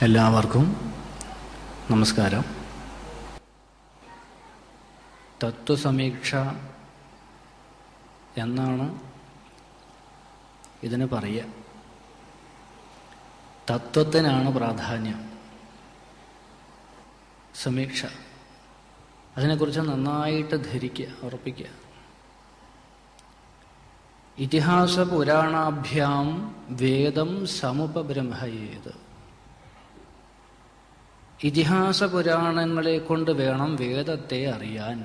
എല്ലാവർക്കും നമസ്കാരം. തത്വസമീക്ഷ എന്നാണ് ഇതിന് പറയുക. തത്വത്തിനാണ് പ്രാധാന്യം. സമീക്ഷ അതിനെക്കുറിച്ച് നന്നായിട്ട് ധരിക്കുക, ഉറപ്പിക്കുക. ഇതിഹാസ പുരാണാഭ്യാം വേദം സമുപബ്രഹ്മയേത്. ഇതിഹാസ പുരാണങ്ങളെ കൊണ്ട് വേണം വേദത്തെ അറിയാൻ.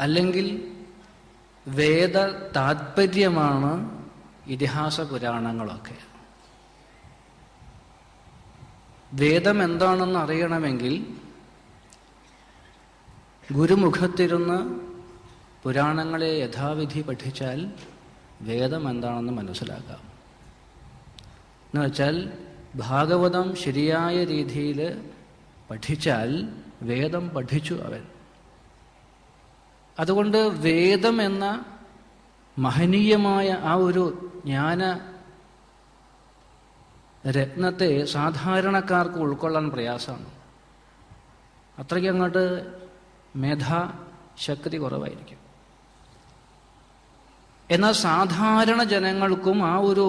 അല്ലെങ്കിൽ വേദ താത്പര്യമാണ് ഇതിഹാസ പുരാണങ്ങളൊക്കെ. വേദം എന്താണെന്ന് അറിയണമെങ്കിൽ ഗുരുമുഖത്തിരുന്ന് പുരാണങ്ങളെ യഥാവിധി പഠിച്ചാൽ വേദം എന്താണെന്ന് മനസ്സിലാക്കാം. എന്നുവെച്ചാൽ ഭാഗവതം ശരിയായ രീതിയിൽ പഠിച്ചാൽ വേദം പഠിച്ചു അവൻ. അതുകൊണ്ട് വേദം എന്ന മഹനീയമായ ആ ഒരു ജ്ഞാന രത്നത്തെ സാധാരണക്കാർക്ക് ഉൾക്കൊള്ളാൻ പ്രയാസമാണ്. അത്രയ്ക്ക് അങ്ങോട്ട് മേധാശക്തി കുറവായിരിക്കും. എന്നാൽ സാധാരണ ജനങ്ങൾക്കും ആ ഒരു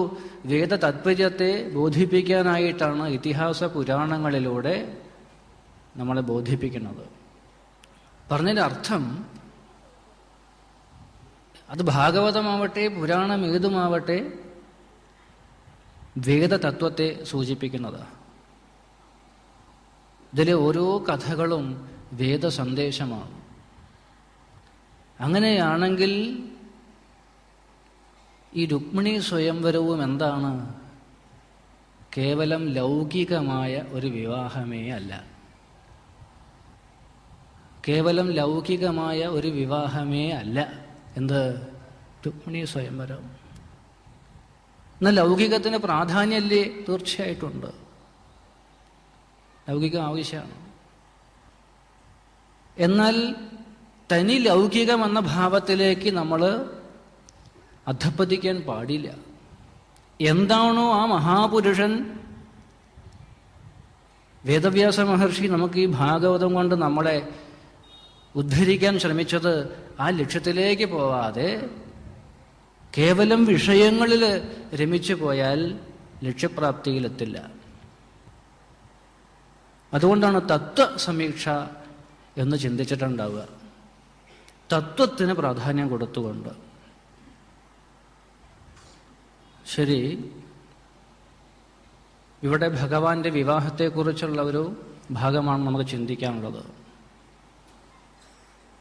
വേദ താത്പര്യത്തെ ബോധിപ്പിക്കാനായിട്ടാണ് ഇതിഹാസ പുരാണങ്ങളിലൂടെ നമ്മളെ ബോധിപ്പിക്കുന്നത്. പറഞ്ഞതിൻ്റെ അർത്ഥം അത് ഭാഗവതമാവട്ടെ പുരാണം ഏതുമാവട്ടെ വേദതത്വത്തെ സൂചിപ്പിക്കുന്നതാണ്. ഇതിലെ ഓരോ കഥകളും വേദ സന്ദേശമാണ്. അങ്ങനെയാണെങ്കിൽ ഈ രുക്മിണി സ്വയംവരവും എന്താണ്? കേവലം ലൗകികമായ ഒരു വിവാഹമേ അല്ല. കേവലം ലൗകികമായ ഒരു വിവാഹമേ അല്ല. എന്ത്? രുക്മിണി സ്വയംവരം. എന്നാൽ ലൗകികത്തിന് പ്രാധാന്യമല്ലേ? തീർച്ചയായിട്ടുണ്ട്. ലൗകികം ആവശ്യമാണ്. എന്നാൽ തനി ലൗകികം എന്ന ഭാവത്തിലേക്ക് നമ്മൾ അധപ്പതിക്കാൻ പാടില്ല. എന്താണോ ആ മഹാപുരുഷൻ വേദവ്യാസ മഹർഷി നമുക്ക് ഈ ഭാഗവതം കൊണ്ട് നമ്മളെ ഉദ്ധരിക്കാൻ ശ്രമിച്ചത്, ആ ലക്ഷ്യത്തിലേക്ക് പോവാതെ കേവലം വിഷയങ്ങളിൽ രമിച്ചു പോയാൽ ലക്ഷ്യപ്രാപ്തിയിലെത്തില്ല. അതുകൊണ്ടാണ് തത്വസമീക്ഷ എന്ന് ചിന്തിച്ചിട്ടുണ്ടാവുക. തത്വത്തിന് പ്രാധാന്യം കൊടുത്തുകൊണ്ട്. ശരി, ഇവിടെ ഭഗവാന്റെ വിവാഹത്തെക്കുറിച്ചുള്ള ഒരു ഭാഗമാണ് നമുക്ക് ചിന്തിക്കാനുള്ളത്.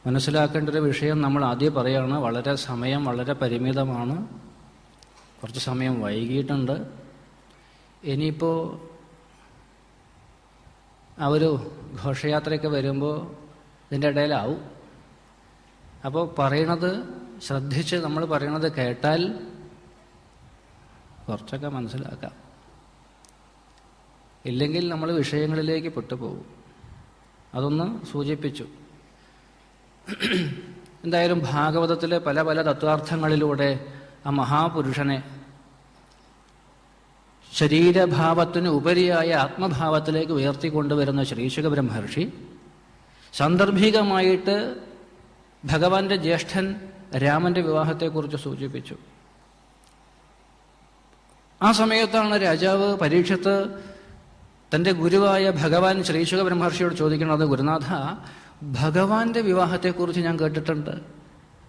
മനസ്സിലാക്കേണ്ട ഒരു വിഷയം നമ്മൾ ആദ്യം പറയുകയാണ്. സമയം വളരെ പരിമിതമാണ്. കുറച്ച് സമയം വൈകിയിട്ടുണ്ട്. ഇനിയിപ്പോൾ ആ ഒരു ഘോഷയാത്രയൊക്കെ വരുമ്പോൾ ഇതിൻ്റെ ഇടയിലാവും. അപ്പോൾ പറയണത് ശ്രദ്ധിച്ച് നമ്മൾ പറയണത് കേട്ടാൽ കുറച്ചൊക്കെ മനസ്സിലാക്കാം. ഇല്ലെങ്കിൽ നമ്മൾ വിഷയങ്ങളിലേക്ക് പെട്ടുപോകും. അതൊന്ന് സൂചിപ്പിച്ചു. എന്തായാലും ഭാഗവതത്തിലെ പല പല തത്വാർത്ഥങ്ങളിലൂടെ ആ മഹാപുരുഷനെ ശരീരഭാവത്തിന് ഉപരിയായ ആത്മഭാവത്തിലേക്ക് ഉയർത്തിക്കൊണ്ടുവരുന്ന ശ്രീശുക ബ്രഹ്മർഷി സാന്ദർഭികമായിട്ട് ഭഗവാന്റെ ജ്യേഷ്ഠൻ രാമന്റെ വിവാഹത്തെക്കുറിച്ച് സൂചിപ്പിച്ചു. ആ സമയത്താണ് രാജാവ് പരീക്ഷത്ത് തൻ്റെ ഗുരുവായ ഭഗവാൻ ശ്രീശുക ബ്രഹ്മർഷിയോട് ചോദിക്കുന്നത്, ഗുരുനാഥ, ഭഗവാന്റെ വിവാഹത്തെക്കുറിച്ച് ഞാൻ കേട്ടിട്ടുണ്ട്.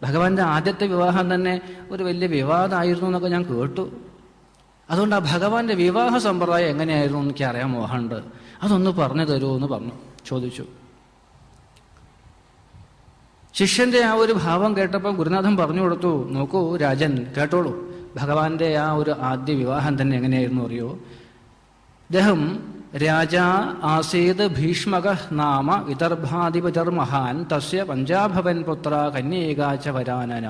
ഭഗവാന്റെ ആദ്യത്തെ വിവാഹം തന്നെ ഒരു വലിയ വിവാദമായിരുന്നു എന്നൊക്കെ ഞാൻ കേട്ടു. അതുകൊണ്ട് ആ ഭഗവാന്റെ വിവാഹ സമ്പ്രദായം എങ്ങനെയായിരുന്നു എനിക്ക് അറിയാൻ മോഹമുണ്ട്. അതൊന്ന് പറഞ്ഞു തരുമോ എന്ന് ചോദിച്ചു. ശിഷ്യന്റെ ആ ഒരു ഭാവം കേട്ടപ്പോൾ ഗുരുനാഥൻ പറഞ്ഞു കൊടുത്തു, നോക്കൂ രാജൻ, കേട്ടോളൂ, ഭഗവാന്റെ ആ ഒരു ആദ്യ വിവാഹം തന്നെ എങ്ങനെയായിരുന്നു അറിയോ? അദ്ദേഹം രാജാ ആസീത് ഭീഷ്മക നാമ വിദർഭാധിപതിർമഹാൻ തസ്യ പഞ്ചാഭവൻ പുത്ര കന്യേകാച വരാനന.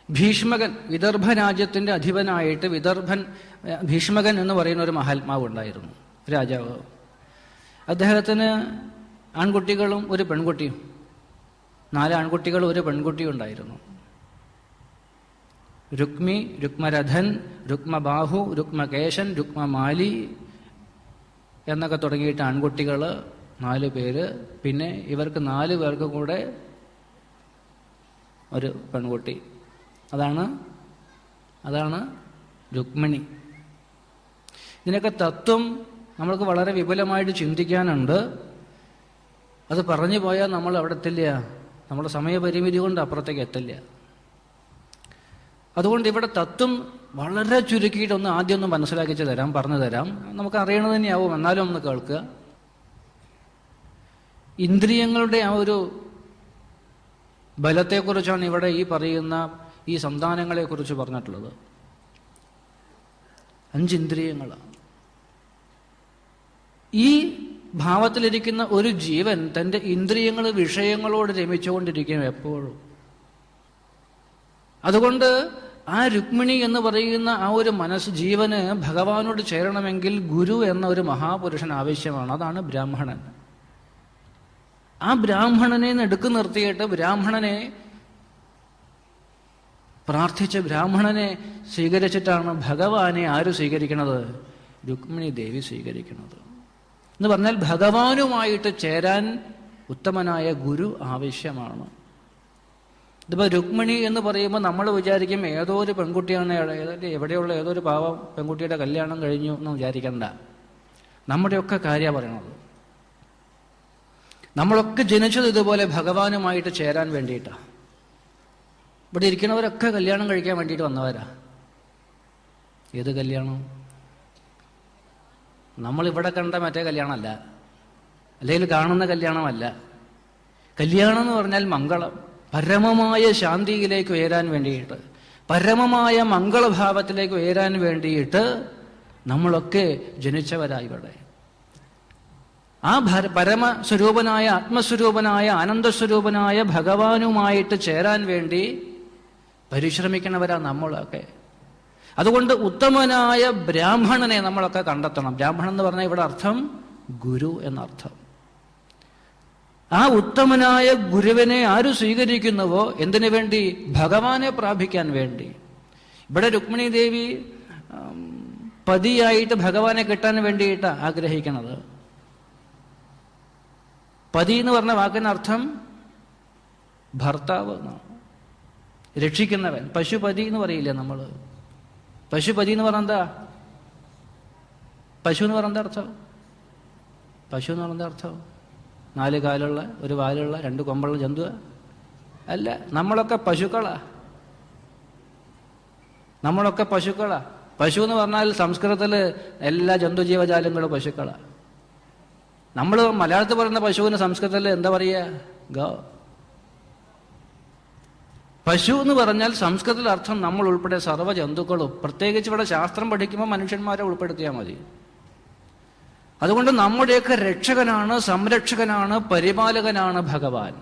ഭീഷ്മകൻ, വിദർഭ രാജ്യത്തിൻ്റെ അധിപനായിട്ട് ഭീഷ്മകൻ എന്ന് പറയുന്ന ഒരു മഹാത്മാവ് ഉണ്ടായിരുന്നു, രാജാവ്. അദ്ദേഹത്തിന് ആൺകുട്ടികളും ഒരു പെൺകുട്ടിയും, 4 ആൺകുട്ടികളും ഒരു പെൺകുട്ടിയും ഉണ്ടായിരുന്നു. രുക്മി, രുക്മരഥൻ, രുക്മബാഹു, രുക്മകേശൻ, രുക്മമാലി എന്നൊക്കെ തുടങ്ങിയിട്ട് ആൺകുട്ടികൾ 4 പേര്. പിന്നെ ഇവർക്ക് 4 പേർക്ക് കൂടെ ഒരു പെൺകുട്ടി. അതാണ് രുക്മിണി. ഇതിനൊക്കെ തത്വം നമ്മൾക്ക് വളരെ വിപുലമായിട്ട് ചിന്തിക്കാനുണ്ട്. അത് പറഞ്ഞു പോയാൽ നമ്മൾ അവിടെ എത്തില്ല. നമ്മുടെ സമയപരിമിതി കൊണ്ട് അപ്പുറത്തേക്ക് എത്തില്ല. അതുകൊണ്ട് ഇവിടെ തത്വം വളരെ ചുരുക്കിയിട്ടൊന്ന് ആദ്യം ഒന്ന് മനസ്സിലാക്കിച്ച് തരാം, പറഞ്ഞു തരാം. നമുക്ക് അറിയണത് തന്നെയാവും, എന്നാലും ഒന്ന് കേൾക്കുക. ഇന്ദ്രിയങ്ങളുടെ ആ ഒരു ബലത്തെക്കുറിച്ചാണ് ഇവിടെ ഈ പറയുന്ന ഈ സന്താനങ്ങളെക്കുറിച്ച് പറഞ്ഞിട്ടുള്ളത്. 5 ഇന്ദ്രിയങ്ങളാണ്. ഈ ഭാവത്തിലിരിക്കുന്ന ഒരു ജീവൻ തൻ്റെ ഇന്ദ്രിയങ്ങൾ വിഷയങ്ങളോട് രമിച്ചുകൊണ്ടിരിക്കും എപ്പോഴും. അതുകൊണ്ട് ആ രുക്മിണി എന്ന് പറയുന്ന ആ ഒരു മനസ്സ് ജീവന് ഭഗവാനോട് ചേരണമെങ്കിൽ ഗുരു എന്ന ഒരു മഹാപുരുഷൻ ആവശ്യമാണ്. അതാണ് ബ്രാഹ്മണൻ. ആ ബ്രാഹ്മണനെ നെടുക്ക് നിർത്തിയിട്ട് ബ്രാഹ്മണനെ പ്രാർത്ഥിച്ച് ബ്രാഹ്മണനെ സ്വീകരിച്ചിട്ടാണ് ഭഗവാനെ ആര് സ്വീകരിക്കുന്നത്? രുക്മിണി ദേവി സ്വീകരിക്കുന്നത്. എന്ന് പറഞ്ഞാൽ ഭഗവാനുമായിട്ട് ചേരാൻ ഉത്തമനായ ഗുരു ആവശ്യമാണ്. ഇതിപ്പോൾ രുക്മിണി എന്ന് പറയുമ്പോൾ നമ്മൾ വിചാരിക്കും ഏതോ ഒരു പെൺകുട്ടിയാണ്, എവിടെയുള്ള ഏതോ ഒരു പാവം പെൺകുട്ടിയുടെ കല്യാണം കഴിഞ്ഞു എന്ന് വിചാരിക്കണ്ട. നമ്മുടെയൊക്കെ കാര്യമാണ് പറയണത്. നമ്മളൊക്കെ ജനിച്ചത് ഇതുപോലെ ഭഗവാനുമായിട്ട് ചേരാൻ വേണ്ടിയിട്ടാണ്. ഇവിടെ ഇരിക്കുന്നവരൊക്കെ കല്യാണം കഴിക്കാൻ വേണ്ടിയിട്ട് വന്നവരാ. ഏത് കല്യാണം? നമ്മളിവിടെ കണ്ട മറ്റേ കല്യാണമല്ല, അല്ലെങ്കിൽ കാണുന്ന കല്യാണമല്ല. കല്യാണം എന്ന് പറഞ്ഞാൽ മംഗളം, പരമമായ ശാന്തിയിലേക്ക് ഉയരാൻ വേണ്ടിയിട്ട്, പരമമായ മംഗളഭാവത്തിലേക്ക് ഉയരാൻ വേണ്ടിയിട്ട് നമ്മളൊക്കെ ജനിച്ചവരായി ഇവിടെ. ആ പരമസ്വരൂപനായ ആത്മസ്വരൂപനായ ആനന്ദസ്വരൂപനായ ഭഗവാനുമായിട്ട് ചേരാൻ വേണ്ടി പരിശ്രമിക്കുന്നവരാ നമ്മളൊക്കെ. അതുകൊണ്ട് ഉത്തമനായ ബ്രാഹ്മണനെ നമ്മളൊക്കെ കണ്ടെത്തണം. ബ്രാഹ്മണൻ എന്ന് പറഞ്ഞാൽ ഇവിടെ അർത്ഥം ഗുരു എന്നർത്ഥം. ആ ഉത്തമനായ ഗുരുവിനെ ആര് സ്വീകരിക്കുന്നുവോ എന്തിനു വേണ്ടി? ഭഗവാനെ പ്രാപിക്കാൻ വേണ്ടി. ഇവിടെ രുക്മിണി ദേവി പതിയായിട്ട് ഭഗവാനെ കിട്ടാൻ വേണ്ടിയിട്ടാണ് ആഗ്രഹിക്കുന്നത്. പതി എന്ന് പറഞ്ഞ വാക്കിനർത്ഥം ഭർത്താവ് എന്നാണ്, രക്ഷിക്കുന്നവൻ. പശുപതി എന്ന് പറയില്ല നമ്മൾ. പശുപതി എന്ന് പറഞ്ഞാൽ എന്താ? പശു എന്ന് പറഞ്ഞ അർത്ഥം? പശു എന്ന് പറഞ്ഞ അർത്ഥം 4 കാലുള്ള, 1 വാലുള്ള, 2 കൊമ്പുള്ള ജന്തു അല്ല. നമ്മളൊക്കെ പശുക്കളാ. നമ്മളൊക്കെ പശുക്കളാ. പശു എന്ന് പറഞ്ഞാൽ സംസ്കൃതത്തിൽ എല്ലാ ജന്തുജീവജാലങ്ങളും പശുക്കളാ. നമ്മൾ മലയാളത്തിൽ പറയുന്ന പശുവിന് സംസ്കൃതത്തിൽ എന്താ പറയുക? ഗോ. പശു എന്ന് പറഞ്ഞാൽ സംസ്കൃതത്തിൽ അർത്ഥം നമ്മൾ ഉൾപ്പെടെ സർവ്വ ജന്തുക്കളും. പ്രത്യേകിച്ച് ഇവിടെ ശാസ്ത്രം പഠിക്കുമ്പോൾ മനുഷ്യന്മാരെ ഉൾപ്പെടുത്തിയാൽ മതി. അതുകൊണ്ട് നമ്മുടെയൊക്കെ രക്ഷകനാണ്, സംരക്ഷകനാണ്, പരിപാലകനാണ് ഭഗവാൻ.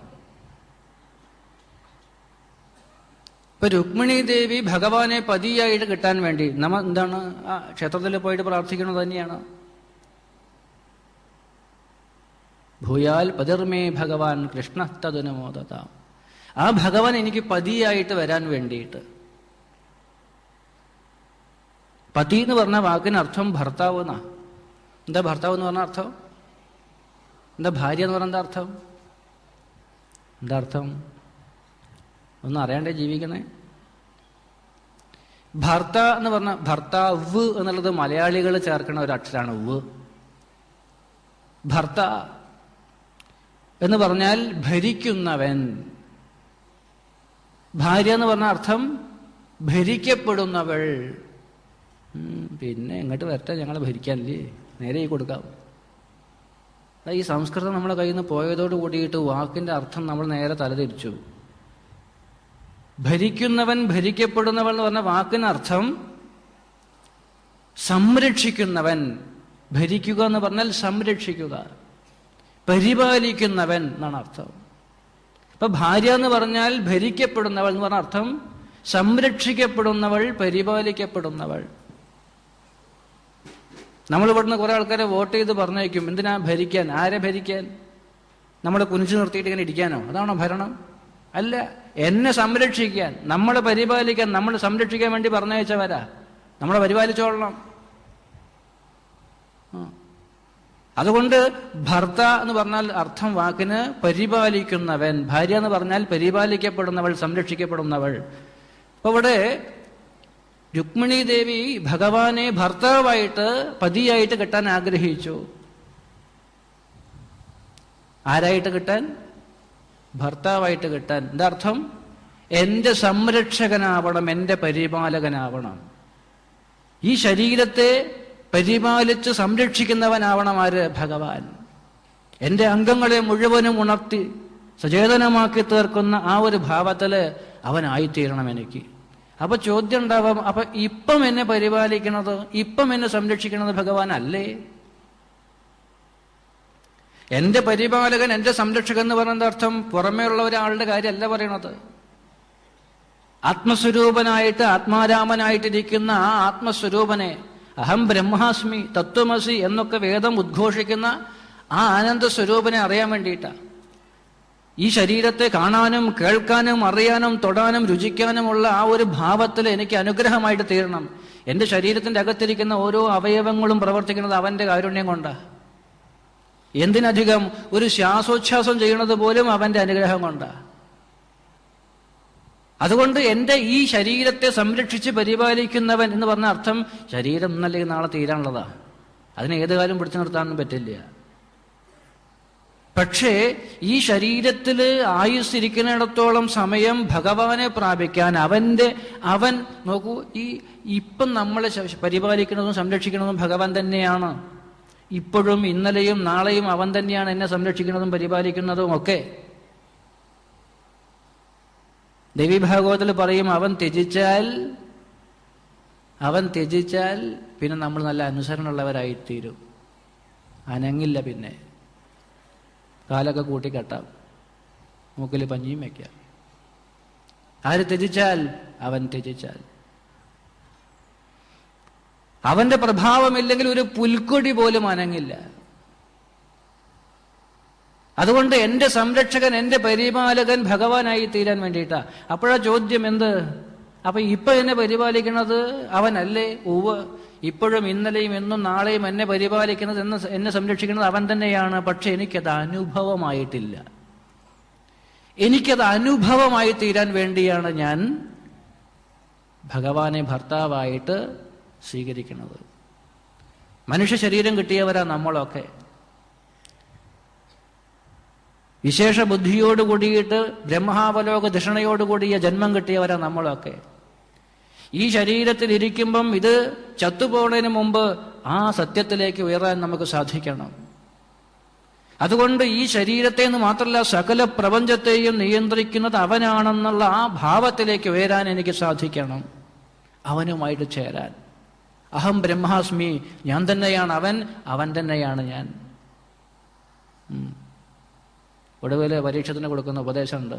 ഇപ്പൊ രുക്മിണി ദേവി ഭഗവാനെ പതിയായിട്ട് കിട്ടാൻ വേണ്ടി നമ്മ എന്താണ് ആ ക്ഷേത്രത്തിൽ പോയിട്ട് പ്രാർത്ഥിക്കുന്നത് തന്നെയാണ്. ഭൂയാൽ പതിർമേ ഭഗവാൻ കൃഷ്ണ തദുനമോദത. ആ ഭഗവാൻ എനിക്ക് പതിയായിട്ട് വരാൻ വേണ്ടിയിട്ട്. പതി എന്ന് പറഞ്ഞ വാക്കിനർത്ഥം ഭർത്താവ് എന്നാ. എന്താ ഭർത്താവ് എന്ന് പറഞ്ഞ അർത്ഥം? എന്താ ഭാര്യ എന്ന് പറഞ്ഞ എന്താ അർത്ഥം? എന്താ അർത്ഥം? ഒന്നും അറിയാണ്ടേ ജീവിക്കണേ. ഭർത്ത എന്ന് പറഞ്ഞ ഭർത്താവ് എന്നുള്ളത് മലയാളികൾ ചേർക്കുന്ന ഒരു അക്ഷരമാണ് വ്. ഭർത്ത എന്ന് പറഞ്ഞാൽ ഭരിക്കുന്നവൻ. ഭാര്യ എന്ന് പറഞ്ഞ അർത്ഥം ഭരിക്കപ്പെടുന്നവൾ. പിന്നെ എങ്ങോട്ട് വരട്ടെ, ഞങ്ങളെ ഭരിക്കാനില്ലേ, നേരെ കൊടുക്കാം. ഈ സംസ്കൃതം നമ്മളെ കയ്യിൽ നിന്ന് പോയതോട് കൂടിയിട്ട് വാക്കിന്റെ അർത്ഥം നമ്മൾ നേരെ തലതിരിച്ചു. ഭരിക്കുന്നവൻ, ഭരിക്കപ്പെടുന്നവൻ എന്ന് പറഞ്ഞ വാക്കിനർത്ഥം സംരക്ഷിക്കുന്നവൻ. ഭരിക്കുക എന്ന് പറഞ്ഞാൽ സംരക്ഷിക്കുക, പരിപാലിക്കുന്നവൻ എന്നാണ് അർത്ഥം. ഇപ്പൊ ഭാര്യ എന്ന് പറഞ്ഞാൽ ഭരിക്കപ്പെടുന്നവൾ എന്ന് പറഞ്ഞ അർത്ഥം സംരക്ഷിക്കപ്പെടുന്നവൾ, പരിപാലിക്കപ്പെടുന്നവൾ. നമ്മൾ ഇവിടുന്ന് കുറെ ആൾക്കാരെ വോട്ട് ചെയ്ത് പറഞ്ഞേക്കും. എന്തിനാ ഭരിക്കാൻ? ആരെ ഭരിക്കാൻ? നമ്മളെ കുനിച്ചു നിർത്തിയിട്ട് ഇങ്ങനെ ഇരിക്കാനോ? അതാണോ ഭരണം? അല്ല. എന്നെ സംരക്ഷിക്കാൻ, നമ്മളെ പരിപാലിക്കാൻ, നമ്മൾ സംരക്ഷിക്കാൻ വേണ്ടി പറഞ്ഞയച്ചവരാ. നമ്മളെ പരിപാലിച്ചോളണം. അതുകൊണ്ട് ഭർത്ത എന്ന് പറഞ്ഞാൽ അർത്ഥം വാക്കിന് പരിപാലിക്കുന്നവൻ, ഭാര്യ എന്ന് പറഞ്ഞാൽ പരിപാലിക്കപ്പെടുന്നവൾ, സംരക്ഷിക്കപ്പെടുന്നവൾ. അപ്പൊ ഇവിടെ രുക്മിണി ദേവി ഭഗവാനെ ഭർത്താവായിട്ട്, പതിയായിട്ട് കിട്ടാൻ ആഗ്രഹിച്ചു. ആരായിട്ട് കിട്ടാൻ? ഭർത്താവായിട്ട് കിട്ടാൻ. എന്താ അർത്ഥം? എൻ്റെ സംരക്ഷകനാവണം, എൻ്റെ പരിപാലകനാവണം. ഈ ശരീരത്തെ പരിപാലിച്ച് സംരക്ഷിക്കുന്നവനാവണം ആര്? ഭഗവാൻ. എൻ്റെ അംഗങ്ങളെ മുഴുവനും ഉണർത്തി സചേതനമാക്കി തീർക്കുന്ന ആ ഒരു ഭാവത്തില് അവനായിത്തീരണം എനിക്ക്. അപ്പൊ ചോദ്യം ഉണ്ടാവാം, അപ്പൊ ഇപ്പം എന്നെ പരിപാലിക്കണത്, ഇപ്പം എന്നെ സംരക്ഷിക്കണത് ഭഗവാൻ അല്ലേ? എന്റെ പരിപാലകൻ, എന്റെ സംരക്ഷകൻ എന്ന് പറയുന്നത് അർത്ഥം പുറമേ ഉള്ള ഒരാളുടെ കാര്യമല്ല പറയണത്. ആത്മസ്വരൂപനായിട്ട്, ആത്മാരാമനായിട്ടിരിക്കുന്ന ആ ആത്മസ്വരൂപനെ, അഹം ബ്രഹ്മാസ്മി, തത്വമസി എന്നൊക്കെ വേദം ഉദ്ഘോഷിക്കുന്ന ആ ആനന്ദ സ്വരൂപനെ അറിയാൻ വേണ്ടിയിട്ടാണ്. ഈ ശരീരത്തെ കാണാനും കേൾക്കാനും അറിയാനും തൊടാനും രുചിക്കാനുമുള്ള ആ ഒരു ഭാവത്തിൽ എനിക്ക് അനുഗ്രഹമായിട്ട് തീരണം. എൻ്റെ ശരീരത്തിൻ്റെ അകത്തിരിക്കുന്ന ഓരോ അവയവങ്ങളും പ്രവർത്തിക്കുന്നത് അവൻ്റെ കാരുണ്യം കൊണ്ടാണ്. എന്തിനധികം ഒരു ശ്വാസോച്ഛ്വാസം ചെയ്യുന്നത് പോലും അവൻ്റെ അനുഗ്രഹം കൊണ്ടാണ്. അതുകൊണ്ട് എൻ്റെ ഈ ശരീരത്തെ സംരക്ഷിച്ച് പരിപാലിക്കുന്നവൻ എന്ന് പറഞ്ഞ അർത്ഥം ശരീരം ഇന്നല്ലെങ്കിൽ നാളെ തീരാനുള്ളതാണ്. അതിനെ ഏത് കാലം പിടിച്ചു നിർത്താനൊന്നും പറ്റില്ല. പക്ഷേ ഈ ശരീരത്തിൽ ആയുസ്സിരിക്കുന്നിടത്തോളം സമയം ഭഗവാനെ പ്രാപിക്കാൻ അവൻ നോക്കൂ, ഇപ്പം നമ്മളെ പരിപാലിക്കുന്നതും സംരക്ഷിക്കുന്നതും ഭഗവാൻ തന്നെയാണ്. ഇപ്പോഴും ഇന്നലെയും നാളെയും അവൻ തന്നെയാണ് എന്നെ സംരക്ഷിക്കുന്നതും പരിപാലിക്കുന്നതും ഒക്കെ. ദേവീഭാഗവതത്തിൽ പറയും, അവൻ ത്യജിച്ചാൽ പിന്നെ നമ്മൾ നല്ല അനുസരണമുള്ളവരായിത്തീരും. അനങ്ങില്ല. പിന്നെ കാലൊക്കെ കൂട്ടിക്കെട്ടാം, മൂക്കിൽ പഞ്ഞിയും വയ്ക്കാം. ആര് ത്യജിച്ചാൽ? അവൻ ത്യജിച്ചാൽ. അവന്റെ പ്രഭാവമില്ലെങ്കിൽ ഒരു പുൽക്കൊടി പോലും അനങ്ങില്ല. അതുകൊണ്ട് എൻ്റെ സംരക്ഷകൻ, എൻ്റെ പരിപാലകൻ ഭഗവാനായി തീരാൻ വേണ്ടിയിട്ടാ. അപ്പോഴാ ചോദ്യം എന്ത്? അപ്പൊ ഇപ്പൊ എന്നെ പരിപാലിക്കുന്നത് അവനല്ലേ? ഉവ്വ്, ഇപ്പോഴും ഇന്നലെയും എന്നും നാളെയും എന്നെ പരിപാലിക്കുന്നത്, എന്നെ സംരക്ഷിക്കുന്നത് അവൻ തന്നെയാണ്. പക്ഷെ എനിക്കത് അനുഭവമായിട്ടില്ല. എനിക്കത് അനുഭവമായി തീരാൻ വേണ്ടിയാണ് ഞാൻ ഭഗവാനെ ഭർത്താവായിട്ട് സ്വീകരിക്കുന്നത്. മനുഷ്യ ശരീരം കിട്ടിയവരാ നമ്മളൊക്കെ. വിശേഷ ബുദ്ധിയോട് കൂടിയിട്ട് ബ്രഹ്മാവലോക ധിഷണയോടുകൂടിയ ജന്മം കിട്ടിയവരാ നമ്മളൊക്കെ. ഈ ശരീരത്തിൽ ഇരിക്കുമ്പം ഇത് ചത്തുപോണതിന് മുമ്പ് ആ സത്യത്തിലേക്ക് ഉയരാൻ നമുക്ക് സാധിക്കണം. അതുകൊണ്ട് ഈ ശരീരത്തെ എന്ന് മാത്രമല്ല സകല പ്രപഞ്ചത്തെയും നിയന്ത്രിക്കുന്നത് അവനാണെന്നുള്ള ആ ഭാവത്തിലേക്ക് ഉയരാൻ എനിക്ക് സാധിക്കണം. അവനുമായിട്ട് ചേരാൻ. അഹം ബ്രഹ്മാസ്മി, ഞാൻ തന്നെയാണ് അവൻ, അവൻ തന്നെയാണ് ഞാൻ. ഒടുവിൽ പരീക്ഷത്തിന് കൊടുക്കുന്ന ഉപദേശമുണ്ട്,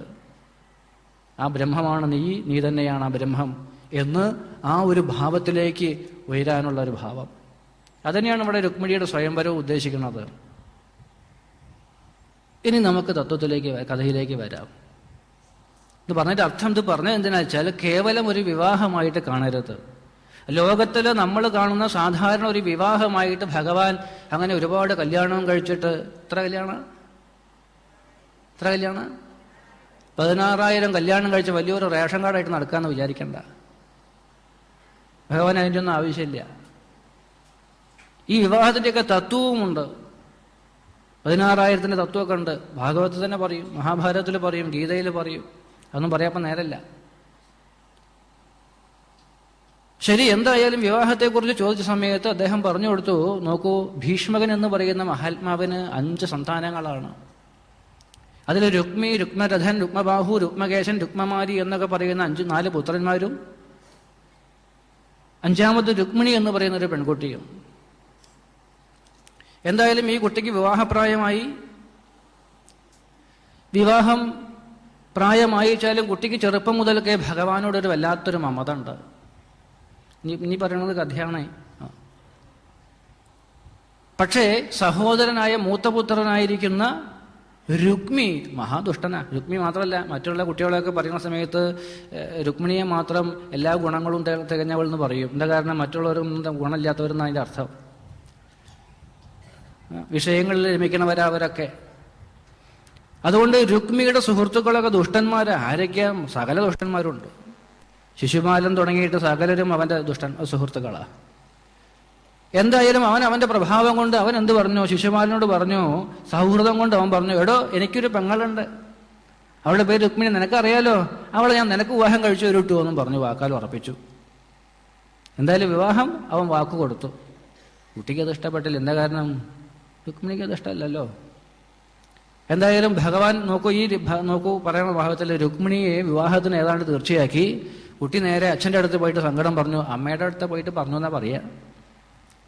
ആ ബ്രഹ്മമാണ് നീ തന്നെയാണ് ആ ബ്രഹ്മം എന്ന് ആ ഒരു ഭാവത്തിലേക്ക് ഉയരാനുള്ള ഒരു ഭാവം. അതുതന്നെയാണ് ഇവിടെ രുക്മിണിയുടെ സ്വയംവരവും ഉദ്ദേശിക്കുന്നത്. ഇനി നമുക്ക് തത്വത്തിലേക്ക്, കഥയിലേക്ക് വരാം. ഇത് പറഞ്ഞിട്ട് അർത്ഥം, ഇത് പറഞ്ഞത് എന്തിനാ വെച്ചാൽ കേവലം ഒരു വിവാഹമായിട്ട് കാണരുത്. ലോകത്തിൽ നമ്മൾ കാണുന്ന സാധാരണ ഒരു വിവാഹമായിട്ട് ഭഗവാൻ അങ്ങനെ ഒരുപാട് കല്യാണം കഴിച്ചിട്ട്, എത്ര കല്യാണം 16,000 കല്യാണം കഴിച്ച് വലിയൊരു റേഷൻ കാർഡായിട്ട് നടക്കാമെന്ന് വിചാരിക്കണ്ട. ഭഗവാൻ അതിൻ്റെ ഒന്നും ആവശ്യമില്ല. ഈ വിവാഹത്തിൻ്റെയൊക്കെ തത്വവുമുണ്ട്. 16,000 തത്വമൊക്കെ ഉണ്ട്. ഭാഗവതത്തിൽ തന്നെ പറയും, മഹാഭാരതത്തിൽ പറയും, ഗീതയിൽ പറയും. അതൊന്നും പറയാപ്പം നേരല്ല. ശരി, എന്തായാലും വിവാഹത്തെക്കുറിച്ച് ചോദിച്ച സമയത്ത് അദ്ദേഹം പറഞ്ഞു കൊടുത്തു, നോക്കൂ, ഭീഷ്മകൻ എന്ന് പറയുന്ന മഹാത്മാവിന് 5 സന്താനങ്ങളാണ്. അതിൽ രുക്മി, രുക്മരഥൻ, രുക്മബാഹു, രുക്മകേശൻ, രുക്മമാരി എന്നൊക്കെ പറയുന്ന 4 പുത്രന്മാരും 5ാമത് രുക്മിണി എന്ന് പറയുന്ന ഒരു പെൺകുട്ടിയും. എന്തായാലും ഈ കുട്ടിക്ക് വിവാഹപ്രായമായി. വിവാഹം പ്രായമായിച്ചാലും കുട്ടിക്ക് ചെറുപ്പം മുതൽക്കേ ഭഗവാനോടൊരു വല്ലാത്തൊരു മമത ഉണ്ട്. ഇനി പറയുന്നത് കഥയാണ്. പക്ഷേ സഹോദരനായ മൂത്തപുത്രനായിരിക്കുന്ന രുക്മി മഹാദുഷ്ടനാ. രുക്മി മാത്രമല്ല, മറ്റുള്ള കുട്ടികളെയൊക്കെ പറയുന്ന സമയത്ത് രുക്മിണിയെ മാത്രം എല്ലാ ഗുണങ്ങളും തികഞ്ഞവൾ എന്ന് പറയും. എന്താ കാരണം? മറ്റുള്ളവരൊന്നും ഗുണമില്ലാത്തവരെന്നാണ് അതിൻ്റെ അർത്ഥം. വിഷയങ്ങളിൽ രമിക്കണവരാ അവരൊക്കെ. അതുകൊണ്ട് രുക്മിയുടെ സുഹൃത്തുക്കളൊക്കെ ദുഷ്ടന്മാരാ. ആരൊക്കെയാ? സകല ദുഷ്ടന്മാരുണ്ട്. ശിശുപാലൻ തുടങ്ങിയിട്ട് സകലരും അവൻ്റെ സുഹൃത്തുക്കളാ. എന്തായാലും അവൻ്റെ പ്രഭാവം കൊണ്ട് അവൻ എന്ത് പറഞ്ഞു? ശിശുപാലനോട് പറഞ്ഞു, സൗഹൃദം കൊണ്ട് അവൻ പറഞ്ഞു, എടോ എനിക്കൊരു പെങ്ങളുണ്ട്, അവളുടെ പേര് രുക്മിണി, നിനക്കറിയാലോ, അവളെ ഞാൻ നിനക്ക് വിവാഹം കഴിച്ചു തരുട്ടു എന്നും പറഞ്ഞു വാക്കാൽ ഉറപ്പിച്ചു. എന്തായാലും വിവാഹം അവൻ വാക്ക് കൊടുത്തു. കുട്ടിക്ക് അത് ഇഷ്ടപ്പെട്ടില്ല. എന്താ കാരണം? രുക്മിണിക്ക് അത് ഇഷ്ടമല്ലല്ലോ. എന്തായാലും ഭഗവാൻ നോക്കൂ പറയുന്ന ഭാഗത്തിൽ രുക്മിണിയെ വിവാഹത്തിന് ഏതാണ്ട് തീർച്ചയാക്കി. കുട്ടി നേരെ അച്ഛൻ്റെ അടുത്ത് പോയിട്ട് സങ്കടം പറഞ്ഞു. അമ്മയുടെ അടുത്ത് പോയിട്ട് പറഞ്ഞു എന്നാ പറയുക.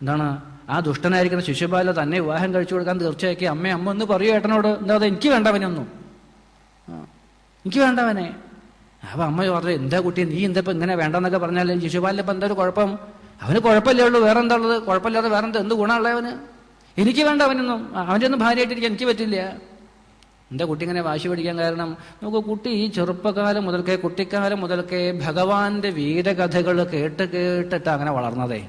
എന്താണ്? ആ ദുഷ്ടനായിരിക്കുന്ന ശിശുപാല തന്നെ വിവാഹം കഴിച്ചു കൊടുക്കാൻ തീർച്ചയാക്കി. അമ്മ ഒന്ന് പറയൂ ഏട്ടനോട്, എന്താ എനിക്ക് വേണ്ടവനൊന്നും, എനിക്ക് വേണ്ടവനെ. അപ്പം അമ്മ പറഞ്ഞു, എന്താ കുട്ടി നീ എന്താ ഇപ്പം ഇങ്ങനെ വേണ്ടെന്നൊക്കെ പറഞ്ഞാൽ ശിശുപാലിന് ഇപ്പം എന്താ ഒരു കുഴപ്പം? അവന് കുഴപ്പമില്ലേ ഉള്ളൂ, വേറെ എന്താ ഉള്ളത്? കുഴപ്പമില്ലാതെ വേറെ എന്ത് ഗുണമുള്ളവന്? എനിക്ക് വേണ്ട അവനൊന്നും, അവൻ്റെ ഒന്നും ഭാര്യയായിട്ടിരിക്കാൻ എനിക്ക് പറ്റില്ല. എൻ്റെ കുട്ടി ഇങ്ങനെ വാശി പിടിക്കാൻ കാരണം, നമുക്ക് കുട്ടി ചെറുപ്പകാലം മുതൽക്കേ, കുട്ടിക്കാലം മുതൽക്കേ ഭഗവാന്റെ വീരകഥകൾ കേട്ടിട്ട് അങ്ങനെ വളർന്നതേ.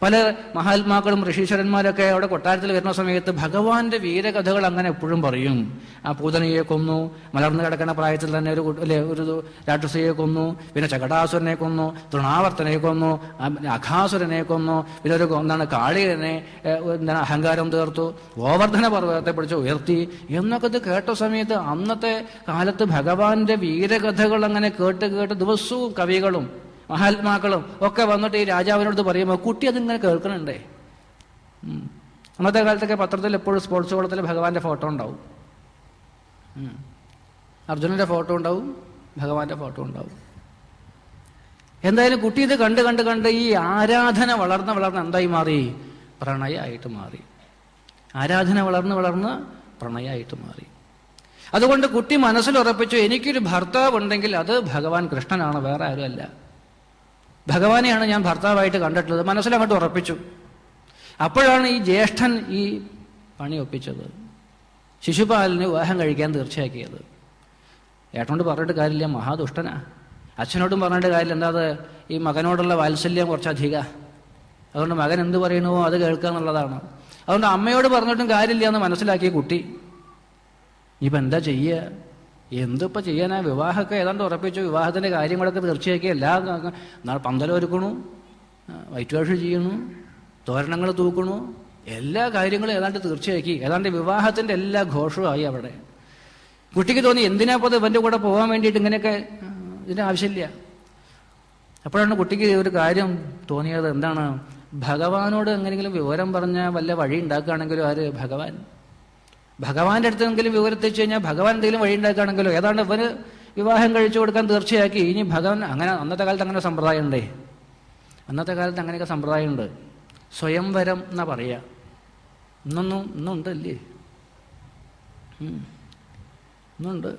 പല മഹാത്മാക്കളും ഋഷീശ്വരന്മാരൊക്കെ അവിടെ കൊട്ടാരത്തിൽ വരുന്ന സമയത്ത് ഭഗവാന്റെ വീരകഥകൾ അങ്ങനെ എപ്പോഴും പറയും. ആ പൂതനയെ കൊന്നു, മലർന്നു കിടക്കുന്ന പ്രായത്തിൽ തന്നെ ഒരു രാക്ഷസിയെ കൊന്നു, പിന്നെ ചകടാസുരനെ കൊന്നു, തൃണാവർത്തനെ കൊന്നു, അഘാസുരനെ കൊന്നു, പിന്നെ കാളികനെ അഹങ്കാരം തീർത്തു, ഗോവർദ്ധന പർവ്വതത്തെ പിടിച്ച് ഉയർത്തി എന്നൊക്കെ ഇത് കേട്ട സമയത്ത് അന്നത്തെ കാലത്ത് ഭഗവാന്റെ വീരകഥകൾ അങ്ങനെ കേട്ട് ദിവസവും കവികളും മഹാത്മാക്കളും ഒക്കെ വന്നിട്ട് ഈ രാജാവിനോട് പറയുമ്പോൾ കുട്ടി അതിങ്ങനെ കേൾക്കണുണ്ടേ. അന്നത്തെ കാലത്തൊക്കെ പത്രത്തിൽ എപ്പോഴും സ്പോർട്സ് കോളത്തിൽ ഭഗവാന്റെ ഫോട്ടോ ഉണ്ടാവും, അർജുനന്റെ ഫോട്ടോ ഉണ്ടാവും, ഭഗവാന്റെ ഫോട്ടോ ഉണ്ടാവും. എന്തായാലും കുട്ടി ഇത് കണ്ട് ഈ ആരാധന വളർന്ന് എന്തായി മാറി? പ്രണയമായിട്ട് മാറി. ആരാധന വളർന്ന് പ്രണയമായിട്ട് മാറി. അതുകൊണ്ട് കുട്ടി മനസ്സിൽ ഉറപ്പിച്ചു, എനിക്കൊരു ഭർത്താവ് ഉണ്ടെങ്കിൽ അത് ഭഗവാൻ കൃഷ്ണനാണ്, വേറെ ആരുമല്ല, ഭഗവാനെയാണ് ഞാൻ ഭർത്താവായിട്ട് കണ്ടിട്ടുള്ളത്. മനസ്സിലങ്ങോട്ട് ഉറപ്പിച്ചു. അപ്പോഴാണ് ഈ ജ്യേഷ്ഠൻ ഈ പണി ഒപ്പിച്ചത്. ശിശുപാലന് വിവാഹം കഴിക്കാൻ തീർച്ചയാക്കിയത്. ഏട്ടനോട് പറഞ്ഞിട്ട് കാര്യമില്ല, മഹാദുഷ്ടനാ. അച്ഛനോടും പറഞ്ഞിട്ട് കാര്യമില്ല. എന്താ അത്? ഈ മകനോടുള്ള വാത്സല്യം കുറച്ചധികം. അതുകൊണ്ട് മകൻ എന്ത് പറയണമോ അത് കേൾക്കുക എന്നുള്ളതാണ്. അതുകൊണ്ട് അമ്മയോട് പറഞ്ഞിട്ടും കാര്യമില്ല എന്ന് മനസ്സിലാക്കിയ കുട്ടി ഇനിയിപ്പോൾ എന്താ ചെയ്യുക? എന്തിപ്പോൾ ചെയ്യാനാ? വിവാഹമൊക്കെ ഏതാണ്ട് ഉറപ്പിച്ചു, വിവാഹത്തിൻ്റെ കാര്യങ്ങളൊക്കെ തീർച്ചയാക്കി, പന്തലൊരുക്കണു, വൈറ്റ് വാഷ് ചെയ്യണു, തോരണങ്ങൾ തൂക്കണു, എല്ലാ കാര്യങ്ങളും ഏതാണ്ട് തീർച്ചയാക്കി. ഏതാണ്ട് വിവാഹത്തിൻ്റെ എല്ലാ ഘോഷവുമായി അവിടെ. കുട്ടിക്ക് തോന്നി, എന്തിനാ ഇപ്പോൾ ഇവൻ്റെ കൂടെ പോകാൻ വേണ്ടിയിട്ട് ഇങ്ങനെയൊക്കെ? ഇതിൻ്റെ ആവശ്യമില്ല. അപ്പോഴാണ് കുട്ടിക്ക് ഒരു കാര്യം തോന്നിയത്. എന്താണ്? ഭഗവാനോട് എങ്ങനെയെങ്കിലും വിവരം പറഞ്ഞാൽ വല്ല വഴി ഉണ്ടാക്കുകയാണെങ്കിലും ആര്? ഭഗവാൻ. ഭഗവാന്റെ അടുത്തെങ്കിലും വിവരത്തിച്ചു കഴിഞ്ഞാൽ ഭഗവാൻ എന്തെങ്കിലും വഴി ഉണ്ടാക്കുകയാണെങ്കിലോ. ഏതാണ്ട് ഇവന് വിവാഹം കഴിച്ചു കൊടുക്കാൻ തീർച്ചയാക്കി. ഇനി ഭഗവാൻ അങ്ങനെ, അന്നത്തെ കാലത്ത് അങ്ങനെ സമ്പ്രദായം ഉണ്ടേ. അന്നത്തെ കാലത്ത് അങ്ങനെയൊക്കെ സമ്പ്രദായമുണ്ട്. സ്വയംവരം എന്നാ പറയുക. ഇന്നുണ്ടല്ലേ? ഇന്നുണ്ട്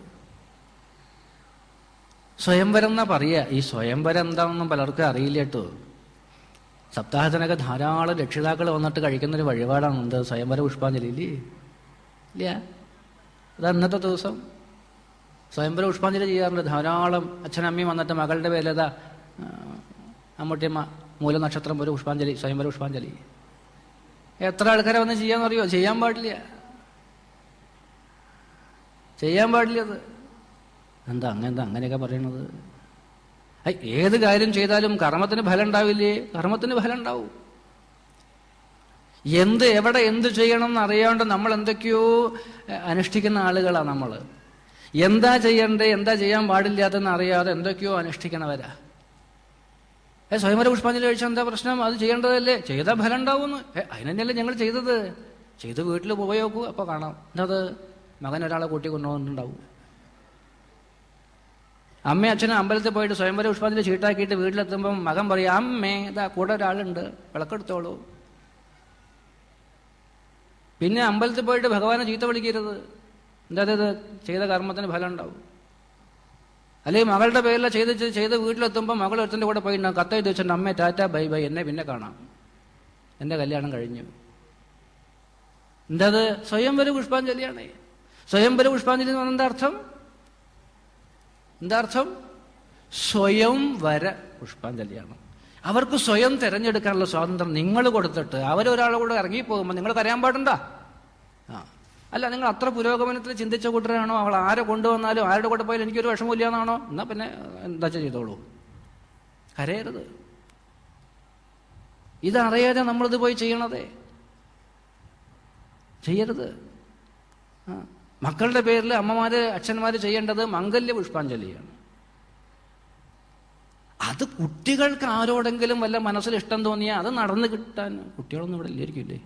സ്വയംവരം എന്നാ പറയുക. ഈ സ്വയംവരം എന്താണെന്നും പലർക്കും അറിയില്ല കേട്ടോ. സപ്താഹത്തിനൊക്കെ ധാരാളം രക്ഷിതാക്കൾ വന്നിട്ട് കഴിക്കുന്നൊരു വഴിപാടാണ് എന്ത്? സ്വയംവര പുഷ്പാഞ്ജലി ഇല്ലേ? ഇല്ല, അത് അന്നത്തെ ദിവസം സ്വയംവര പുഷ്പാഞ്ജലി ചെയ്യാറുണ്ട്. ധാരാളം അച്ഛനമ്മയും വന്നിട്ട് മകളുടെ പേരേതാ അമ്മൂട്ടിയമ്മ മൂലനക്ഷത്രം ഒരു പുഷ്പാഞ്ജലി, സ്വയംവര പുഷ്പാഞ്ജലി. എത്ര ആൾക്കാരെ വന്ന് ചെയ്യാന്നറിയോ? ചെയ്യാൻ പാടില്ല, ചെയ്യാൻ പാടില്ല. അത് എന്താ അങ്ങനെയൊക്കെ പറയണത്? ഏത് കാര്യം ചെയ്താലും കർമ്മത്തിന് ഫലം ഉണ്ടാവില്ലേ? കർമ്മത്തിന് ഫലം ഉണ്ടാവും. എവിടെ എന്ത് ചെയ്യണം എന്ന് അറിയാണ്ട് നമ്മൾ എന്തൊക്കെയോ അനുഷ്ഠിക്കുന്ന ആളുകളാണ് നമ്മൾ. എന്താ ചെയ്യണ്ടേ, എന്താ ചെയ്യാൻ പാടില്ലാത്തെന്ന് അറിയാതെ എന്തൊക്കെയോ അനുഷ്ഠിക്കണവരാ. സ്വയംവര പുഷ്പാഞ്ജലി കഴിച്ചാൽ എന്താ പ്രശ്നം? അത് ചെയ്യേണ്ടതല്ലേ, ചെയ്താൽ ഫലം ഉണ്ടാവുമെന്ന്. അതിനല്ലേ ഞങ്ങൾ ചെയ്തത്. ചെയ്ത് വീട്ടിൽ പോയി നോക്കൂ, അപ്പോൾ കാണാം. എന്നത് മകൻ ഒരാളെ കൂട്ടി കൊണ്ടുപോകുന്നുണ്ടാവും. അമ്മ അച്ഛനും അമ്പലത്തിൽ പോയിട്ട് സ്വയംവര പുഷ്പാഞ്ജലി ചീട്ടാക്കിയിട്ട് വീട്ടിലെത്തുമ്പം മകൻ പറയും, അമ്മേ ഇതാ കൂടെ ഒരാളുണ്ട്, വിളക്കെടുത്തോളൂ. പിന്നെ അമ്പലത്തിൽ പോയിട്ട് ഭഗവാനെ ചീത്ത വിളിക്കരുത്. എന്താ ഇത്? ചെയ്ത കർമ്മത്തിന് ഫലം ഉണ്ടാവും. അല്ലെങ്കിൽ മകളുടെ പേരിൽ ചെയ്ത് വീട്ടിലെത്തുമ്പോൾ മകൾ ഒരുത്തൻ്റെ കൂടെ പോയിട്ടുണ്ടാവും, കത്തെഴുതി വെച്ചിട്ടുണ്ട്, അമ്മേ ടാറ്റ ബൈ ബൈ, എന്നെ പിന്നെ കാണാം, എൻ്റെ കല്യാണം കഴിഞ്ഞു. എന്താ? സ്വയംവര പുഷ്പാഞ്ജലിയാണ്. സ്വയംവര പുഷ്പാഞ്ജലി എന്ന് പറഞ്ഞാൽ എന്താ അർത്ഥം? സ്വയം വര പുഷ്പാഞ്ജലിയാണ്. അവർക്ക് സ്വയം തിരഞ്ഞെടുക്കാനുള്ള സ്വാതന്ത്ര്യം നിങ്ങൾ കൊടുത്തിട്ട് അവരൊരാളെ കൂടെ ഇറങ്ങിപ്പോകുമ്പോൾ നിങ്ങൾ കരയാൻ പാടുണ്ടാ? അല്ല, നിങ്ങൾ അത്ര പുരോഗമനത്തിൽ ചിന്തിച്ച കൂട്ടരാണോ? അവൾ ആരെ കൊണ്ടുവന്നാലും ആരുടെ കൂടെ പോയാലും എനിക്കൊരു വിഷമമില്ല എന്നാണോ? എന്നാൽ പിന്നെ എന്താ ചെയ്തോളൂ, കരയരുത്. ഇതറിയാതെ നമ്മളിത് പോയി ചെയ്യണതേ, ചെയ്യരുത്. മക്കളുടെ പേരിൽ അമ്മമാര് അച്ഛന്മാര് ചെയ്യേണ്ടത് മംഗല്യ പുഷ്പാഞ്ജലിയാണ്. അത് കുട്ടികൾക്ക് ആരോടെങ്കിലും വല്ല മനസ്സിൽ ഇഷ്ടം തോന്നിയാൽ അത് നടന്നു കിട്ടാൻ കുട്ടികളൊന്നും ഇവിടെ ഇല്ലായിരിക്കില്ലേ?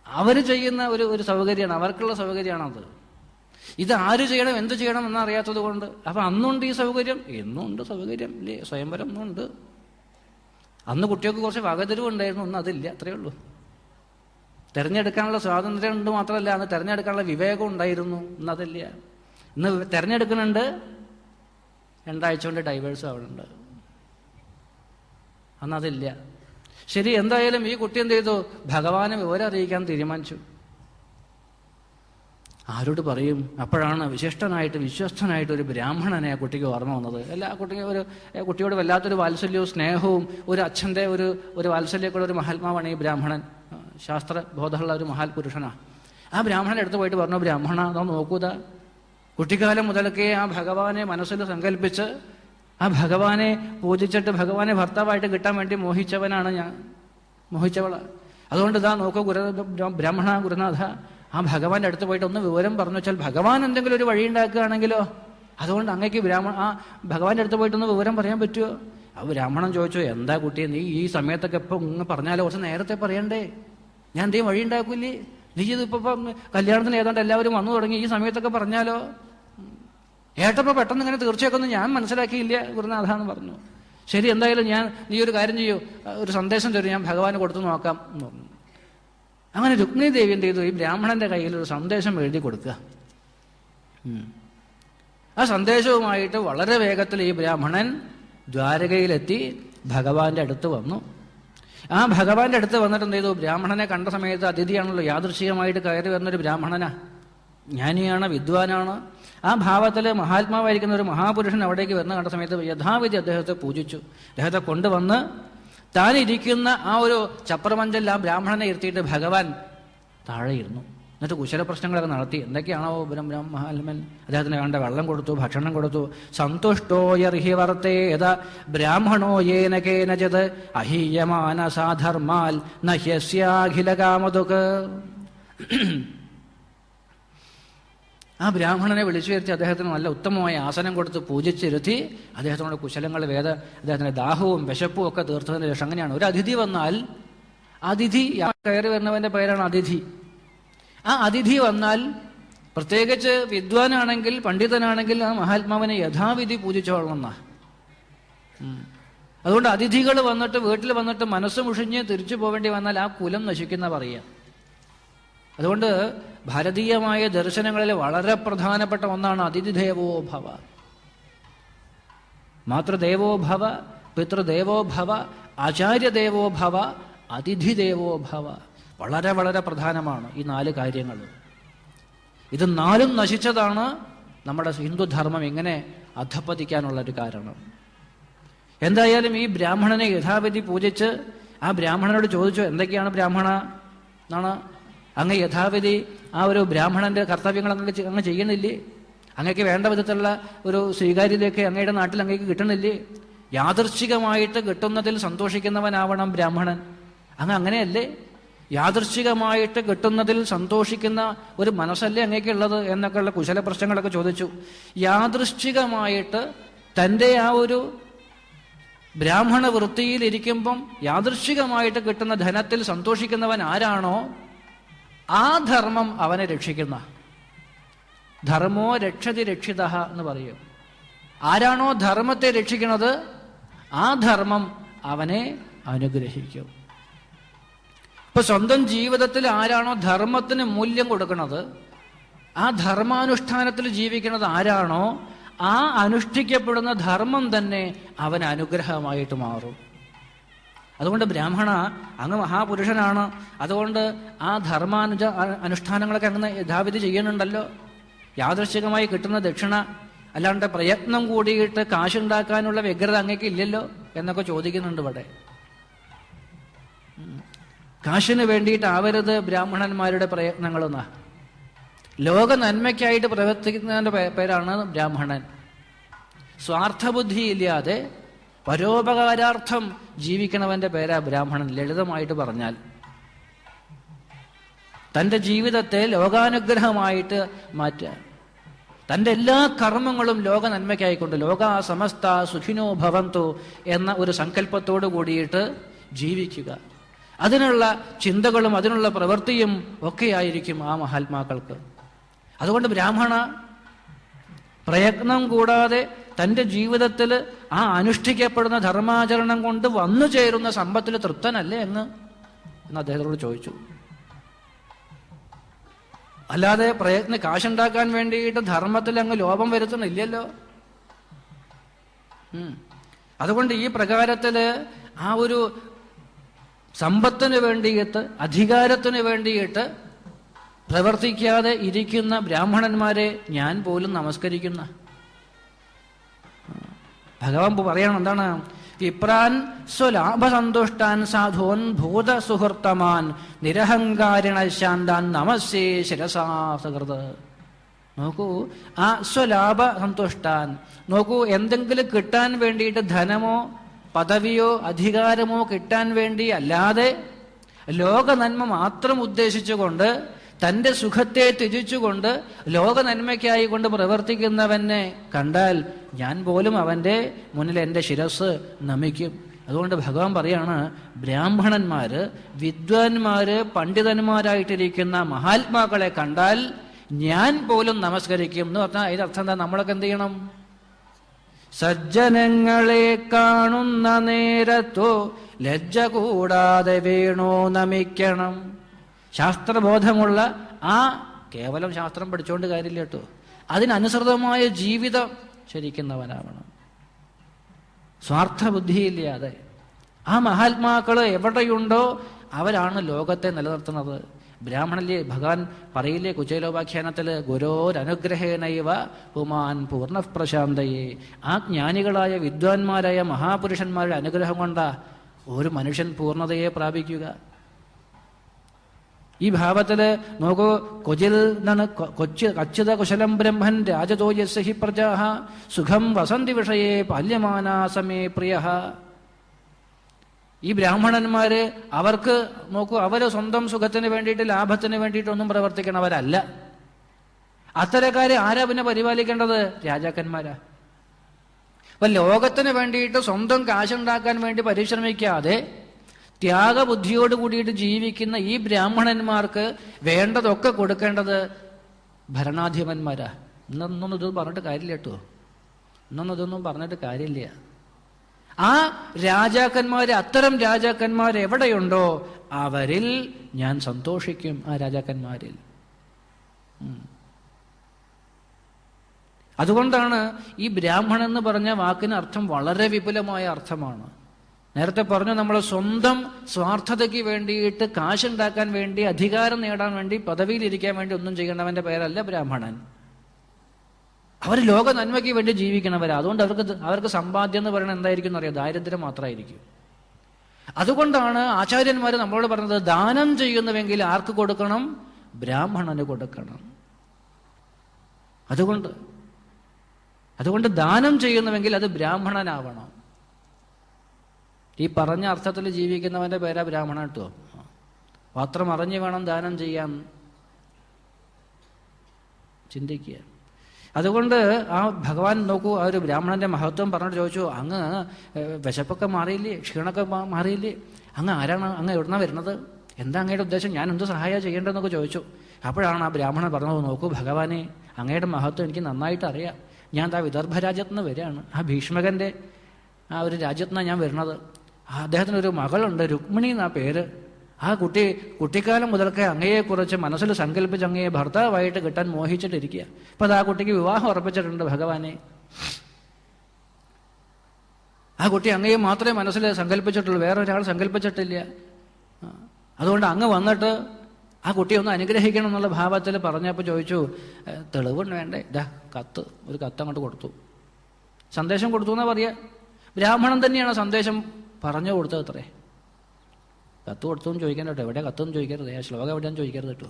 അവർ ചെയ്യുന്ന ഒരു സൗകര്യമാണ്, അവർക്കുള്ള സൗകര്യമാണത്. ഇത് ആര് ചെയ്യണം എന്ത് ചെയ്യണം എന്നറിയാത്തത് കൊണ്ട്. അപ്പം അന്നുണ്ട് ഈ സൗകര്യം, എന്നും ഉണ്ട് സൗകര്യം ഇല്ലേ? സ്വയംവരം ഒന്നുണ്ട്. അന്ന് കുട്ടികൾക്ക് കുറച്ച് വകതിരിവുണ്ടായിരുന്നു, ഒന്നും അതില്ല, അത്രയേ ഉള്ളൂ. തിരഞ്ഞെടുക്കാനുള്ള സ്വാതന്ത്ര്യം ഉണ്ട് മാത്രമല്ല, അന്ന് തിരഞ്ഞെടുക്കാനുള്ള വിവേകം ഉണ്ടായിരുന്നു, ഇന്നതില്ല. ഇന്ന് തിരഞ്ഞെടുക്കുന്നുണ്ട്, 2 ആഴ്ച കൊണ്ട് ഡൈവേഴ്സ് ആവുന്നുണ്ട്. അന്നതില്ല. ശരി, എന്തായാലും ഈ കുട്ടി എന്ത് ചെയ്തു? ഭഗവാനെ വിവരം അറിയിക്കാൻ തീരുമാനിച്ചു. ആരോട് പറയും? അപ്പോഴാണ് വിശിഷ്ടനായിട്ട് വിശ്വസ്തനായിട്ട് ഒരു ബ്രാഹ്മണനെ ആ കുട്ടിക്ക് ഓർമ്മ വന്നത്. എല്ലാ കുട്ടിയോട് വല്ലാത്തൊരു വാത്സല്യവും സ്നേഹവും ഒരു അച്ഛൻ്റെ ഒരു വാത്സല്യക്കുള്ള ഒരു മഹാത്മാവാണ് ഈ ബ്രാഹ്മണൻ. ശാസ്ത്രബോധമുള്ള ഒരു മഹാൽ പുരുഷനാണ്. ആ ബ്രാഹ്മണൻ എടുത്ത് പോയിട്ട് പറഞ്ഞു, ബ്രാഹ്മണ അതോ നോക്കൂത, കുട്ടിക്കാലം മുതലൊക്കെ ആ ഭഗവാനെ മനസ്സിൽ സങ്കല്പിച്ച് ആ ഭഗവാനെ പൂജിച്ചിട്ട് ഭഗവാനെ ഭർത്താവായിട്ട് കിട്ടാൻ വേണ്ടി മോഹിച്ചവള്. അതുകൊണ്ട് ഇതാ നോക്കൂ ബ്രാഹ്മണ ഗുരുനാഥ, ആ ഭഗവാന്റെ അടുത്ത് പോയിട്ട് ഒന്ന് വിവരം പറഞ്ഞു വെച്ചാൽ ഭഗവാൻ എന്തെങ്കിലും ഒരു വഴി ഉണ്ടാക്കുകയാണെങ്കിലോ, അതുകൊണ്ട് അങ്ങേക്ക് ആ ഭഗവാന്റെ അടുത്ത് പോയിട്ടൊന്ന് വിവരം പറയാൻ പറ്റുമോ? ആ ബ്രാഹ്മണൻ ചോദിച്ചു, എന്താ കുട്ടിയെ നീ ഈ സമയത്തൊക്കെ ഇപ്പം ഇങ്ങ് പറഞ്ഞാലോ, കുറച്ച് നേരത്തെ പറയണ്ടേ? ഞാൻ എന്തേലും വഴി ഉണ്ടാക്കൂലേ? നീ ഇതിപ്പം കല്യാണത്തിന് ഏതാണ്ട് എല്ലാവരും വന്നു തുടങ്ങി, ഈ സമയത്തൊക്കെ പറഞ്ഞാലോ? ഏട്ടപ്പോൾ പെട്ടെന്ന് ഇങ്ങനെ തീർച്ചയാക്കൊന്നും ഞാൻ മനസ്സിലാക്കിയില്ല ഗുരുനാഥ എന്ന് പറഞ്ഞു. ശരി, എന്തായാലും നീ ഒരു കാര്യം ചെയ്യൂ, ഒരു സന്ദേശം തരും, ഞാൻ ഭഗവാന് കൊടുത്തു നോക്കാം എന്ന് പറഞ്ഞു. അങ്ങനെ രുക്മിണി ദേവി എന്ത് ചെയ്തു? ഈ ബ്രാഹ്മണന്റെ കയ്യിൽ ഒരു സന്ദേശം എഴുതി കൊടുക്കുക. ആ സന്ദേശവുമായിട്ട് വളരെ വേഗത്തിൽ ഈ ബ്രാഹ്മണൻ ദ്വാരകയിലെത്തി ഭഗവാന്റെ അടുത്ത് വന്നു. ആ ഭഗവാന്റെ അടുത്ത് വന്നിട്ട് എന്ത് ചെയ്തു? ബ്രാഹ്മണനെ കണ്ട സമയത്ത് അതിഥിയാണല്ലോ, യാദൃശ്ചികമായിട്ട് കയറി വരുന്നൊരു ബ്രാഹ്മണനാ, ജ്ഞാനിയാണ്, വിദ്വാനാണ്. ആ ഭാവത്തിൽ മഹാത്മാവായിരിക്കുന്ന ഒരു മഹാപുരുഷൻ അവിടേക്ക് വരുന്ന കണ്ട സമയത്ത് യഥാവിധി അദ്ദേഹത്തെ പൂജിച്ചു. അദ്ദേഹത്തെ കൊണ്ടുവന്ന് താൻ ഇരിക്കുന്ന ആ ഒരു ചപ്രമഞ്ചലിൽ ആ ബ്രാഹ്മണനെ ഇരുത്തിയിട്ട് ഭഗവാൻ താഴെ ഇരുന്നു. എന്നിട്ട് കുശല പ്രശ്നങ്ങളൊക്കെ നടത്തി. എന്തൊക്കെയാണോ മഹാത്മൻ അദ്ദേഹത്തിന് വേണ്ട വെള്ളം കൊടുത്തു, ഭക്ഷണം കൊടുത്തു. സന്തുഷ്ടോയർഹി വർത്തേത ബ്രാഹ്മണോ യേന കേനചിത് അഹീയമാന സാധർമാൽ നഹ്യസ്യാഖില കാമതുക്. ആ ബ്രാഹ്മണനെ വിളിച്ചു വരുത്തി അദ്ദേഹത്തിന് നല്ല ഉത്തമമായ ആസനം കൊടുത്ത് പൂജിച്ചിരുത്തി അദ്ദേഹത്തിനോട് കുശലങ്ങൾ അദ്ദേഹത്തിന്റെ ദാഹവും വിശപ്പും ഒക്കെ തീർത്തതിന് ശേഷം അങ്ങനെയാണ് ഒരു അതിഥി വന്നാൽ, അതിഥി കയറി വരുന്നവന്റെ പേരാണ് അതിഥി. ആ അതിഥി വന്നാൽ പ്രത്യേകിച്ച് വിദ്വാനാണെങ്കിൽ പണ്ഡിതനാണെങ്കിൽ ആ മഹാത്മാവിനെ യഥാവിധി പൂജിച്ചോളണമെന്നാ. അതുകൊണ്ട് അതിഥികൾ വന്നിട്ട് വീട്ടിൽ വന്നിട്ട് മനസ്സ് മുഷിഞ്ഞ് തിരിച്ചു പോവേണ്ടി വന്നാൽ ആ കുലം നശിക്കുന്ന പറയുക. അതുകൊണ്ട് ഭാരതീയമായ ദർശനങ്ങളിൽ വളരെ പ്രധാനപ്പെട്ട ഒന്നാണ് അതിഥിദേവോ ഭവ. മാതൃദേവോ ഭവ, പിതൃദേവോ ഭവ, ആചാര്യദേവോ ഭവ, അതിഥിദേവോ ഭവ. വളരെ വളരെ പ്രധാനമാണ് ഈ 4 കാര്യങ്ങൾ. ഇത് 4ഉം നശിച്ചതാണ് നമ്മുടെ ഹിന്ദുധർമ്മം ഇങ്ങനെ അധപ്പതിക്കാനുള്ളൊരു കാരണം. എന്തായാലും ഈ ബ്രാഹ്മണനെ യഥാവിധി പൂജിച്ച് ആ ബ്രാഹ്മണനോട് ചോദിച്ചു, എന്തൊക്കെയാണ് ബ്രാഹ്മണ എന്നാണ് അങ്ങ് യഥാവിധി ആ ഒരു ബ്രാഹ്മണന്റെ കർത്തവ്യങ്ങൾ അങ്ങ് ചെയ്യണില്ലേ? അങ്ങക്ക് വേണ്ട വിധത്തിലുള്ള ഒരു സ്വീകാര്യതയൊക്കെ അങ്ങയുടെ നാട്ടിൽ അങ്ങേക്ക് കിട്ടണില്ലേ? യാദൃശ്ചികമായിട്ട് കിട്ടുന്നതിൽ സന്തോഷിക്കുന്നവനാവണം ബ്രാഹ്മണൻ. അങ്ങനെയല്ലേ? യാദൃശ്ചികമായിട്ട് കിട്ടുന്നതിൽ സന്തോഷിക്കുന്ന ഒരു മനസ്സല്ലേ അങ്ങേക്കുള്ളത് എന്നൊക്കെയുള്ള കുശല പ്രശ്നങ്ങളൊക്കെ ചോദിച്ചു. യാദൃശ്ചികമായിട്ട് തൻ്റെ ആ ഒരു ബ്രാഹ്മണ വൃത്തിയിലിരിക്കുമ്പം യാദൃശ്ചികമായിട്ട് കിട്ടുന്ന ധനത്തിൽ സന്തോഷിക്കുന്നവൻ ആരാണോ ആ ധർമ്മം അവനെ രക്ഷിക്കുന്ന. ധർമ്മോ രക്ഷതി രക്ഷിത എന്ന് പറയും. ആരാണോ ധർമ്മത്തെ രക്ഷിക്കുന്നത് ആ ധർമ്മം അവനെ അനുഗ്രഹിക്കും. ഇപ്പൊ സ്വന്തം ജീവിതത്തിൽ ആരാണോ ധർമ്മത്തിന് മൂല്യം കൊടുക്കുന്നത്, ആ ധർമാനുഷ്ഠാനത്തിൽ ജീവിക്കുന്നത് ആരാണോ ആ അനുഷ്ഠിക്കപ്പെടുന്ന ധർമ്മം തന്നെ അവന് അനുഗ്രഹമായിട്ട് മാറും. അതുകൊണ്ട് ബ്രാഹ്മണ, അങ്ങ് മഹാപുരുഷനാണ്, അതുകൊണ്ട് ആ അനുഷ്ഠാനങ്ങളൊക്കെ അങ്ങ് യഥാവിധി ചെയ്യുന്നുണ്ടല്ലോ, യാദൃശ്ചികമായി കിട്ടുന്ന ദക്ഷിണ അല്ലാണ്ട് പ്രയത്നം കൂടിയിട്ട് കാശുണ്ടാക്കാനുള്ള വ്യഗ്രത അങ്ങേക്ക് ഇല്ലല്ലോ എന്നൊക്കെ ചോദിക്കുന്നുണ്ട് ഇവിടെ. കാശിന് വേണ്ടിയിട്ടാവരുത് ബ്രാഹ്മണന്മാരുടെ പ്രയത്നങ്ങളെന്നാ. ലോക നന്മയ്ക്കായിട്ട് പ്രവർത്തിക്കുന്നതിൻ്റെ പേരാണ് ബ്രാഹ്മണൻ. സ്വാർത്ഥബുദ്ധിയില്ലാതെ പരോപകാരാർത്ഥം ജീവിക്കണവന്റെ പേരാ ബ്രാഹ്മണൻ. ലളിതമായിട്ട് പറഞ്ഞാൽ തൻ്റെ ജീവിതത്തെ ലോകാനുഗ്രഹമായിട്ട് മാറ്റുക, തൻ്റെ എല്ലാ കർമ്മങ്ങളും ലോക നന്മയ്ക്കായിക്കൊണ്ട് ലോകാ സമസ്ത സുഖിനോ ഭവന്തു എന്ന ഒരു സങ്കല്പത്തോടു കൂടിയിട്ട് ജീവിക്കുക. അതിനുള്ള ചിന്തകളും അതിനുള്ള പ്രവൃത്തിയും ഒക്കെയായിരിക്കും ആ മഹാത്മാക്കൾക്ക്. അതുകൊണ്ട് ബ്രാഹ്മണ, പ്രയത്നം കൂടാതെ തൻ്റെ ജീവിതത്തിൽ ആ അനുഷ്ഠിക്കപ്പെടുന്ന ധർമാചരണം കൊണ്ട് വന്നു ചേരുന്ന സമ്പത്തിൽ തൃപ്തനല്ലേ എന്ന് അദ്ദേഹത്തോട് ചോദിച്ചു. അല്ലാതെ കാശുണ്ടാക്കാൻ വേണ്ടിയിട്ട് ധർമ്മത്തിൽ അങ്ങ് ലോപം വരുത്തുന്നില്ലല്ലോ. അതുകൊണ്ട് ഈ പ്രകാരത്തില് ആ ഒരു സമ്പത്തിന് വേണ്ടിയിട്ട്, അധികാരത്തിന് വേണ്ടിയിട്ട് പ്രവർത്തിക്കാതെ ഇരിക്കുന്ന ബ്രാഹ്മണന്മാരെ ഞാൻ പോലും നമസ്കരിക്കുന്ന. ഭഗവാൻ പറയണം എന്താണ്? വിപ്രാൻ സ്വലാഭസന്തുഷ്ടാൻ സാധൂൻ ഭൂതസുഹൃത്തമാൻ നിരഹങ്കാരിണ ശാന്താൻ നമസ്യേ ശിരസാ സകൃത്. നോക്കൂ, ആ സ്വലാഭ സന്തുഷ്ടാൻ, നോക്കൂ, എന്തെങ്കിലും കിട്ടാൻ വേണ്ടിയിട്ട് ധനമോ പദവിയോ അധികാരമോ കിട്ടാൻ വേണ്ടി അല്ലാതെ ലോക നന്മ മാത്രം ഉദ്ദേശിച്ചുകൊണ്ട് തൻ്റെ സുഖത്തെ ത്യജിച്ചുകൊണ്ട് ലോക നന്മയ്ക്കായി കൊണ്ട് പ്രവർത്തിക്കുന്നവനെ കണ്ടാൽ ഞാൻ പോലും അവൻ്റെ മുന്നിൽ എൻ്റെ ശിരസ് നമിക്കും. അതുകൊണ്ട് ഭഗവാൻ പറയാണ്, ബ്രാഹ്മണന്മാര്, വിദ്വാൻമാര്, പണ്ഡിതന്മാരായിട്ടിരിക്കുന്ന മഹാത്മാക്കളെ കണ്ടാൽ ഞാൻ പോലും നമസ്കരിക്കും എന്ന് പറഞ്ഞാൽ അതിന്റെ അർത്ഥം എന്താ? നമ്മളൊക്കെ എന്ത് ചെയ്യണം? സജ്ജനങ്ങളെ കാണുന്ന നേരത്തോ ലജ്ജ കൂടാതെ വീണോ നമിക്കണം. ശാസ്ത്രബോധമുള്ള ആ, കേവലം ശാസ്ത്രം പഠിച്ചുകൊണ്ട് കാര്യമില്ല കേട്ടോ, അതിനനുസൃതമായ ജീവിതം ശരിക്കുന്നവനാവണം. സ്വാർത്ഥബുദ്ധിയില്ലാതെ ആ മഹാത്മാക്കള് എവിടെയുണ്ടോ അവരാണ് ലോകത്തെ നിലനിർത്തുന്നത്. ബ്രാഹ്മണല്ലേ ഭഗവാൻ പറയില്ലേ കുചേലോപാഖ്യാനത്തില്, ഗുരോരനുഗ്രഹേണൈവ പുമാൻ പൂർണ്ണപ്രശാന്തയെ. ആ ജ്ഞാനികളായ വിദ്വാൻമാരായ മഹാപുരുഷന്മാരുടെ അനുഗ്രഹം കൊണ്ടാ ഒരു മനുഷ്യൻ പൂർണ്ണതയെ പ്രാപിക്കുക. ഈ ഭാവത്തില് നോക്കൂ, കൊജിൽ എന്നാണ് കച്ചിത കുശലം ബ്രഹ്മൻ രാജതോയസ്യ ഹി പ്രജാഹ സുഖം വസന്തി വിഷയേ പാല്യമാനാ സമേ പ്രിയ. ഈ ബ്രാഹ്മണന്മാര് അവർക്ക് നോക്കൂ, അവര് സ്വന്തം സുഖത്തിന് വേണ്ടിയിട്ട് ലാഭത്തിന് വേണ്ടിയിട്ടൊന്നും പ്രവർത്തിക്കണവരല്ല. അത്തരക്കാരെ ആരാ പിന്നെ പരിപാലിക്കേണ്ടത്? രാജാക്കന്മാരാ. അപ്പൊ ലോകത്തിന് വേണ്ടിയിട്ട് സ്വന്തം കാശുണ്ടാക്കാൻ വേണ്ടി പരിശ്രമിക്കാതെ ത്യാഗബുദ്ധിയോട് കൂടിയിട്ട് ജീവിക്കുന്ന ഈ ബ്രാഹ്മണന്മാർക്ക് വേണ്ടതൊക്കെ കൊടുക്കേണ്ടത് ഭരണാധിപന്മാരാ. ഇന്നൊന്നും ഇത് പറഞ്ഞിട്ട് കാര്യമില്ല കേട്ടോ, ഇതൊന്നും പറഞ്ഞിട്ട് കാര്യമില്ല. ആ രാജാക്കന്മാര്, അത്തരം രാജാക്കന്മാർ എവിടെയുണ്ടോ അവരിൽ ഞാൻ സന്തോഷിക്കും. ആ രാജാക്കന്മാരിൽ. അതുകൊണ്ടാണ് ഈ ബ്രാഹ്മണൻ എന്ന് പറഞ്ഞ വാക്കിന് അർത്ഥം വളരെ വിപുലമായ അർത്ഥമാണ്. നേരത്തെ പറഞ്ഞു, നമ്മൾ സ്വന്തം സ്വാർത്ഥതയ്ക്ക് വേണ്ടിയിട്ട്, കാശുണ്ടാക്കാൻ വേണ്ടി, അധികാരം നേടാൻ വേണ്ടി, പദവിയിലിരിക്കാൻ വേണ്ടി ഒന്നും ചെയ്യേണ്ടവന്റെ പേരല്ല ബ്രാഹ്മണൻ. അവർ ലോക നന്മയ്ക്ക് വേണ്ടി ജീവിക്കണവരാ. അതുകൊണ്ട് അവർക്ക് സമ്പാദ്യം എന്ന് പറയുന്നത് എന്തായിരിക്കും എന്നറിയാം? ദാരിദ്ര്യം മാത്രമായിരിക്കും. അതുകൊണ്ടാണ് ആചാര്യന്മാർ നമ്മളോട് പറഞ്ഞത്, ദാനം ചെയ്യുന്നുവെങ്കിൽ ആർക്ക് കൊടുക്കണം? ബ്രാഹ്മണന് കൊടുക്കണം. അതുകൊണ്ട് ദാനം ചെയ്യുന്നുവെങ്കിൽ അത് ബ്രാഹ്മണനാവണം. ഈ പറഞ്ഞ അർത്ഥത്തിൽ ജീവിക്കുന്നവന്റെ പേരാ ബ്രാഹ്മണൻ കേട്ടോ. പാത്രം അറിഞ്ഞു വേണം ദാനം ചെയ്യാൻ ചിന്തിക്കുക. അതുകൊണ്ട് ആ ഭഗവാൻ നോക്കൂ, ആ ഒരു ബ്രാഹ്മണന്റെ മഹത്വം പറഞ്ഞിട്ട് ചോദിച്ചു, അങ്ങ് വിശപ്പൊക്കെ മാറിയില്ലേ, ക്ഷീണമൊക്കെ മാറിയില്ലേ, അങ്ങ് ആരാണ്, അങ്ങ് എവിടുന്നാ വരുന്നത്, എന്താ അങ്ങയുടെ ഉദ്ദേശം, ഞാൻ എന്ത് സഹായം ചെയ്യേണ്ടതെന്നൊക്കെ ചോദിച്ചു. അപ്പോഴാണ് ആ ബ്രാഹ്മണൻ പറഞ്ഞത്, നോക്കൂ ഭഗവാനെ, അങ്ങയുടെ മഹത്വം എനിക്ക് നന്നായിട്ട് അറിയാം. ഞാൻ എന്താ വിദർഭ രാജ്യത്ത് നിന്ന് വരികയാണ്. ആ ഭീഷ്മകന്റെ ആ ഒരു രാജ്യത്ത് നിന്നാണ് ഞാൻ വരുന്നത്. അദ്ദേഹത്തിനൊരു മകളുണ്ട്, രുക്മിണി എന്നാ പേര്. ആ കുട്ടിക്കാലം മുതൽക്കേ അങ്ങയെക്കുറിച്ച് മനസ്സിൽ സങ്കല്പിച്ച് അങ്ങയെ ഭർത്താവായിട്ട് കിട്ടാൻ മോഹിച്ചിട്ടിരിക്കുക. അപ്പൊ അത് ആ കുട്ടിക്ക് വിവാഹം ഉറപ്പിച്ചിട്ടുണ്ട് ഭഗവാനെ. ആ കുട്ടി അങ്ങയെ മാത്രമേ മനസ്സിൽ സങ്കല്പിച്ചിട്ടുള്ളൂ, വേറെ ഒരാൾ സങ്കല്പിച്ചിട്ടില്ല. അതുകൊണ്ട് അങ്ങ് വന്നിട്ട് ആ കുട്ടിയെ ഒന്ന് അനുഗ്രഹിക്കണം എന്നുള്ള ഭാവത്തിൽ പറഞ്ഞപ്പോൾ ചോദിച്ചു, തെളിവുണ്ട് വേണ്ടേ? ഇതാ കത്ത്, ഒരു കത്ത് അങ്ങോട്ട് കൊടുത്തു. സന്ദേശം കൊടുത്തു എന്നാ പറയാ. ബ്രാഹ്മണൻ തന്നെയാണ് സന്ദേശം പറഞ്ഞു കൊടുത്തത്. അത്രേ. കത്ത് കൊടുത്തു എന്ന് ചോദിക്കേണ്ട കേട്ടോ, എവിടെയാ കത്തൊന്നും ചോദിക്കരുത്, ആ ശ്ലോകം എവിടെയാന്ന് ചോദിക്കരുത് കേട്ടോ.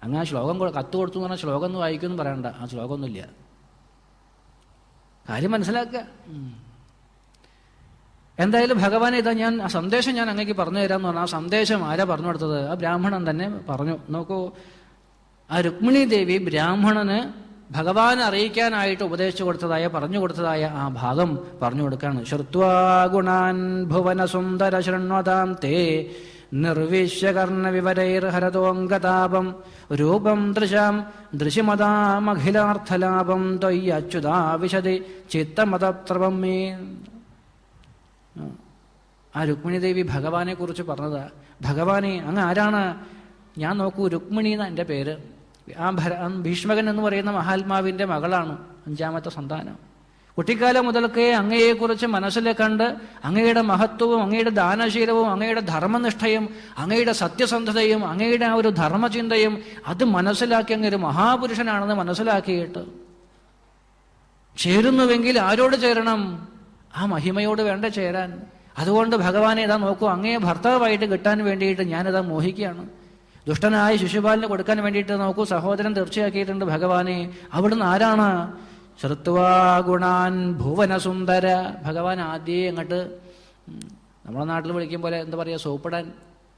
അങ്ങ് ആ ശ്ലോകം കത്ത് കൊടുത്തു എന്ന് പറഞ്ഞാൽ ശ്ലോകം ഒന്നും വായിക്കുമെന്ന് പറയണ്ട, ആ ശ്ലോകമൊന്നുമില്ല. കാര്യം മനസ്സിലാക്കുക. എന്തായാലും ഭഗവാനെ ഇതാ ഞാൻ ആ സന്ദേശം ഞാൻ അങ്ങേക്ക് പറഞ്ഞു തരാമെന്ന് പറഞ്ഞാൽ ആ സന്ദേശം ആരാ പറഞ്ഞു കൊടുത്തത്? ആ ബ്രാഹ്മണൻ തന്നെ പറഞ്ഞു. നോക്കൂ, ആ രുക്മിണി ദേവി ബ്രാഹ്മണന് ഭഗവാനെ അറിയിക്കാനായിട്ട് ഉപദേശിച്ചു കൊടുത്തതായ പറഞ്ഞു കൊടുത്തതായ ആ ഭാഗം പറഞ്ഞു കൊടുക്കാണ്. ശ്രുത്വാ ഗുണാൻ ഭുവന സുന്ദര ശൃണ്വതാം തേ നിർവിശ്യകർണ വിവരൈർഹരതോങ്കതാപം രൂപം ദൃശാം ദൃശിമതാമഖിലാർത്ഥലാപം ത്വയ്യച്യുതാ വിശദി ചിത്തമതത്രവം മേ. ആ രുക്മിണി ദേവി ഭഗവാനെ കുറിച്ച് പറഞ്ഞതാ. ഭഗവാനെ അങ്ങ് ആരാണ്? ഞാൻ നോക്കൂ, രുക്മിണി എന്ന എൻ്റെ പേര്. ആ ഭീഷ്മകൻ എന്ന് പറയുന്ന മഹാത്മാവിൻ്റെ മകളാണ്, 5ാമത്തെ സന്താനം. കുട്ടിക്കാലം മുതൽക്കേ അങ്ങയെക്കുറിച്ച് മനസ്സിൽ കണ്ട് അങ്ങയുടെ മഹത്വവും അങ്ങയുടെ ദാനശീലവും അങ്ങയുടെ ധർമ്മനിഷ്ഠയും അങ്ങയുടെ സത്യസന്ധതയും അങ്ങയുടെ ആ ഒരു ധർമ്മചിന്തയും അത് മനസ്സിലാക്കി അങ്ങൊരു മഹാപുരുഷനാണെന്ന് മനസ്സിലാക്കിയിട്ട് ചേരുന്നുവെങ്കിൽ ആരോട് ചേരണം? ആ മഹിമയോട് വേണ്ട ചേരാൻ. അതുകൊണ്ട് ഭഗവാനെ ഇതാ നോക്കൂ, അങ്ങയെ ഭർത്താവായിട്ട് കിട്ടാൻ വേണ്ടിയിട്ട് ഞാനിതാ മോഹിക്കുകയാണ്. ദുഷ്ടനായ ശിശുപാലിന് കൊടുക്കാൻ വേണ്ടിയിട്ട് നോക്കൂ, സഹോദരൻ തീർച്ചയാക്കിയിട്ടുണ്ട് ഭഗവാനെ. അവിടുന്ന് ആരാണ്? ശ്രുത്വാ ഗുണാൻ ഭുവനസുന്ദര. ഭഗവാൻ ആദ്യം അങ്ങോട്ട് നമ്മളെ നാട്ടിൽ വിളിക്കും പോലെ എന്താ പറയുക, സോപ്പിടാൻ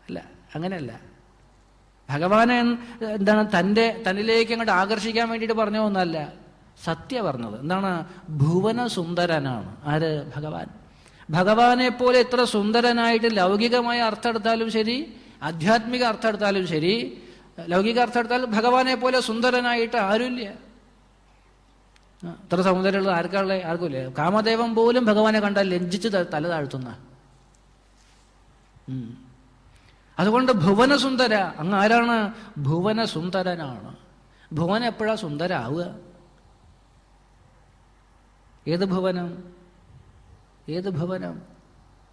അല്ല, അങ്ങനെയല്ല. ഭഗവാനെ എന്താണ് തന്നിലേക്ക് അങ്ങോട്ട് ആകർഷിക്കാൻ വേണ്ടിയിട്ട് പറഞ്ഞ ഒന്നല്ല, സത്യ പറഞ്ഞത്. എന്താണ്? ഭുവനസുന്ദരനാണ്. ആര്? ഭഗവാൻ. ഭഗവാനെ പോലെ എത്ര സുന്ദരനായിട്ട് ലൗകികമായ അർത്ഥം എടുത്താലും ശരി, ആധ്യാത്മിക അർത്ഥം എടുത്താലും ശരി, ലൗകിക അർത്ഥം എടുത്താലും ഭഗവാനെ പോലെ സുന്ദരനായിട്ട് ആരുമില്ല. ഇത്ര സൗന്ദര്യമുള്ള ആർക്കാളെ? ആർക്കുമില്ല. കാമദേവൻ പോലും ഭഗവാനെ കണ്ടാൽ ലജ്ജിച്ച് തല താഴ്ത്തുന്ന. അതുകൊണ്ട് ഭുവനസുന്ദര, അങ്ങ് ആരാണ്? ഭുവനസുന്ദരനാണ്. ഭുവൻ എപ്പോഴാ സുന്ദരാവുക? ഏത് ഭുവനം? ഏത് ഭുവനം?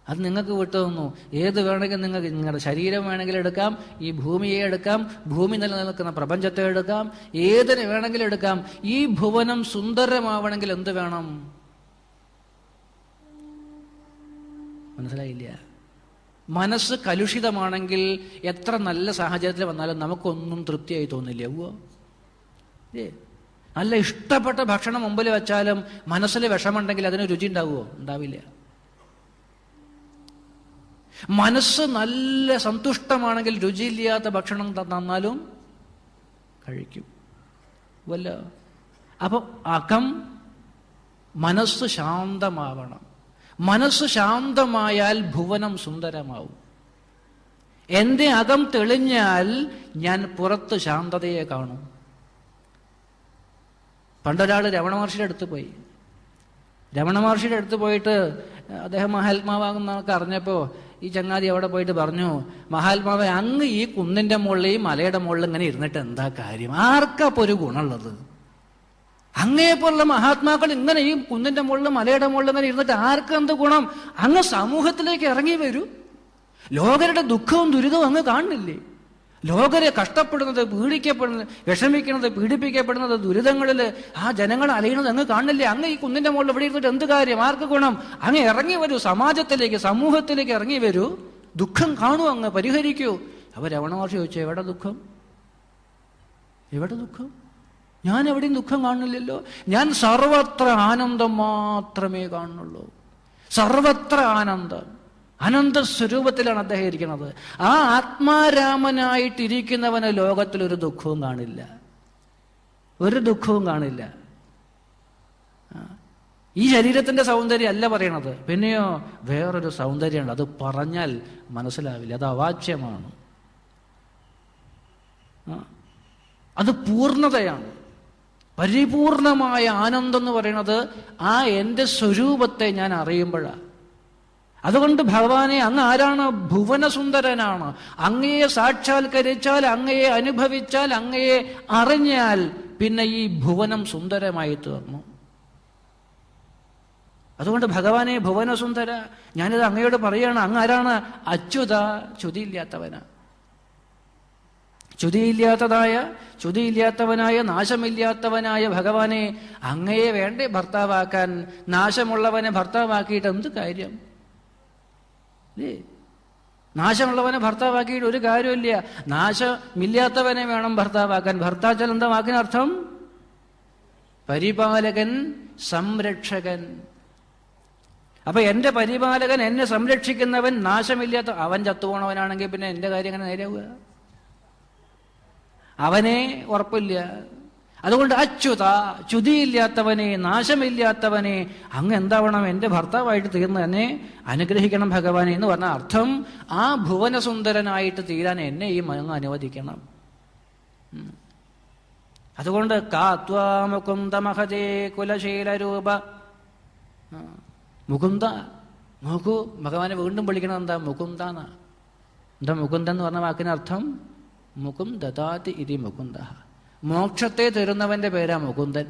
അത് നിങ്ങൾക്ക് വിട്ടുതന്നു. ഏത് വേണമെങ്കിൽ നിങ്ങൾക്ക്, നിങ്ങളുടെ ശരീരം വേണമെങ്കിൽ എടുക്കാം, ഈ ഭൂമിയെ എടുക്കാം, ഭൂമി നിലനിൽക്കുന്ന പ്രപഞ്ചത്തെ എടുക്കാം, ഏതിനെ വേണമെങ്കിലും എടുക്കാം. ഈ ഭുവനം സുന്ദരമാവണമെങ്കിൽ എന്ത് വേണം? മനസ്സിലായില്ല? മനസ്സ് കലുഷിതമാണെങ്കിൽ എത്ര നല്ല സാഹചര്യത്തിൽ വന്നാലും നമുക്കൊന്നും തൃപ്തിയായി തോന്നില്ല. നല്ല ഇഷ്ടപ്പെട്ട ഭക്ഷണം മുമ്പിൽ വെച്ചാലും മനസ്സിൽ വിഷമുണ്ടെങ്കിൽ അതിന് രുചി ഉണ്ടാവുമോ? ഉണ്ടാവില്ല. മനസ്സ് നല്ല സന്തുഷ്ടമാണെങ്കിൽ രുചിയില്ലാത്ത ഭക്ഷണം തന്നാലും കഴിക്കും വല്ല. അപ്പൊ അകം മനസ്സ് ശാന്തമാവണം. മനസ്സ് ശാന്തമായാൽ ഭുവനം സുന്ദരമാവും. എൻ്റെ അകം തെളിഞ്ഞാൽ ഞാൻ പുറത്ത് ശാന്തതയെ കാണും. പണ്ടൊരാൾ രമണ മഹർഷിയുടെ അടുത്ത് പോയി. രമണ മഹർഷിയുടെ അടുത്ത് പോയിട്ട് അദ്ദേഹം മഹാത്മാവാകുന്നതൊക്കെ അറിഞ്ഞപ്പോൾ ഈ ചങ്ങാതി അവിടെ പോയിട്ട് പറഞ്ഞു, മഹാത്മാവെ, അങ്ങ് ഈ കുന്നിൻ്റെ മുകളിൽ ഈ മലയുടെ മുകളിൽ ഇങ്ങനെ ഇരുന്നിട്ട് എന്താ കാര്യം? ആർക്കപ്പോൾ ഒരു ഗുണമുള്ളത്? അങ്ങേപ്പോലുള്ള മഹാത്മാക്കൾ ഇങ്ങനെ ഈ കുന്നിൻ്റെ മുകളിൽ മലയുടെ മുകളിൽ ഇങ്ങനെ ഇരുന്നിട്ട് ആർക്കെന്ത് ഗുണം? അങ്ങ് സമൂഹത്തിലേക്ക് ഇറങ്ങി വരൂ. ലോകരുടെ ദുഃഖവും ദുരിതവും അങ്ങ് കാണുന്നില്ലേ? ലോകരെ കഷ്ടപ്പെടുന്നത്, പീഡിക്കപ്പെടുന്നത്, വിഷമിക്കുന്നത്, പീഡിപ്പിക്കപ്പെടുന്നത്, ദുരിതങ്ങളിൽ ആ ജനങ്ങൾ അലയുന്നത് അങ്ങ് കാണില്ലേ? അങ്ങ് ഈ കുന്നിൻ്റെ മുകളിൽ ഇവിടെ ഇരുന്നിട്ട് എന്ത് കാര്യം? ആർക്ക് ഗുണം? അങ്ങ് ഇറങ്ങി വരൂ, സമാജത്തിലേക്ക്, സമൂഹത്തിലേക്ക് ഇറങ്ങി വരൂ, ദുഃഖം കാണൂ, അങ്ങ് പരിഹരിക്കൂ. അവർ രമണ മഹർഷി ചോദിച്ചു, എവിടെ ദുഃഖം? എവിടെ ദുഃഖം? ഞാൻ എവിടെയും ദുഃഖം കാണുന്നില്ലല്ലോ. ഞാൻ സർവത്ര ആനന്ദം മാത്രമേ കാണുന്നുള്ളൂ. സർവത്ര ആനന്ദം. അനന്ത സ്വരൂപത്തിലാണ് അദ്ദേഹം ഇരിക്കുന്നത്. ആ ആത്മാരാമനായിട്ടിരിക്കുന്നവന് ലോകത്തിലൊരു ദുഃഖവും കാണില്ല, ഒരു ദുഃഖവും കാണില്ല. ഈ ശരീരത്തിന്റെ സൗന്ദര്യം അല്ല പറയണത്, പിന്നെയോ വേറൊരു സൗന്ദര്യമുണ്ട്. അത് പറഞ്ഞാൽ മനസ്സിലാവില്ല, അത് അവാച്യമാണ്. അത് പൂർണ്ണതയാണ്. പരിപൂർണമായ ആനന്ദം എന്ന് പറയുന്നത് ആ എൻ്റെ സ്വരൂപത്തെ ഞാൻ അറിയുമ്പോഴാണ്. അതുകൊണ്ട് ഭഗവാനെ, അങ്ങ് ആരാണ്? ഭുവനസുന്ദരനാണ്. അങ്ങയെ സാക്ഷാത്കരിച്ചാൽ, അങ്ങയെ അനുഭവിച്ചാൽ, അങ്ങയെ അറിഞ്ഞാൽ പിന്നെ ഈ ഭുവനം സുന്ദരമായി തീർന്നു. അതുകൊണ്ട് ഭഗവാനെ ഭുവനസുന്ദര, ഞാനിത് അങ്ങയോട് പറയാണ്, അങ്ങ് ആരാണ്? അച്യുത, ച്യുതിയില്ലാത്തവനാ. ചുതിയില്ലാത്തവനായ നാശമില്ലാത്തവനായ ഭഗവാനെ അങ്ങയെ വേണ്ടേ ഭർത്താവാക്കാൻ? നാശമുള്ളവനെ ഭർത്താവാക്കിയിട്ട് എന്ത് കാര്യം? നാശമുള്ളവനെ ഭർത്താവാക്കിയിട്ട് ഒരു കാര്യമില്ല. നാശമില്ലാത്തവനെ വേണം ഭർത്താവാക്കാൻ. ഭർത്താച്ചാൽ എന്താ വാക്കിനർത്ഥം? പരിപാലകൻ, സംരക്ഷകൻ. അപ്പൊ എന്റെ പരിപാലകൻ, എന്നെ സംരക്ഷിക്കുന്നവൻ നാശമില്ലാത്ത, അവൻ ചത്തുപോണവനാണെങ്കിൽ പിന്നെ എന്റെ കാര്യം എങ്ങനെ നേരെയാവുക? അവനെ ഉറപ്പില്ല. അതുകൊണ്ട് അച്യുത, ച്യുതിയില്ലാത്തവനെ, നാശമില്ലാത്തവനെ അങ്ങ് എന്താവണം? എൻ്റെ ഭർത്താവായിട്ട് തീർന്ന് എന്നെ അനുഗ്രഹിക്കണം ഭഗവാനെ എന്ന് പറഞ്ഞ അർത്ഥം, ആ ഭുവനസുന്ദരനായിട്ട് തീരാൻ എന്നെ ഈ അങ്ങ് അനുവദിക്കണം. അതുകൊണ്ട് കാത്വാ മുകുന്ദ മഹജേ കുലശീലരൂപ, മുകുന്ദ, നോക്കൂ ഭഗവാനെ വീണ്ടും വിളിക്കണം. എന്താ? മുകുന്ദ എന്നാ. എന്താ മുകുന്ദൻ എന്ന് പറഞ്ഞ വാക്കിനർത്ഥം? മുകും ദദാതി ഇതി മുകുന്ദ. മോക്ഷത്തെ തരുന്നവന്റെ പേരാ മുകുന്ദൻ.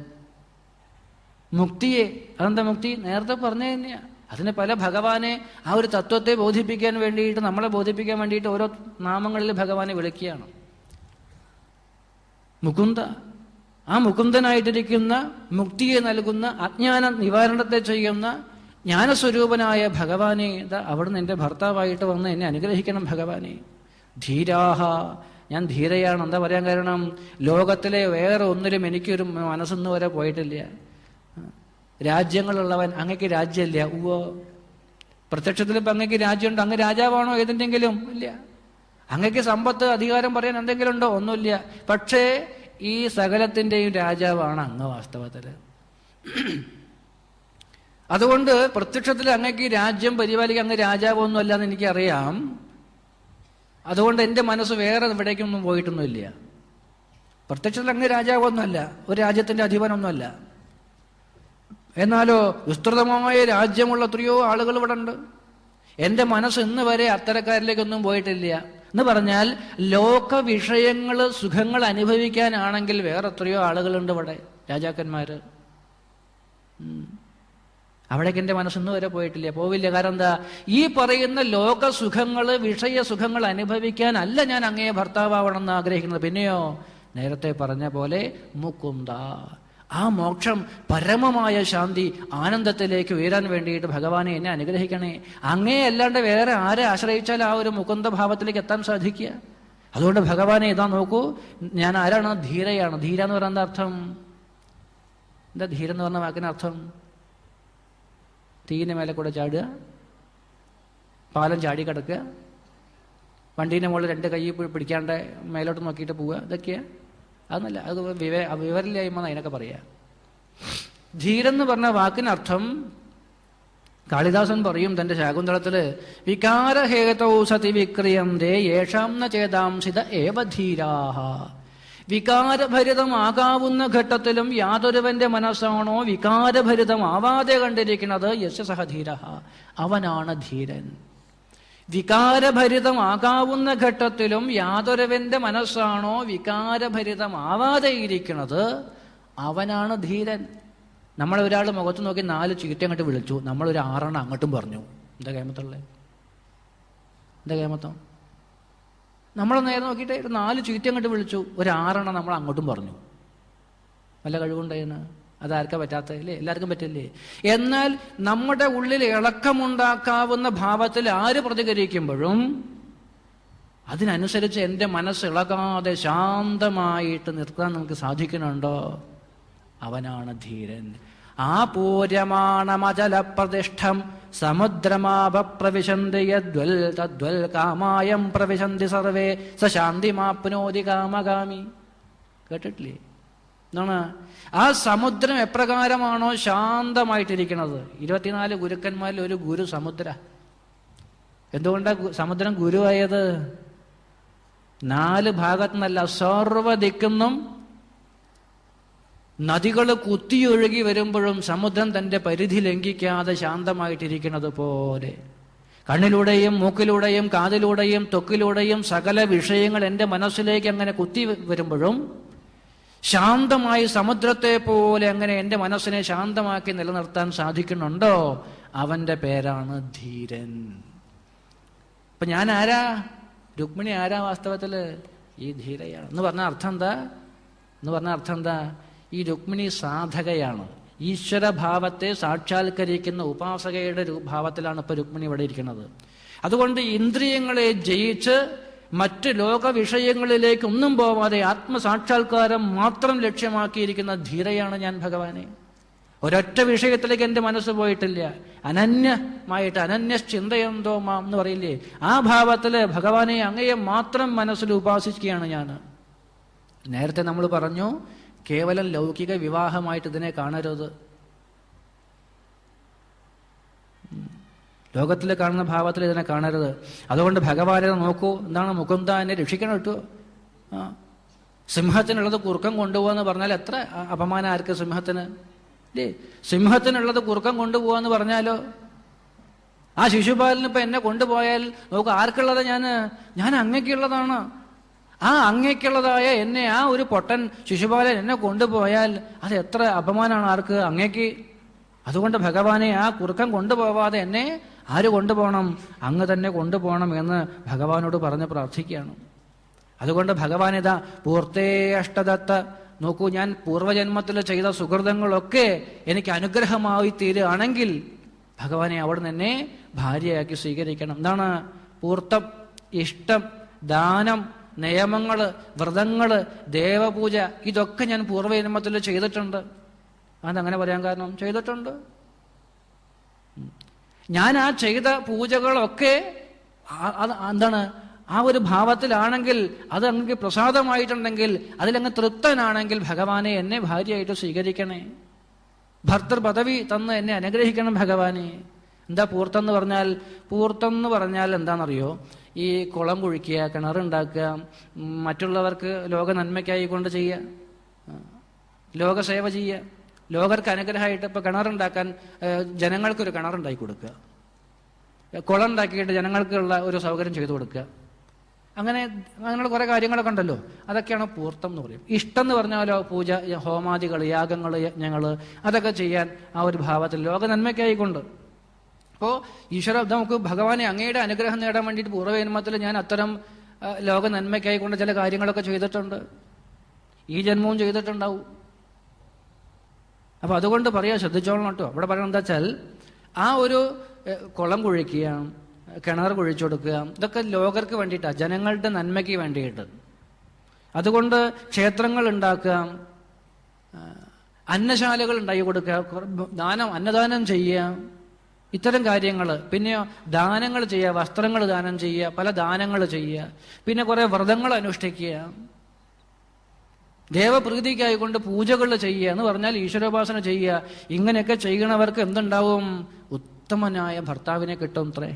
മുക്തിയെ, അതെന്താ മുക്തി? നേരത്തെ പറഞ്ഞു തന്നെയാ. അതിന് പല ഭഗവാനെ ആ ഒരു തത്വത്തെ ബോധിപ്പിക്കാൻ വേണ്ടിയിട്ട്, നമ്മളെ ബോധിപ്പിക്കാൻ വേണ്ടിയിട്ട് ഓരോ നാമങ്ങളിൽ ഭഗവാനെ വിളിക്കുകയാണ്. മുകുന്ദ, ആ മുകുന്ദനായിട്ടിരിക്കുന്ന, മുക്തിയെ നൽകുന്ന, അജ്ഞാന നിവാരണത്തെ ചെയ്യുന്ന ജ്ഞാനസ്വരൂപനായ ഭഗവാനെ, അവിടുന്ന് എൻ്റെ ഭർത്താവായിട്ട് വന്ന് എന്നെ അനുഗ്രഹിക്കണം ഭഗവാനെ. ധീരാഹ, ഞാൻ ധീരയാണ്. എന്താ പറയാൻ കാരണം? ലോകത്തിലെ വേറെ ഒന്നിലും എനിക്കൊരു മനസ്സൊന്നു വരെ പോയിട്ടില്ല. രാജ്യങ്ങളുള്ളവൻ, അങ്ങക്ക് രാജ്യമില്ല. ഉവ്വോ, പ്രത്യക്ഷത്തിലിപ്പോൾ അങ്ങക്ക് രാജ്യമുണ്ട്. അങ്ങ് രാജാവാണോ ഏതിൻ്റെങ്കിലും? ഇല്ല. അങ്ങക്ക് സമ്പത്ത്, അധികാരം പറയാൻ എന്തെങ്കിലും ഉണ്ടോ? ഒന്നുമില്ല. പക്ഷേ ഈ സകലത്തിൻ്റെയും രാജാവാണ് അങ്ങ് വാസ്തവത്തിൽ. അതുകൊണ്ട് പ്രത്യക്ഷത്തിൽ അങ്ങക്ക് രാജ്യം പരിപാലിക്കാൻ അങ്ങ് രാജാവൊന്നും അല്ലാന്ന് എനിക്കറിയാം. അതുകൊണ്ട് എൻ്റെ മനസ്സ് വേറെ എവിടേക്കൊന്നും പോയിട്ടൊന്നുമില്ല. പ്രത്യക്ഷത്തിൽ അങ്ങ് രാജാവൊന്നുമല്ല, ഒരു രാജ്യത്തിൻ്റെ അധിപനൊന്നുമല്ല. എന്നാലോ വിസ്തൃതമായ രാജ്യമുള്ള എത്രയോ ആളുകൾ ഇവിടെ ഉണ്ട്. എൻ്റെ മനസ്സ് ഇന്ന് വരെ അത്തരക്കാരിലേക്കൊന്നും പോയിട്ടില്ല. എന്ന് പറഞ്ഞാൽ ലോക വിഷയങ്ങൾ, സുഖങ്ങൾ അനുഭവിക്കാനാണെങ്കിൽ വേറെ എത്രയോ ആളുകളുണ്ട് ഇവിടെ, രാജാക്കന്മാര്. അവിടേക്ക് എൻ്റെ മനസ്സൊന്നു വരെ പോയിട്ടില്ല, പോവില്ല. കാരണം എന്താ? ഈ പറയുന്ന ലോകസുഖങ്ങൾ, വിഷയസുഖങ്ങൾ അനുഭവിക്കാനല്ല ഞാൻ അങ്ങയെ ഭർത്താവണമെന്ന് ആഗ്രഹിക്കുന്നത്. പിന്നെയോ നേരത്തെ പറഞ്ഞ പോലെ മുകുന്ദ, ആ മോക്ഷം, പരമമായ ശാന്തി, ആനന്ദത്തിലേക്ക് ഉയരാൻ വേണ്ടിയിട്ട് ഭഗവാനെ എന്നെ അനുഗ്രഹിക്കണേ. അങ്ങേ അല്ലാണ്ട് വേറെ ആരെ ആശ്രയിച്ചാൽ ആ ഒരു മുകുന്ദ ഭാവത്തിലേക്ക് എത്താൻ സാധിക്കുക? അതുകൊണ്ട് ഭഗവാനെ ഇതാ നോക്കൂ, ഞാൻ ആരാണ്? ധീരയാണ്. ധീര എന്ന് പറയുന്ന അർത്ഥം എന്താ? ധീരെന്ന് പറഞ്ഞ വാക്കിനർത്ഥം തീയിന് മേലെ കൂടെ ചാടുക, പാലം ചാടി കിടക്കുക, വണ്ടീൻ്റെ മുകളിൽ രണ്ട് കൈ പിടിക്കാണ്ട് മേലോട്ട് നോക്കിയിട്ട് പോവുക, ഇതൊക്കെയാ. അതൊന്നല്ല, അത് വിവരമില്ലായ്മ അതിനൊക്കെ പറയാ. ധീരെന്ന് പറഞ്ഞ വാക്കിനർത്ഥം കാളിദാസൻ പറയും തൻ്റെ ശാകുന്തളത്തില്, വികാരഹേതൗ സതി വിക്രിയന്തേ യേഷാം ന ചേതാംസിത ഏവ ധീരാഹ. വികാരഭരിതമാകാവുന്ന ഘട്ടത്തിലും യാതൊരുവന്റെ മനസ്സാണോ വികാരഭരിതമാവാതെ കണ്ടിരിക്കുന്നത്, യസ്യ സഹ ധീരഃ, അവനാണ് ധീരൻ. വികാരഭരിതമാകാവുന്ന ഘട്ടത്തിലും യാതൊരുവന്റെ മനസ്സാണോ വികാരഭരിതമാവാതെ ഇരിക്കുന്നത്, അവനാണ് ധീരൻ. നമ്മളെ ഒരാൾ മുഖത്ത് നോക്കി 4 ചീത്ത അങ്ങോട്ട് വിളിച്ചു, നമ്മളൊരു 6 അങ്ങോട്ടും പറഞ്ഞു. എന്താ കേമത്തുള്ളേ? എന്താ കേമത്തം? നമ്മൾ നേരെ നോക്കിയിട്ട് 4 ചീത്ത അങ്ങോട്ട് വിളിച്ചു, ഒരു 6 നമ്മൾ അങ്ങോട്ടും പറഞ്ഞു. വല്ല കഴിവുണ്ടായിരുന്നു? അതാർക്കാ പറ്റാത്തല്ലേ? എല്ലാവർക്കും പറ്റില്ലേ? എന്നാൽ നമ്മുടെ ഉള്ളിൽ ഇളക്കമുണ്ടാക്കാവുന്ന ഭാവത്തിൽ ആര് പ്രതികരിക്കുമ്പോഴും അതിനനുസരിച്ച് എൻ്റെ മനസ്സ് ഇളകാതെ ശാന്തമായിട്ട് നിർത്താൻ നമുക്ക് സാധിക്കുന്നുണ്ടോ? അവനാണ് ധീരൻ. ആപൂര്യമാണമചലപ്രതിഷ്ഠം സമുദ്രമാപ പ്രവിശന്തി യദ്വൽ തദ്വൽ കാമായം പ്രവിശന്തി സർവേ സ ശാന്തിമാപ്നോതി കാമകാമി. കേട്ടിട്ടില്ലേ? എന്താണ്? ആ സമുദ്രം എപ്രകാരമാണോ ശാന്തമായിട്ടിരിക്കുന്നത്, 24 ഗുരുക്കന്മാരിൽ ഒരു ഗുരു സമുദ്ര. എന്തുകൊണ്ടാണ് സമുദ്രം ഗുരുവായത്? 4 ഭാഗത്തു നിന്നല്ല, സർവ്വദിക്കുന്നും നദികൾ കുത്തിയൊഴുകി വരുമ്പോഴും സമുദ്രം തൻ്റെ പരിധി ലംഘിക്കാതെ ശാന്തമായിട്ടിരിക്കുന്നത് പോലെ കണ്ണിലൂടെയും മൂക്കിലൂടെയും കാതിലൂടെയും ത്വക്കിലൂടെയും സകല വിഷയങ്ങൾ എൻ്റെ മനസ്സിലേക്ക് അങ്ങനെ കുത്തി വരുമ്പോഴും ശാന്തമായി സമുദ്രത്തെ പോലെ അങ്ങനെ എൻ്റെ മനസ്സിനെ ശാന്തമാക്കി നിലനിർത്താൻ സാധിക്കുന്നുണ്ടോ, അവൻ്റെ പേരാണ് ധീരൻ. അപ്പൊ ഞാൻ ആരാ? രുക്മിണി ആരാ വാസ്തവത്തിൽ? ഈ ധീരയാണ് എന്ന് പറഞ്ഞ അർത്ഥം എന്താ? ഈ രുക്മിണി സാധകയാണ്. ഈശ്വരഭാവത്തെ സാക്ഷാത്കരിക്കുന്ന ഉപാസകയുടെ ഭാവത്തിലാണ് ഇപ്പൊ രുക്മിണി ഇവിടെ ഇരിക്കുന്നത്. അതുകൊണ്ട് ഇന്ദ്രിയങ്ങളെ ജയിച്ച് മറ്റ് ലോക വിഷയങ്ങളിലേക്ക് ഒന്നും പോവാതെ ആത്മസാക്ഷാത്കാരം മാത്രം ലക്ഷ്യമാക്കിയിരിക്കുന്ന ധീരയാണ് ഞാൻ ഭഗവാനെ. ഒരൊറ്റ വിഷയത്തിലേക്ക് എൻ്റെ മനസ്സ് പോയിട്ടില്ല. അനന്യമായിട്ട് അനന്യശ്ചിന്തയന്തോ മാം എന്ന് പറയില്ലേ, ആ ഭാവത്തില് ഭഗവാനെ അങ്ങയെ മാത്രം മനസ്സിൽ ഉപാസിക്കുകയാണ് ഞാൻ. നേരത്തെ നമ്മൾ പറഞ്ഞു, കേവലം ലൗകിക വിവാഹമായിട്ട് ഇതിനെ കാണരുത്. ലോകത്തിൽ കാണുന്ന ഭാവത്തിൽ ഇതിനെ കാണരുത്. അതുകൊണ്ട് ഭഗവാനെ നോക്കൂ, എന്താണ് മുകുന്ദ എന്നെ രക്ഷിക്കണം കേട്ടോ. സിംഹത്തിനുള്ളത് കുറുക്കം കൊണ്ടുപോകാന്ന് പറഞ്ഞാൽ എത്ര അപമാനം ആർക്ക്? സിംഹത്തിന് അല്ലേ? സിംഹത്തിനുള്ളത് കുറുക്കം കൊണ്ടുപോകാന്ന് പറഞ്ഞാലോ, ആ ശിശുപാലന് ഇപ്പൊ എന്നെ കൊണ്ടുപോയാൽ നോക്ക്, ആർക്കുള്ളത്? ഞാൻ അങ്ങയ്ക്കുള്ളതാണ്. ആ അങ്ങയ്ക്കുള്ളതായ എന്നെ ആ ഒരു പൊട്ടൻ ശിശുപാലൻ എന്നെ കൊണ്ടുപോയാൽ അത് എത്ര അപമാനമാണ് ആർക്ക്? അങ്ങയ്ക്ക്. അതുകൊണ്ട് ഭഗവാനെ ആ കുറുക്കം കൊണ്ടുപോവാതെ എന്നെ ആര് കൊണ്ടുപോകണം? അങ്ങ് തന്നെ കൊണ്ടുപോകണം എന്ന് ഭഗവാനോട് പറഞ്ഞ് പ്രാർത്ഥിക്കുകയാണ്. അതുകൊണ്ട് ഭഗവാൻ ഇതാ പൂർത്തേ അഷ്ടദത്ത, നോക്കൂ, ഞാൻ പൂർവ്വജന്മത്തിൽ ചെയ്ത സുഹൃതങ്ങളൊക്കെ എനിക്ക് അനുഗ്രഹമായി തീരുകയാണെങ്കിൽ ഭഗവാനെ അവിടെ തന്നെ ഭാര്യയാക്കി സ്വീകരിക്കണം. എന്താണ് പൂർത്തം? ഇഷ്ടം, ദാനം, നിയമങ്ങള്, വ്രതങ്ങള്, ദേവപൂജ, ഇതൊക്കെ ഞാൻ പൂർവ്വജന്മത്തിൽ ചെയ്തിട്ടുണ്ട്. അതങ്ങനെ പറയാൻ കാരണം ചെയ്തിട്ടുണ്ട്. ഞാൻ ആ ചെയ്ത പൂജകളൊക്കെ എന്താണ് ആ ഒരു ഭാവത്തിലാണെങ്കിൽ, അത് അങ്ങ് പ്രസാദമായിട്ടുണ്ടെങ്കിൽ, അതിലങ്ങ് തൃപ്തനാണെങ്കിൽ ഭഗവാനെ എന്നെ ഭാര്യയായിട്ട് സ്വീകരിക്കണേ. ഭർത്തൃ പദവി തന്ന് എന്നെ അനുഗ്രഹിക്കണം ഭഗവാനെ. എന്താ പൂർത്തം എന്ന് പറഞ്ഞാൽ എന്താണെന്നറിയോ? ഈ കുളം കുഴിക്കുക, കിണറുണ്ടാക്കുക, മറ്റുള്ളവർക്ക് ലോക നന്മയ്ക്കായി കൊണ്ട് ചെയ്യുക, ലോകസേവ ചെയ്യുക, ലോകർക്ക് അനുഗ്രഹമായിട്ട്. ഇപ്പൊ കിണറുണ്ടാക്കാൻ ജനങ്ങൾക്കൊരു കിണറുണ്ടാക്കി കൊടുക്കുക, കുളം ഉണ്ടാക്കിയിട്ട് ജനങ്ങൾക്കുള്ള ഒരു സൗകര്യം ചെയ്തു കൊടുക്കുക, അങ്ങനെയുള്ള കുറെ കാര്യങ്ങളൊക്കെ ഉണ്ടല്ലോ. അതൊക്കെയാണ് പൂർത്തം എന്ന് പറയും. ഇഷ്ടം എന്ന് പറഞ്ഞാലോ പൂജ, ഹോമാദികൾ, യാഗങ്ങൾ, യജ്ഞങ്ങൾ, അതൊക്കെ ചെയ്യാൻ ആ ഒരു ഭാവത്തിൽ ലോക നന്മയ്ക്കായിക്കൊണ്ട്. അപ്പോൾ ഈശ്വര നമുക്ക് ഭഗവാനെ അങ്ങയുടെ അനുഗ്രഹം നേടാൻ വേണ്ടിയിട്ട് പൂർവ്വജന്മത്തിൽ ഞാൻ അത്തരം ലോക നന്മയ്ക്കായിക്കൊണ്ട് ചില കാര്യങ്ങളൊക്കെ ചെയ്തിട്ടുണ്ട്. ഈ ജന്മവും ചെയ്തിട്ടുണ്ടാവും. അപ്പൊ അതുകൊണ്ട് പറയാ, ശ്രദ്ധിച്ചോളണം കേട്ടോ. അവിടെ പറയണം എന്താ വെച്ചാൽ, ആ ഒരു കുളം കുഴിക്കുക, കിണർ കുഴിച്ചു കൊടുക്കുക, ഇതൊക്കെ ലോകർക്ക് വേണ്ടിയിട്ടാണ്, ജനങ്ങളുടെ നന്മയ്ക്ക് വേണ്ടിയിട്ട്. അതുകൊണ്ട് ക്ഷേത്രങ്ങൾ ഉണ്ടാക്കുക, അന്നശാലകൾ ഉണ്ടാക്കി കൊടുക്കുക, അന്നദാനം ചെയ്യുക, ഇത്തരം കാര്യങ്ങൾ. പിന്നെ ദാനങ്ങൾ ചെയ്യുക, വസ്ത്രങ്ങൾ ദാനം ചെയ്യുക, പല ദാനങ്ങൾ ചെയ്യുക, പിന്നെ കുറെ വ്രതങ്ങൾ അനുഷ്ഠിക്കുക, ദേവപ്രീതിക്കായിക്കൊണ്ട് പൂജകൾ ചെയ്യുക എന്ന് പറഞ്ഞാൽ ഈശ്വരോപാസന ചെയ്യുക. ഇങ്ങനെയൊക്കെ ചെയ്യണവർക്ക് എന്തുണ്ടാവും? ഉത്തമനായ ഭർത്താവിനെ കിട്ടും അത്രേ.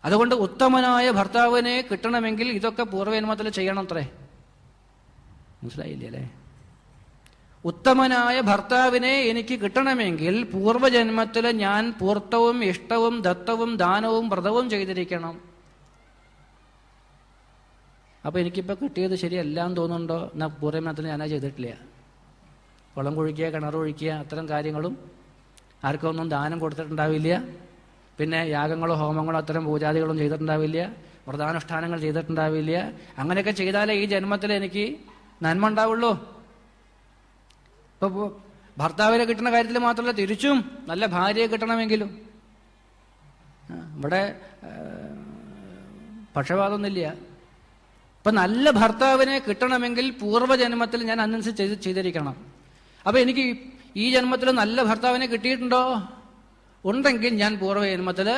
അതുകൊണ്ട് ഉത്തമനായ ഭർത്താവിനെ കിട്ടണമെങ്കിൽ ഇതൊക്കെ പൂർവ്വജന്മത്തിൽ ചെയ്യണം അത്രേ. മനസ്സിലായില്ലേ അല്ലേ? ഉത്തമനായ ഭർത്താവിനെ എനിക്ക് കിട്ടണമെങ്കിൽ പൂർവ്വജന്മത്തിൽ ഞാൻ പൂർത്തവും ഇഷ്ടവും ദത്തവും ദാനവും വ്രതവും ചെയ്തിരിക്കണം. അപ്പൊ എനിക്കിപ്പോൾ കിട്ടിയത് ശരിയല്ല എന്ന് തോന്നുന്നുണ്ടോ? എന്നാൽ പൂർവ്വജന്മത്തിൽ ഞാനാ ചെയ്തിട്ടില്ല. കുളം കുഴിക്കുക, കിണർ ഒഴിക്കുക, അത്തരം കാര്യങ്ങളും ആർക്കൊന്നും ദാനം കൊടുത്തിട്ടുണ്ടാവില്ല. പിന്നെ യാഗങ്ങളോ ഹോമങ്ങളോ അത്തരം പൂജാദികളും ചെയ്തിട്ടുണ്ടാവില്ല. വ്രതാനുഷ്ഠാനങ്ങൾ ചെയ്തിട്ടുണ്ടാവില്ല. അങ്ങനെയൊക്കെ ചെയ്താലേ ഈ ജന്മത്തിൽ എനിക്ക് നന്മ ഉണ്ടാവുള്ളൂ. ഇപ്പൊ ഭർത്താവിനെ കിട്ടുന്ന കാര്യത്തിൽ മാത്രമല്ല, തിരിച്ചും നല്ല ഭാര്യയെ കിട്ടണമെങ്കിലും ഇവിടെ പക്ഷപാതമൊന്നുമില്ല. ഇപ്പൊ നല്ല ഭർത്താവിനെ കിട്ടണമെങ്കിൽ പൂർവ്വജന്മത്തിൽ ഞാൻ അനുസരിച്ച് ചെയ്തിരിക്കണം. അപ്പൊ എനിക്ക് ഈ ജന്മത്തിൽ നല്ല ഭർത്താവിനെ കിട്ടിയിട്ടുണ്ടോ? ഉണ്ടെങ്കിൽ ഞാൻ പൂർവ്വജന്മത്തിൽ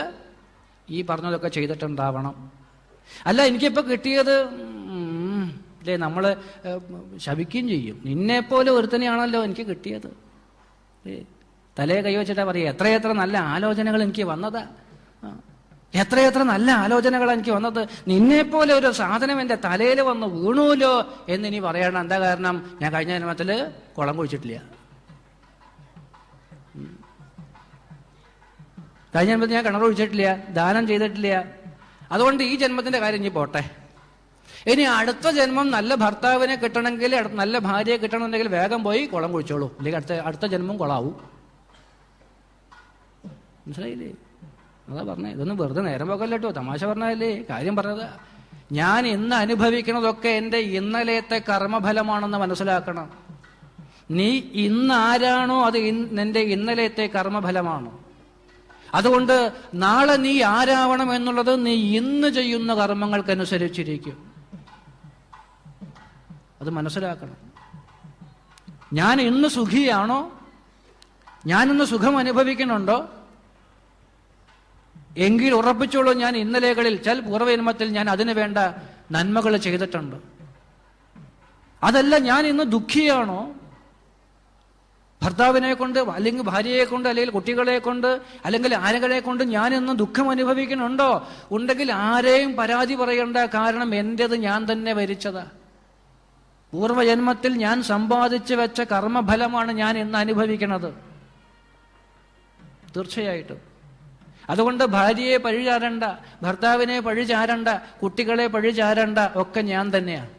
ഈ പറഞ്ഞതൊക്കെ ചെയ്തിട്ടുണ്ടാവണം. അല്ല എനിക്കിപ്പോൾ കിട്ടിയത് അല്ലേ, നമ്മൾ ശപിക്കുകയും ചെയ്യും. നിന്നെപ്പോലെ ഒരുത്തനെയാണല്ലോ എനിക്ക് കിട്ടിയത്. തലയെ കൈവച്ചിട്ടാ പറയുക, എത്രയെത്ര നല്ല ആലോചനകൾ എനിക്ക് വന്നതാ, എത്രയെത്ര നല്ല ആലോചനകൾ എനിക്ക് വന്നത്. നിന്നെപ്പോലെ ഒരു സാധനം എൻ്റെ തലയിൽ വന്ന് വീണൂല്ലോ എന്നിനി പറയണം. എന്താ കാരണം? ഞാൻ കഴിഞ്ഞ ജന്മത്തിൽ കുളം കുഴിച്ചിട്ടില്ല. കഴിഞ്ഞ ജന്മത്തിൽ ഞാൻ കിണർ ഒഴിച്ചിട്ടില്ല, ദാനം ചെയ്തിട്ടില്ല. അതുകൊണ്ട് ഈ ജന്മത്തിന്റെ കാര്യം ഇനി പോട്ടെ. ഇനി അടുത്ത ജന്മം നല്ല ഭർത്താവിനെ കിട്ടണമെങ്കിൽ, നല്ല ഭാര്യയെ കിട്ടണമെന്നുണ്ടെങ്കിൽ വേഗം പോയി കുളം കുഴിച്ചോളൂ, അല്ലെങ്കിൽ അടുത്ത ജന്മം കുളാവൂ. മനസ്സിലായില്ലേ? അതാ പറഞ്ഞേ. ഇതൊന്നും വെറുതെ നേരം പോക്കല്ല കേട്ടോ, തമാശ പറഞ്ഞതല്ലേ, കാര്യം പറഞ്ഞത്. ഞാൻ ഇന്ന് അനുഭവിക്കുന്നതൊക്കെ എൻ്റെ ഇന്നലത്തെ കർമ്മഫലമാണെന്ന് മനസ്സിലാക്കണം. നീ ഇന്ന് ആരാണോ അത് നിന്റെ ഇന്നലത്തെ കർമ്മഫലമാണ്. അതുകൊണ്ട് നാളെ നീ ആരാവണം എന്നുള്ളത് നീ ഇന്ന് ചെയ്യുന്ന കർമ്മങ്ങൾക്കനുസരിച്ചിരിക്കും. അത് മനസ്സിലാക്കണം. ഞാൻ ഇന്ന് സുഖിയാണോ, ഞാനിന്ന് സുഖം അനുഭവിക്കുന്നുണ്ടോ എങ്കിൽ ഉറപ്പിച്ചോളൂ, ഞാൻ ഇന്നലെകളിൽ പൂർവ്വജന്മത്തിൽ ഞാൻ അതിനു വേണ്ട നന്മകൾ ചെയ്തിട്ടുണ്ട്. അതല്ല, ഞാൻ ഇന്ന് ദുഃഖിയാണോ, ഭർത്താവിനെ കൊണ്ട് അല്ലെങ്കിൽ ഭാര്യയെ കൊണ്ട് അല്ലെങ്കിൽ കുട്ടികളെ കൊണ്ട് അല്ലെങ്കിൽ ആരെകളെ കൊണ്ട് ഞാൻ ഇന്ന് ദുഃഖം അനുഭവിക്കുന്നുണ്ടോ, ഉണ്ടെങ്കിൽ ആരെയും പരാതി പറയേണ്ട. കാരണം എന്റേത് ഞാൻ തന്നെ വരിച്ചതാ. പൂർവ്വജന്മത്തിൽ ഞാൻ സമ്പാദിച്ചു വെച്ച കർമ്മഫലമാണ് ഞാൻ ഇന്ന് അനുഭവിക്കുന്നത്. തീർച്ചയായിട്ടും. അതുകൊണ്ട് ഭാര്യയെ പഴിചാരണ്ട, ഭർത്താവിനെ പഴിചാരണ്ട, കുട്ടികളെ പഴിചാരണ്ട, ഒക്കെ ഞാൻ തന്നെയാണ്.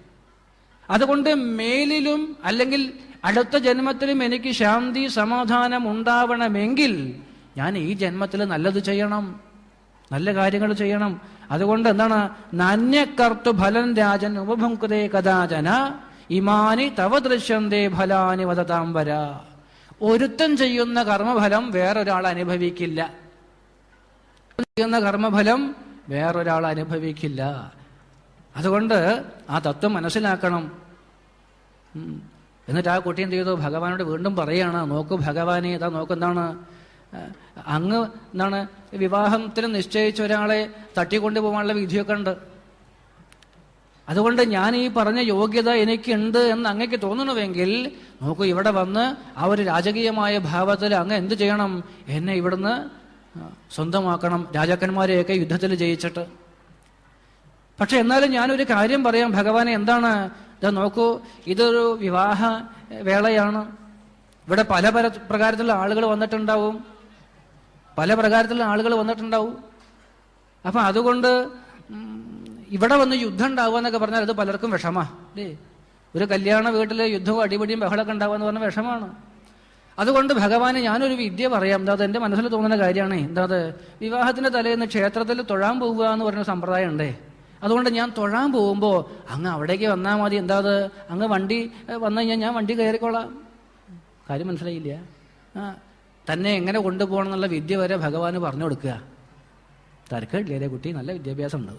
അതുകൊണ്ട് മേലിലും അല്ലെങ്കിൽ അടുത്ത ജന്മത്തിലും എനിക്ക് ശാന്തി സമാധാനം ഉണ്ടാവണമെങ്കിൽ ഞാൻ ഈ ജന്മത്തിൽ നല്ലത് ചെയ്യണം, നല്ല കാര്യങ്ങൾ ചെയ്യണം. അതുകൊണ്ട് എന്താണ്, നാന്യകർത്തു ഫലം രാജൻ ഉപഭുങ്ക്തേ കഥാചന ഇമാനി തവ ദൃശ്യന്തേ ഫലാനി വദതാംബര. ഒരുത്തൻ ചെയ്യുന്ന കർമ്മഫലം വേറൊരാൾ അനുഭവിക്കില്ല. ചെയ്യുന്ന കർമ്മഫലം വേറൊരാൾ അനുഭവിക്കില്ല. അതുകൊണ്ട് ആ തത്വം മനസ്സിലാക്കണം. എന്നിട്ട് ആ കുട്ടി എന്ത് ചെയ്തു, ഭഗവാനോട് വീണ്ടും പറയാണ്, നോക്കൂ ഭഗവാനെ, ഇതാ നോക്കെന്താണ്, അങ്ങ് എന്താണ് വിവാഹത്തിന് നിശ്ചയിച്ച ഒരാളെ തട്ടിക്കൊണ്ടു പോകാനുള്ള വിധിയൊക്കെ ഉണ്ട്. അതുകൊണ്ട് ഞാൻ ഈ പറഞ്ഞ യോഗ്യത എനിക്കുണ്ട് എന്ന് അങ്ങക്ക് തോന്നണമെങ്കിൽ നോക്കൂ, ഇവിടെ വന്ന് ആ ഒരു രാജകീയമായ ഭാവത്തിൽ അങ്ങ് എന്ത് ചെയ്യണം, എന്നെ ഇവിടുന്ന് സ്വന്തമാക്കണം, രാജാക്കന്മാരെയൊക്കെ യുദ്ധത്തിൽ ജയിച്ചിട്ട്. പക്ഷെ എന്നാലും ഞാനൊരു കാര്യം പറയാം ഭഗവാനെ, എന്താണ്, ഇതാ നോക്കൂ, ഇതൊരു വിവാഹ വേളയാണ്. ഇവിടെ പല പ്രകാരത്തിലുള്ള ആളുകൾ വന്നിട്ടുണ്ടാവും, പല പ്രകാരത്തിലുള്ള ആളുകൾ വന്നിട്ടുണ്ടാവും. അപ്പൊ അതുകൊണ്ട് ഇവിടെ വന്ന് യുദ്ധം ഉണ്ടാവുക എന്നൊക്കെ പറഞ്ഞാൽ അത് പലർക്കും വിഷമാ അല്ലേ. ഒരു കല്യാണ വീട്ടിൽ യുദ്ധവും അടിപിടിയും ബഹളമൊക്കെ ഉണ്ടാവുക എന്ന് പറഞ്ഞാൽ വിഷമാണ്. അതുകൊണ്ട് ഭഗവാന് ഞാനൊരു വിദ്യ പറയാം. എന്താ, എൻ്റെ മനസ്സിൽ തോന്നുന്ന കാര്യമാണ്. എന്താ, വിവാഹത്തിന്റെ തലേന്ന് ക്ഷേത്രത്തിൽ തൊഴാൻ പോവുക എന്ന് പറഞ്ഞ സമ്പ്രദായം ഉണ്ടേ. അതുകൊണ്ട് ഞാൻ തൊഴാൻ പോകുമ്പോൾ അങ്ങ് അവിടേക്ക് വന്നാൽ മതി. എന്താ, അങ്ങ് വണ്ടി വന്നു കഴിഞ്ഞാൽ ഞാൻ വണ്ടി കയറിക്കോളാം. കാര്യം മനസ്സിലായില്ല? തന്നെ എങ്ങനെ കൊണ്ടുപോകണം എന്നുള്ള വിദ്യ വരെ ഭഗവാന് പറഞ്ഞു കൊടുക്കുക. തരക്കേടില്ലേ കുട്ടി, നല്ല വിദ്യാഭ്യാസം ഉണ്ട്.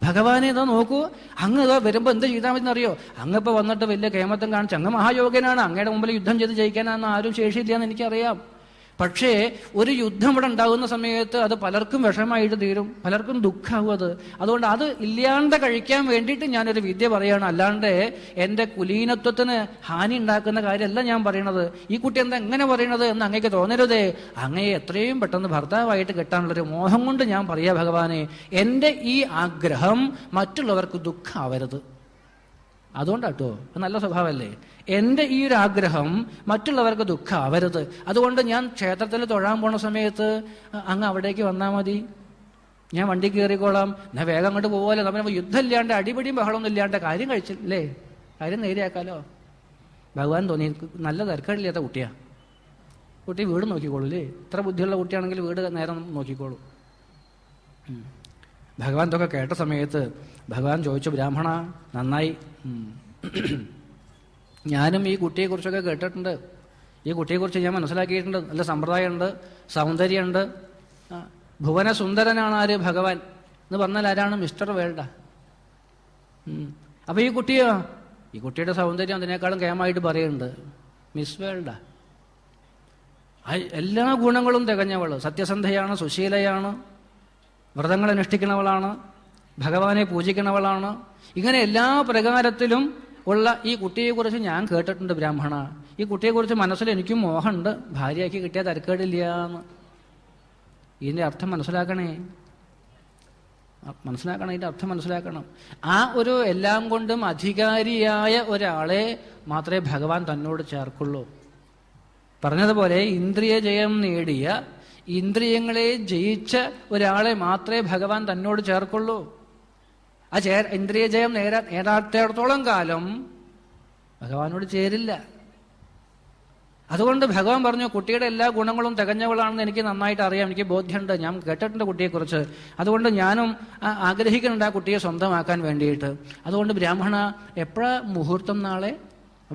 ഭഗവാനെ ഇതാ നോക്കൂ, അങ്ങ് ഇതാ വരുമ്പോൾ എന്ത് ചെയ്താൽ മതി എന്നറിയോ, അങ്ങിപ്പോൾ വന്നിട്ട് വലിയ കേമത്തം കാണിച്ച് അങ്ങ് മഹായോഗനാണ്, അങ്ങയുടെ മുമ്പിൽ യുദ്ധം ചെയ്ത് ജയിക്കാനാണെന്ന് ആരും ശേഷിയില്ല എന്ന് എനിക്കറിയാം. പക്ഷേ ഒരു യുദ്ധം ഇവിടെ ഉണ്ടാകുന്ന സമയത്ത് അത് പലർക്കും വിഷമായിട്ട് തീരും, പലർക്കും ദുഃഖമാവും അത്. അതുകൊണ്ട് അത് ഇല്ലാണ്ട് കഴിക്കാൻ വേണ്ടിയിട്ട് ഞാനൊരു വിദ്യ പറയാണ്. അല്ലാണ്ട് എൻ്റെ കുലീനത്വത്തിന് ഹാനി ഉണ്ടാക്കുന്ന കാര്യമല്ല ഞാൻ പറയണത്. ഈ കുട്ടി എന്താ എങ്ങനെ പറയണത് എന്ന് അങ്ങേക്ക് തോന്നരുതേ. അങ്ങയെ എത്രയും പെട്ടെന്ന് ഭർത്താവായിട്ട് കിട്ടാനുള്ളൊരു മോഹം കൊണ്ട് ഞാൻ പറയാ ഭഗവാനെ, എൻ്റെ ഈ ആഗ്രഹം മറ്റുള്ളവർക്ക് ദുഃഖമാവരുത്. അതുകൊണ്ടാട്ടോ, നല്ല സ്വഭാവമല്ലേ. എൻ്റെ ഈ ഒരു ആഗ്രഹം മറ്റുള്ളവർക്ക് ദുഃഖമാവരുത്. അതുകൊണ്ട് ഞാൻ ക്ഷേത്രത്തിൽ തൊഴാൻ പോണ സമയത്ത് അങ്ങ് അവിടേക്ക് വന്നാൽ മതി, ഞാൻ വണ്ടി കയറിക്കോളാം, ഞാൻ വേഗം അങ്ങോട്ട് പോകാമല്ലോ. നമ്മൾ യുദ്ധം ഇല്ലാണ്ട് അടിപിടിയും ബഹളമൊന്നും ഇല്ലാണ്ട് കാര്യം കഴിച്ചില്ലേ, കാര്യം നേരെയാക്കാലോ. ഭഗവാൻ തോന്നി നല്ല തിരക്കേടില്ലാത്ത കുട്ടിയാ, കുട്ടി വീട് നോക്കിക്കോളൂ അല്ലേ. ഇത്ര ബുദ്ധിയുള്ള കുട്ടിയാണെങ്കിൽ വീട് നേരം നോക്കിക്കോളൂ. ഭഗവാൻ ഇതൊക്കെ കേട്ട സമയത്ത് ഭഗവാൻ ചോദിച്ചു, ബ്രാഹ്മണ നന്നായി, ഞാനും ഈ കുട്ടിയെക്കുറിച്ചൊക്കെ കേട്ടിട്ടുണ്ട്, ഈ കുട്ടിയെക്കുറിച്ച് ഞാൻ മനസ്സിലാക്കിയിട്ടുണ്ട്. നല്ല സമ്പ്രദായമുണ്ട്, സൗന്ദര്യമുണ്ട്. ഭുവന സുന്ദരനാണ് ആര്, ഭഗവാൻ എന്ന് പറഞ്ഞാൽ ആരാണ്, മിസ്റ്റർ വേൾഡ. അപ്പൊ ഈ കുട്ടിയോ, ഈ കുട്ടിയുടെ സൗന്ദര്യം അതിനേക്കാളും കേമായിട്ട് പറയുന്നുണ്ട്, മിസ് വേൾഡ. എല്ലാ ഗുണങ്ങളും തികഞ്ഞവള്, സത്യസന്ധയാണ്, സുശീലയാണ്, വ്രതങ്ങൾ അനുഷ്ഠിക്കുന്നവളാണ്, ഭഗവാനെ പൂജിക്കുന്നവളാണ്. ഇങ്ങനെ എല്ലാ പ്രകാരത്തിലും ഉള്ള ഈ കുട്ടിയെക്കുറിച്ച് ഞാൻ കേട്ടിട്ടുണ്ട് ബ്രാഹ്മണ. ഈ കുട്ടിയെക്കുറിച്ച് മനസ്സിൽ എനിക്കും മോഹമുണ്ട്, ഭാര്യയാക്കി കിട്ടിയ തരക്കേടില്ല എന്ന്. ഇതിൻ്റെ അർത്ഥം മനസ്സിലാക്കണേ, ഇതിൻ്റെ അർത്ഥം മനസ്സിലാക്കണം. ആ ഒരു എല്ലാം കൊണ്ടും അധികാരിയായ ഒരാളെ മാത്രമേ ഭഗവാൻ തന്നോട് ചേർക്കുള്ളൂ. പറഞ്ഞതുപോലെ ഇന്ദ്രിയ ജയം നേടിയ, ഇന്ദ്രിയങ്ങളെ ജയിച്ച ഒരാളെ മാത്രമേ ഭഗവാൻ തന്നോട് ചേർക്കുള്ളൂ. ആ ഇന്ദ്രിയജയം നേടാത്തിടത്തോളം കാലം ഭഗവാനോട് ചേരില്ല. അതുകൊണ്ട് ഭഗവാൻ പറഞ്ഞു, കുട്ടിയുടെ എല്ലാ ഗുണങ്ങളും തികഞ്ഞവളാണെന്ന് എനിക്ക് നന്നായിട്ട് അറിയാം, എനിക്ക് ബോധ്യമുണ്ട്, ഞാൻ കേട്ടിട്ടുണ്ട് കുട്ടിയെക്കുറിച്ച്. അതുകൊണ്ട് ഞാനും ആഗ്രഹിക്കുന്നുണ്ട് ആ കുട്ടിയെ സ്വന്തമാക്കാൻ വേണ്ടിയിട്ട്. അതുകൊണ്ട് ബ്രാഹ്മണ, എപ്പോഴാ മുഹൂർത്തം നാളെ?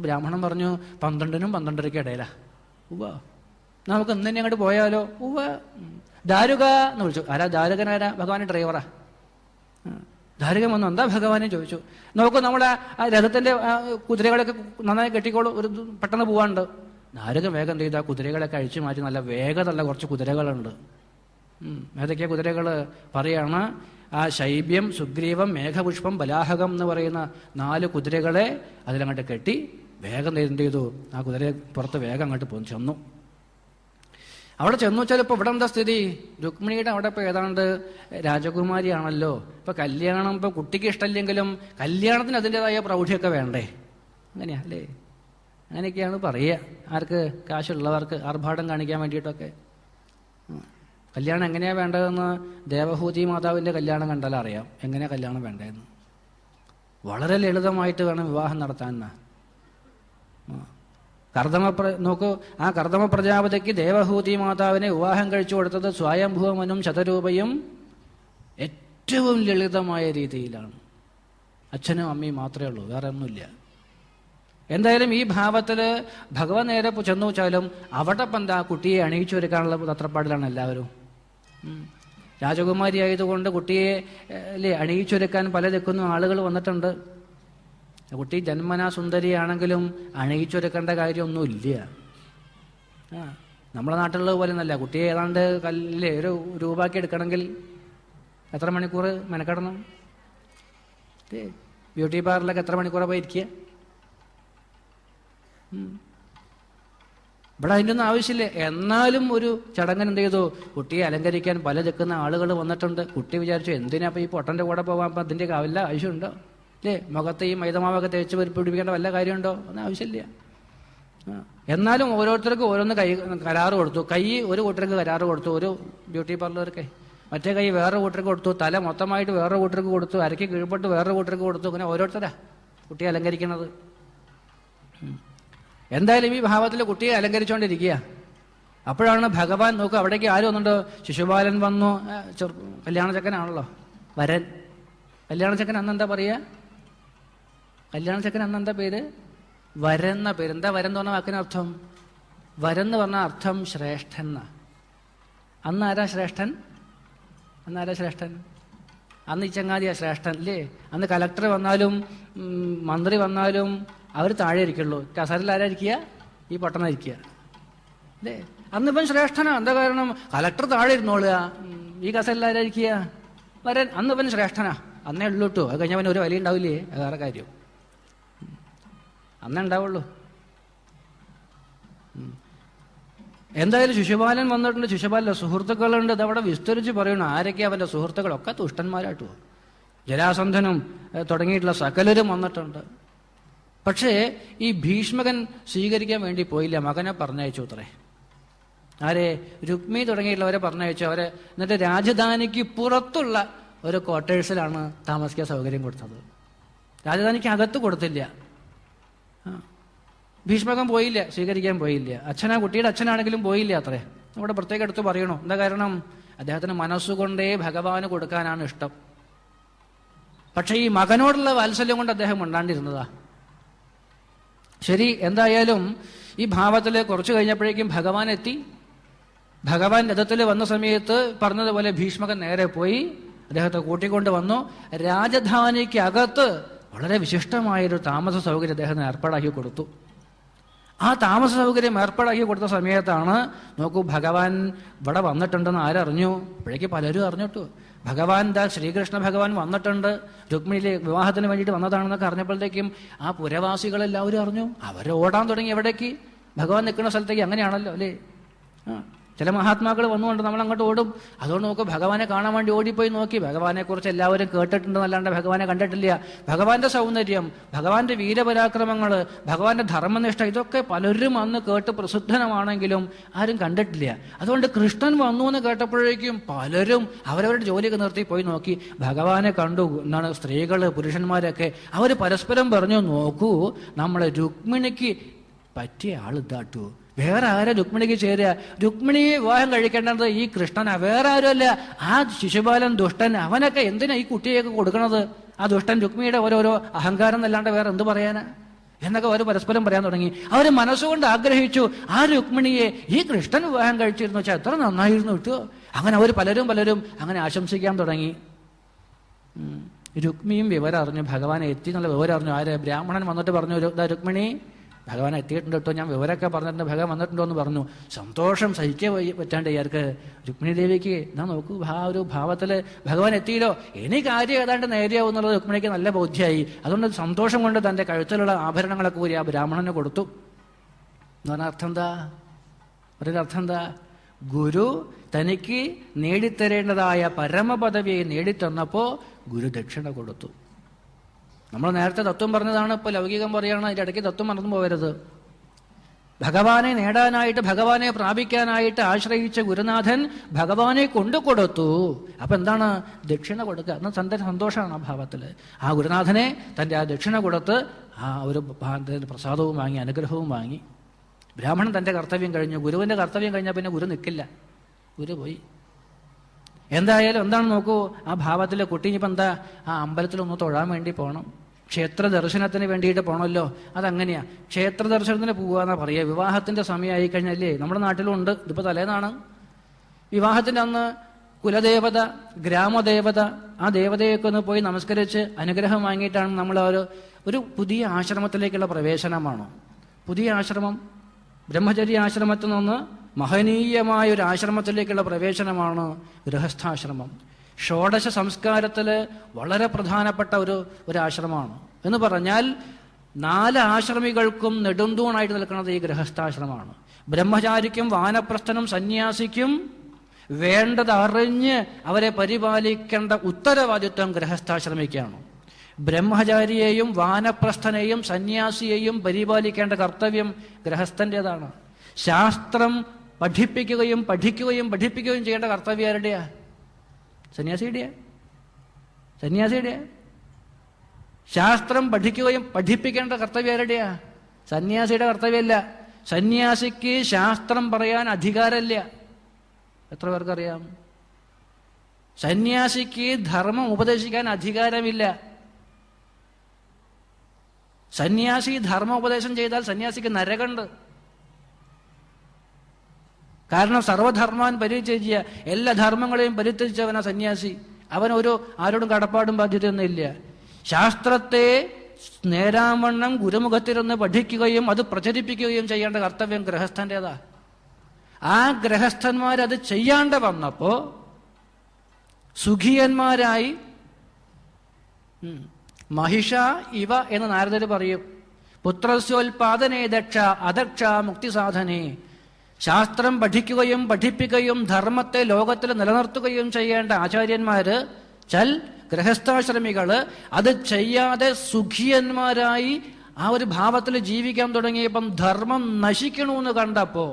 ബ്രാഹ്മണൻ പറഞ്ഞു, 12നും 12:30 ഇടയിലാ. ഉവ്വ, നമുക്ക് ഇന്ന് തന്നെ അങ്ങോട്ട് പോയാലോ? ഉവ്വ. ദാരുക എന്ന് വിളിച്ചു. ആരാ ദാരുകനാരാ? ഭഗവാന്റെ ഡ്രൈവറാ. ദാരുകൻ വന്നു, എന്താ ഭഗവാനെ ചോദിച്ചു. നോക്കൂ, നമ്മുടെ ആ രഥത്തിന്റെ കുതിരകളൊക്കെ നന്നായി കെട്ടിക്കോളൂ, ഒരു പെട്ടെന്ന് പോവാണ്ട്. ദാരുകൻ വേഗം എന്ത് ചെയ്തു, ആ കുതിരകളൊക്കെ അഴിച്ചു മാറ്റി. നല്ല വേഗതയുള്ള കുറച്ച് കുതിരകളുണ്ട്. ഏതൊക്കെയാ കുതിരകൾ പറയാണ്? ആ ശൈബ്യം, സുഗ്രീവം, മേഘപുഷ്പം, ബലാഹകം എന്ന് പറയുന്ന 4 കുതിരകളെ അതിലങ്ങോട്ട് കെട്ടി വേഗം എന്ത് ചെയ്തു, ആ കുതിരയെ പുറത്ത് വേഗം അങ്ങോട്ട് ചെന്നു. അവിടെ ചെന്നു വെച്ചാൽ ഇപ്പൊ ഇവിടെ എന്താ സ്ഥിതി? രുക്മിണിയുടെ അവിടെ ഇപ്പൊ ഏതാണ്ട് രാജകുമാരിയാണല്ലോ. ഇപ്പൊ കല്യാണം, ഇപ്പൊ കുട്ടിക്ക് ഇഷ്ടമില്ലെങ്കിലും കല്യാണത്തിന് അതിൻ്റെതായ പ്രൗഢിയൊക്കെ വേണ്ടേ? അങ്ങനെയാ അല്ലേ? അങ്ങനെയൊക്കെയാണ് പറയുക. ആർക്ക്? കാശുള്ളവർക്ക് ആർഭാടം കാണിക്കാൻ വേണ്ടിയിട്ടൊക്കെ. കല്യാണം എങ്ങനെയാ വേണ്ടതെന്ന് ദേവഹൂതി മാതാവിന്റെ കല്യാണം കണ്ടാൽ അറിയാം എങ്ങനെയാ കല്യാണം വേണ്ടതെന്ന്. വളരെ ലളിതമായിട്ട് വേണം വിവാഹം നടത്താൻ. നോക്കൂ, ആ കർദമ പ്രജാപതിക്ക് ദേവഹൂതി മാതാവിനെ വിവാഹം കഴിച്ചു കൊടുത്തത് സ്വയംഭൂമനും ശതരൂപയും ഏറ്റവും ലളിതമായ രീതിയിലാണ്. അച്ഛനും അമ്മയും മാത്രമേ ഉള്ളൂ, വേറെ ഒന്നുമില്ല. എന്തായാലും ഈ ഭാവത്തില് ഭഗവാൻ നേരെ ചെന്നു വെച്ചാലും അവിടെ എന്താ, കുട്ടിയെ അണിയിച്ചു ഒരുക്കാനുള്ള തത്രപ്പാടിലാണ് എല്ലാവരും. രാജകുമാരി ആയതുകൊണ്ട് കുട്ടിയെ അണിയിച്ചൊരുക്കാൻ പല ദിക്കുന്ന ആളുകൾ വന്നിട്ടുണ്ട്. കുട്ടി ജന്മനാ സുന്ദരിയാണെങ്കിലും അണിയിച്ചൊരുക്കേണ്ട കാര്യമൊന്നുമില്ല. നമ്മുടെ നാട്ടിലുള്ള പോലെ ഒന്നല്ല. കുട്ടിയെ ഏതാണ്ട് ഒരു രൂപയാക്കി എടുക്കണമെങ്കിൽ എത്ര മണിക്കൂർ മെനക്കെടണം? ബ്യൂട്ടി പാർലറിലൊക്കെ എത്ര മണിക്കൂറാണ് പോയിരിക്കുക? ഇവിടെ അതിൻ്റെ ഒന്നും ആവശ്യമില്ല. എന്നാലും ഒരു ചടങ്ങിന് എന്ത് ചെയ്തു, കുട്ടിയെ അലങ്കരിക്കാൻ പല ദിക്കുന്ന ആളുകൾ വന്നിട്ടുണ്ട്. കുട്ടി വിചാരിച്ചു, എന്തിനാ ഈ പൊട്ടൻ്റെ കൂടെ പോകാൻ അപ്പം അതിൻ്റെ വല്ല ആവശ്യമുണ്ടോ? അല്ലേ? മുഖത്ത് ഈ മൈദമാവൊക്കെ തേച്ച് പിടിപ്പിക്കേണ്ട വല്ല കാര്യമുണ്ടോ? ഒന്നും ആവശ്യമില്ല. എന്നാലും ഓരോരുത്തർക്കും ഓരോന്ന് കരാറ് കൊടുത്തു. കൈ ഒരു കൂട്ടർക്ക് കരാറ് കൊടുത്തു, ഒരു ബ്യൂട്ടി പാർലർക്ക്. മറ്റേ കൈ വേറെ കൂട്ടർക്ക് കൊടുത്തു. തല മൊത്തമായിട്ട് വേറെ കൂട്ടർക്ക് കൊടുത്തു. അരയ്ക്ക് കീഴ്പോട്ട് വേറെ കൂട്ടർക്ക് കൊടുത്തു. അങ്ങനെ ഓരോരുത്തരാ കുട്ടിയെ അലങ്കരിക്കണത്. എന്തായാലും ഈ ഭാവത്തിൽ കുട്ടിയെ അലങ്കരിച്ചുകൊണ്ടിരിക്കുക. അപ്പോഴാണ് ഭഗവാൻ നോക്കുക, അവിടേക്ക് ആരും വന്നുണ്ടോ? ശിശുപാലൻ വന്നു. കല്യാണച്ചക്കനാണല്ലോ വരൻ. കല്യാണച്ചക്കൻ അന്നെന്താ പറയുക? കല്യാണച്ചക്കൻ അന്നെന്താ പേര്? വരൻ എന്ന പേര്. എന്താ വരൻ എന്ന് പറഞ്ഞ വാക്കിനർത്ഥം? വരൻ എന്ന് പറഞ്ഞ അർത്ഥം ശ്രേഷ്ഠൻ എന്നാ. അന്ന് ആരാ ശ്രേഷ്ഠൻ? അന്നാരാ ശ്രേഷ്ഠൻ? അന്ന് ഈ ചങ്ങാതിയാ ശ്രേഷ്ഠൻ അല്ലേ? അന്ന് കലക്ടർ വന്നാലും മന്ത്രി വന്നാലും അവർ താഴെ ഇരിക്കുള്ളൂ. കസറിൽ ആരായിരിക്കുക? ഈ പൊട്ടനായിരിക്കുക അല്ലേ? അന്നിപ്പം ശ്രേഷ്ഠനാ. എന്താ കാരണം? കലക്ടർ താഴെ ഇരുന്നോളുക, ഈ കസറിൽ ആരായിരിക്കുക? വരൻ. അന്നിപ്പം ശ്രേഷ്ഠനാ. അന്നേ ഉള്ളൂ കേട്ടോ. അത് കഴിഞ്ഞാൽ ഒരു വലിയ ഉണ്ടാവില്ലേ? അത് വേറെ കാര്യം. അന്നേ ഉണ്ടാവുള്ളൂ. എന്തായാലും ശിശുപാലൻ വന്നിട്ടുണ്ട്. ശിശുപാലൻ്റെ സുഹൃത്തുക്കളുണ്ട്. അതവിടെ വിസ്തരിച്ച് പറയണം ആരൊക്കെയാ അവൻ്റെ സുഹൃത്തുക്കളൊക്കെ ദുഷ്ടന്മാരായിട്ടു. ജരാസന്ധനും തുടങ്ങിയിട്ടുള്ള സകലരും വന്നിട്ടുണ്ട്. പക്ഷേ ഈ ഭീഷ്മകൻ സ്വീകരിക്കാൻ വേണ്ടി പോയില്ല. മകനെ പറഞ്ഞയച്ചു അത്രേ. ആരെ? രുക്മി തുടങ്ങിയിട്ടുള്ളവരെ പറഞ്ഞയച്ചു. അവരെ എന്നിട്ട് രാജധാനിക്ക് പുറത്തുള്ള ഒരു ക്വാർട്ടേഴ്സിലാണ് താമസിക്കാൻ സൗകര്യം കൊടുത്തത്. രാജധാനിക്ക് അകത്ത് കൊടുത്തില്ല. ഭീഷ്മകൻ പോയില്ല, സ്വീകരിക്കാൻ പോയില്ല. കുട്ടിയുടെ അച്ഛനാണെങ്കിലും പോയില്ല അത്രേ. അവിടെ പ്രത്യേകം എടുത്ത് പറയണോ? എന്താ കാരണം? അദ്ദേഹത്തിന് മനസ്സുകൊണ്ടേ ഭഗവാന് കൊടുക്കാനാണ് ഇഷ്ടം. പക്ഷെ ഈ മകനോടുള്ള വാത്സല്യം കൊണ്ട് അദ്ദേഹം ഉണ്ടാണ്ടിരുന്നതാ. ശരി, എന്തായാലും ഈ ഭാവത്തിൽ കുറച്ചു കഴിഞ്ഞപ്പോഴേക്കും ഭഗവാൻ എത്തി. ഭഗവാൻ രഥത്തിൽ വന്ന സമയത്ത് പറഞ്ഞതുപോലെ ഭീഷ്മകൻ നേരെ പോയി അദ്ദേഹത്തെ കൂട്ടിക്കൊണ്ട് വന്നു. രാജധാനിക്ക് അകത്ത് വളരെ വിശിഷ്ടമായൊരു താമസ സൗകര്യം അദ്ദേഹത്തിന് ഏർപ്പാടാക്കി കൊടുത്തു. ആ താമസ സൗകര്യം ഏർപ്പാടാക്കി കൊടുത്ത സമയത്താണ് നോക്കൂ, ഭഗവാൻ ഇവിടെ വന്നിട്ടുണ്ടെന്ന് ആരറിഞ്ഞു? അപ്പോഴേക്ക് പലരും അറിഞ്ഞിട്ടു. ഭഗവാൻ ശ്രീകൃഷ്ണ ഭഗവാൻ വന്നിട്ടുണ്ട്, രുക്മിണിയിലെ വിവാഹത്തിന് വേണ്ടിയിട്ട് വന്നതാണെന്നൊക്കെ അറിഞ്ഞപ്പോഴത്തേക്കും ആ പുരവാസികളെല്ലാവരും അറിഞ്ഞു. അവർ ഓടാൻ തുടങ്ങി. എവിടേക്ക്? ഭഗവാൻ നിൽക്കുന്ന സ്ഥലത്തേക്ക്. അങ്ങനെയാണല്ലോ അല്ലേ? ചില മഹാത്മാക്കൾ വന്നുകൊണ്ട് നമ്മൾ അങ്ങോട്ട് ഓടും. അതുകൊണ്ട് നോക്കും, ഭഗവാനെ കാണാൻ വേണ്ടി ഓടിപ്പോയി നോക്കി. ഭഗവാനെക്കുറിച്ച് എല്ലാവരും കേട്ടിട്ടുണ്ടെന്നല്ലാണ്ട് ഭഗവാനെ കണ്ടിട്ടില്ല. ഭഗവാന്റെ സൗന്ദര്യം, ഭഗവാന്റെ വീരപരാക്രമങ്ങൾ, ഭഗവാന്റെ ധർമ്മനിഷ്ഠ, ഇതൊക്കെ പലരും അന്ന് കേട്ട് പ്രസിദ്ധമാണെങ്കിലും ആരും കണ്ടിട്ടില്ല. അതുകൊണ്ട് കൃഷ്ണൻ വന്നു എന്ന് കേട്ടപ്പോഴേക്കും പലരും അവരവരുടെ ജോലിയൊക്കെ നിർത്തി പോയി നോക്കി. ഭഗവാനെ കണ്ടു. എന്താണ്, സ്ത്രീകൾ പുരുഷന്മാരൊക്കെ അവർ പരസ്പരം പറഞ്ഞു, നോക്കൂ, നമ്മളെ രുക്മിണിക്ക് പറ്റിയ ആൾ ഇതാട്ടു. വേറെ ആരാ രുക്മിണിക്ക് ചേരുക? രുക്മിണിയെ വിവാഹം കഴിക്കേണ്ടത് ഈ കൃഷ്ണനാ, വേറെ ആരുമല്ല. ആ ശിശുപാലൻ ദുഷ്ടൻ, അവനൊക്കെ എന്തിനാ ഈ കുട്ടിയൊക്കെ കൊടുക്കണത്? ആ ദുഷ്ടൻ രുക്മിണിയുടെ ഓരോരോ അഹങ്കാരം എന്നല്ലാണ്ട് വേറെ എന്ത് പറയാനാ എന്നൊക്കെ അവർ പരസ്പരം പറയാൻ തുടങ്ങി. അവർ മനസ്സുകൊണ്ട് ആഗ്രഹിച്ചു, ആ രുക്മിണിയെ ഈ കൃഷ്ണൻ വിവാഹം കഴിച്ചിരുന്നു വെച്ചാൽ എത്ര നന്നായിരുന്നു കിട്ടുമോ. അങ്ങനെ അവർ പലരും അങ്ങനെ ആശംസിക്കാൻ തുടങ്ങി. രുക്മിയും വിവരം അറിഞ്ഞു, ഭഗവാനെ എത്തി എന്നുള്ള വിവരം അറിഞ്ഞു. ആര്? ബ്രാഹ്മണൻ വന്നിട്ട് പറഞ്ഞു, ഭഗവാൻ എത്തിയിട്ടുണ്ട് കേട്ടോ, ഞാൻ വിവരമൊക്കെ പറഞ്ഞിട്ടുണ്ട്, ഭഗവാൻ വന്നിട്ടുണ്ടോ എന്ന് പറഞ്ഞു. സന്തോഷം സഹിക്കാൻ പറ്റാണ്ട് ഇയാൾക്ക്. രുക്മിണി ദേവിക്ക് എന്നാ നോക്കൂ, ഒരു ഭാവത്തിൽ ഭഗവാൻ എത്തിയില്ലോ, ഇനി കാര്യം ഏതാണ്ട് നേരെയാവും എന്നുള്ളത് രുക്മിണിക്ക് നല്ല ബോധ്യമായി. അതുകൊണ്ട് സന്തോഷം കൊണ്ട് തൻ്റെ കഴുത്തിലുള്ള ആഭരണങ്ങളൊക്കെ കൂടി ആ ബ്രാഹ്മണന് കൊടുത്തു. എന്ന് പറഞ്ഞ അർത്ഥം എന്താ? ഒരർത്ഥം എന്താ? ഗുരു തനിക്ക് നേടിത്തരേണ്ടതായ പരമപദവിയെ നേടിത്തന്നപ്പോൾ ഗുരു ദക്ഷിണ കൊടുത്തു. നമ്മൾ നേരത്തെ തത്വം പറഞ്ഞതാണ്, ഇപ്പോൾ ലൗകികം പറയുകയാണ്. അതിൻ്റെ ഇടയ്ക്ക് തത്വം മറന്നു പോകരുത്. ഭഗവാനെ നേടാനായിട്ട്, ഭഗവാനെ പ്രാപിക്കാനായിട്ട് ആശ്രയിച്ച ഗുരുനാഥൻ ഭഗവാനെ കൊണ്ടുകൊടുത്തു. അപ്പം എന്താണ്? ദക്ഷിണ കൊടുക്കുക. എന്നാൽ തൻ്റെ സന്തോഷമാണ് ആ ഭാവത്തിൽ. ആ ഗുരുനാഥനെ തൻ്റെ ആ ദക്ഷിണ കൊടുത്ത് ആ ഒരു പ്രസാദവും വാങ്ങി, അനുഗ്രഹവും വാങ്ങി. ബ്രാഹ്മണൻ തൻ്റെ കർത്തവ്യം കഴിഞ്ഞു. ഗുരുവിൻ്റെ കർത്തവ്യം കഴിഞ്ഞാൽ പിന്നെ ഗുരു നിൽക്കില്ല, ഗുരു പോയി. എന്തായാലും എന്താണ് നോക്കൂ, ആ ഭാവത്തിലെ കുട്ടി ഇപ്പം എന്താ, ആ അമ്പലത്തിലൊന്ന് തൊഴാൻ വേണ്ടി പോകണം, ക്ഷേത്ര ദർശനത്തിന് വേണ്ടിയിട്ട് പോകണമല്ലോ. അതങ്ങനെയാ, ക്ഷേത്ര ദർശനത്തിന് പോവുകയെന്നാ പറയുക. വിവാഹത്തിൻ്റെ സമയമായി കഴിഞ്ഞല്ലേ, നമ്മുടെ നാട്ടിലും ഉണ്ട്, ഇതിപ്പോൾ തലേന്നാണ്. വിവാഹത്തിൻ്റെ അന്ന് കുലദേവത, ഗ്രാമദേവത, ആ ദേവതയൊക്കെ ഒന്ന് പോയി നമസ്കരിച്ച് അനുഗ്രഹം വാങ്ങിയിട്ടാണ് നമ്മൾ ഒരു പുതിയ ആശ്രമത്തിലേക്കുള്ള പ്രവേശനമാണോ. പുതിയ ആശ്രമം, ബ്രഹ്മചര്യ ആശ്രമത്തിൽ നിന്ന് മഹനീയമായ ഒരു ആശ്രമത്തിലേക്കുള്ള പ്രവേശനമാണ് ഗൃഹസ്ഥാശ്രമം. ഷോഡശ സംസ്കാരത്തിൽ വളരെ പ്രധാനപ്പെട്ട ഒരു ആശ്രമമാണ്. എന്ന് പറഞ്ഞാൽ 4 ആശ്രമികൾക്കും നെടുന്തൂണായിട്ട് നിൽക്കുന്നത് ഈ ഗൃഹസ്ഥാശ്രമമാണ്. ബ്രഹ്മചാരിക്കും വാനപ്രസ്ഥനും സന്യാസിക്കും വേണ്ടത് അറിഞ്ഞ് അവരെ പരിപാലിക്കേണ്ട ഉത്തരവാദിത്വം ഗൃഹസ്ഥാശ്രമിക്കാണ്. ബ്രഹ്മചാരിയെയും വാനപ്രസ്ഥനെയും സന്യാസിയെയും പരിപാലിക്കേണ്ട കർത്തവ്യം ഗൃഹസ്ഥൻ്റെതാണ്. ശാസ്ത്രം പഠിക്കുകയും ചെയ്യേണ്ട കർത്തവ്യം ആരുടെയാ? സന്യാസിയുടെയാ. ശാസ്ത്രം പഠിപ്പിക്കേണ്ട കർത്തവ്യം ആരുടെയാ? സന്യാസിയുടെ കർത്തവ്യമല്ല. സന്യാസിക്ക് ശാസ്ത്രം പറയാൻ അധികാരമില്ല. എത്ര പേർക്കറിയാം? സന്യാസിക്ക് ധർമ്മം ഉപദേശിക്കാൻ അധികാരമില്ല. സന്യാസി ധർമ്മോപദേശം ചെയ്താൽ സന്യാസിക്ക് നരകമുണ്ട്. കാരണം സർവധർമാൻ പരിത്യജ്യ, എല്ലാ ധർമ്മങ്ങളെയും പരിത്യജിച്ചവനാ സന്യാസി. ആരോടും കടപ്പാടും ബാധ്യതയൊന്നും ഇല്ല. ശാസ്ത്രത്തെ നേരാവണ്ണം ഗുരുമുഖത്തിരുന്ന് പഠിക്കുകയും അത് പ്രചരിപ്പിക്കുകയും ചെയ്യേണ്ട കർത്തവ്യം ഗൃഹസ്ഥൻ്റെതാ. ആ ഗൃഹസ്ഥന്മാരത് ചെയ്യാണ്ട് വന്നപ്പോ സുഖിയന്മാരായി, മഹിഷ ഇവ എന്ന് നാരദർ പറയും. പുത്രസ്യോൽപാദനേ ദക്ഷ അദക്ഷ മുക്തിസാധനേ. ശാസ്ത്രം പഠിപ്പിക്കുകയും ധർമ്മത്തെ ലോകത്തിൽ നിലനിർത്തുകയും ചെയ്യേണ്ട ആചാര്യന്മാര്, ഗൃഹസ്ഥാശ്രമികള് അത് ചെയ്യാതെ സുഖിയന്മാരായി ആ ഒരു ഭാവത്തിൽ ജീവിക്കാൻ തുടങ്ങിയപ്പം ധർമ്മം നശിക്കണമെന്ന് കണ്ടപ്പോ,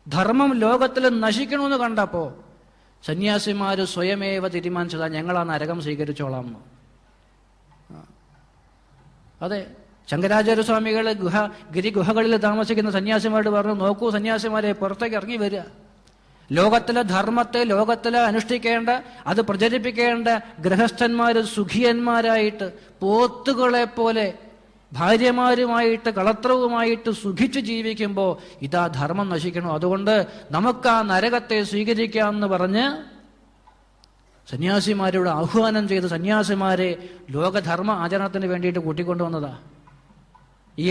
ധർമ്മം ലോകത്തിൽ നശിക്കണമെന്ന് കണ്ടപ്പോ സന്യാസിമാര് സ്വയമേവ തീരുമാനിച്ചതാ, ഞങ്ങൾ ആ നരകം സ്വീകരിച്ചോളാം. അതെ, ശങ്കരാചാര്യസ്വാമികൾ ഗിരിഗുഹകളിൽ താമസിക്കുന്ന സന്യാസിമാരോട് പറഞ്ഞു, നോക്കൂ സന്യാസിമാരെ, പുറത്തേക്ക് ഇറങ്ങി വരിക. ലോകത്തിലെ ധർമ്മത്തെ ലോകത്തിലെ അനുഷ്ഠിക്കേണ്ട, അത് പ്രചരിപ്പിക്കേണ്ട ഗൃഹസ്ഥന്മാർ സുഖിയന്മാരായിട്ട്, പോത്തുകളെ പോലെ ഭാര്യമാരുമായിട്ട് കളത്രവുമായിട്ട് സുഖിച്ച് ജീവിക്കുമ്പോൾ ഇതാ ധർമ്മം നശിക്കണം. അതുകൊണ്ട് നമുക്ക് ആ നരകത്തെ സ്വീകരിക്കാമെന്ന് പറഞ്ഞ് സന്യാസിമാരോട് ആഹ്വാനം ചെയ്ത് സന്യാസിമാരെ ലോകധർമ്മ ആചരണത്തിന് വേണ്ടിയിട്ട് കൂട്ടിക്കൊണ്ടുവന്നതാ.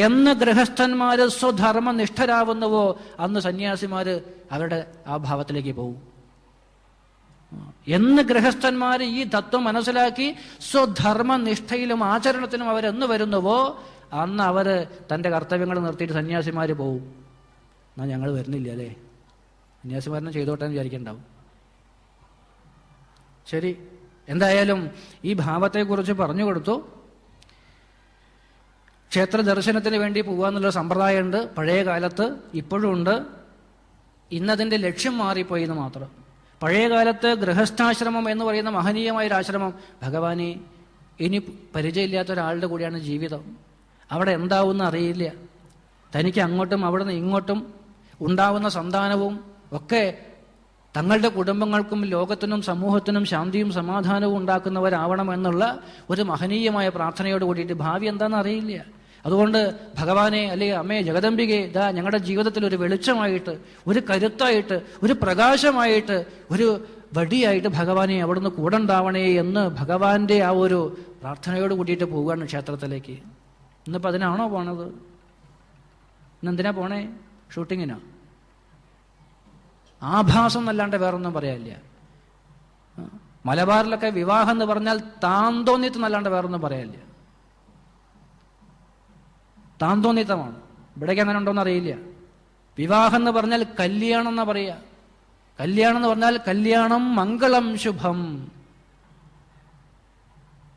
എന്ന് ഗൃഹസ്ഥന്മാര് സ്വധർമ്മനിഷ്ഠരാവുന്നുവോ അന്ന് സന്യാസിമാര് അവരുടെ ആ ഭാവത്തിലേക്ക് പോകും. എന്ന് ഗൃഹസ്ഥന്മാര് ഈ തത്വം മനസ്സിലാക്കി സ്വധർമ്മനിഷ്ഠയിലും ആചരണത്തിനും അവരെന്ന് വരുന്നുവോ അന്ന് അവര് തൻ്റെ കർത്തവ്യങ്ങൾ നിർത്തിയിട്ട് സന്യാസിമാര് പോവും. എന്നാൽ ഞങ്ങൾ വരുന്നില്ല അല്ലേ, സന്യാസിമാരനെ ചെയ്തോട്ടെ എന്ന് വിചാരിക്കണ്ടാവും. ശരി, എന്തായാലും ഈ ഭാവത്തെക്കുറിച്ച് പറഞ്ഞു കൊടുത്തു. ക്ഷേത്ര ദർശനത്തിന് വേണ്ടി പോകാന്നുള്ള സമ്പ്രദായമുണ്ട്, പഴയ കാലത്ത് ഇപ്പോഴും ഉണ്ട്. ഇന്നതിൻ്റെ ലക്ഷ്യം മാറിപ്പോയി എന്ന് മാത്രം. പഴയ കാലത്ത് ഗൃഹസ്ഥാശ്രമം എന്ന് പറയുന്ന മഹനീയമായൊരാശ്രമം, ഭഗവാനെ ഇനി പരിചയമില്ലാത്ത ഒരാളുടെ കൂടെയാണ് ജീവിതം, അവിടെ എന്താവുമെന്ന് അറിയില്ല, തനിക്ക് അങ്ങോട്ടും അവിടുന്ന് ഇങ്ങോട്ടും ഉണ്ടാവുന്ന സന്താനവും ഒക്കെ തങ്ങളുടെ കുടുംബങ്ങൾക്കും ലോകത്തിനും സമൂഹത്തിനും ശാന്തിയും സമാധാനവും ഉണ്ടാക്കുന്നവരാവണമെന്നുള്ള ഒരു മഹനീയമായ പ്രാർത്ഥനയോട് കൂടിയിട്ട് ഭാവി എന്താണെന്ന് അറിയില്ല. അതുകൊണ്ട് ഭഗവാനെ, അല്ലെങ്കിൽ അമ്മേ ജഗദംബികെ, ഇതാ ഞങ്ങളുടെ ജീവിതത്തിൽ ഒരു വെളിച്ചമായിട്ട്, ഒരു കരുത്തായിട്ട്, ഒരു പ്രകാശമായിട്ട്, ഒരു വടിയായിട്ട് ഭഗവാനെ അവിടുന്ന് കൂടെ ഉണ്ടാവണേ എന്ന് ഭഗവാന്റെ ആ ഒരു പ്രാർത്ഥനയോട് കൂടിയിട്ട് പോവുകയാണ് ക്ഷേത്രത്തിലേക്ക്. ഇന്നിപ്പോൾ അതിനാണോ പോണത്? ഇന്നെന്തിനാ പോണേ? ഷൂട്ടിങ്ങിനോ? ആഭാസം എന്നല്ലാണ്ട് വേറൊന്നും പറയാനില്ല. മലബാറിലൊക്കെ വിവാഹം എന്ന് പറഞ്ഞാൽ താന്തോന്നിത്ത് എന്നല്ലാണ്ട് വേറൊന്നും പറയാനില്ല. താന്തോന്നിത്തമാണ്. ഇവിടേക്ക് അങ്ങനെ ഉണ്ടോയെന്ന് അറിയില്ല. വിവാഹം എന്ന് പറഞ്ഞാൽ കല്യാണം എന്നാ പറയുക. കല്യാണം എന്ന് പറഞ്ഞാൽ കല്യാണം മംഗളം ശുഭം,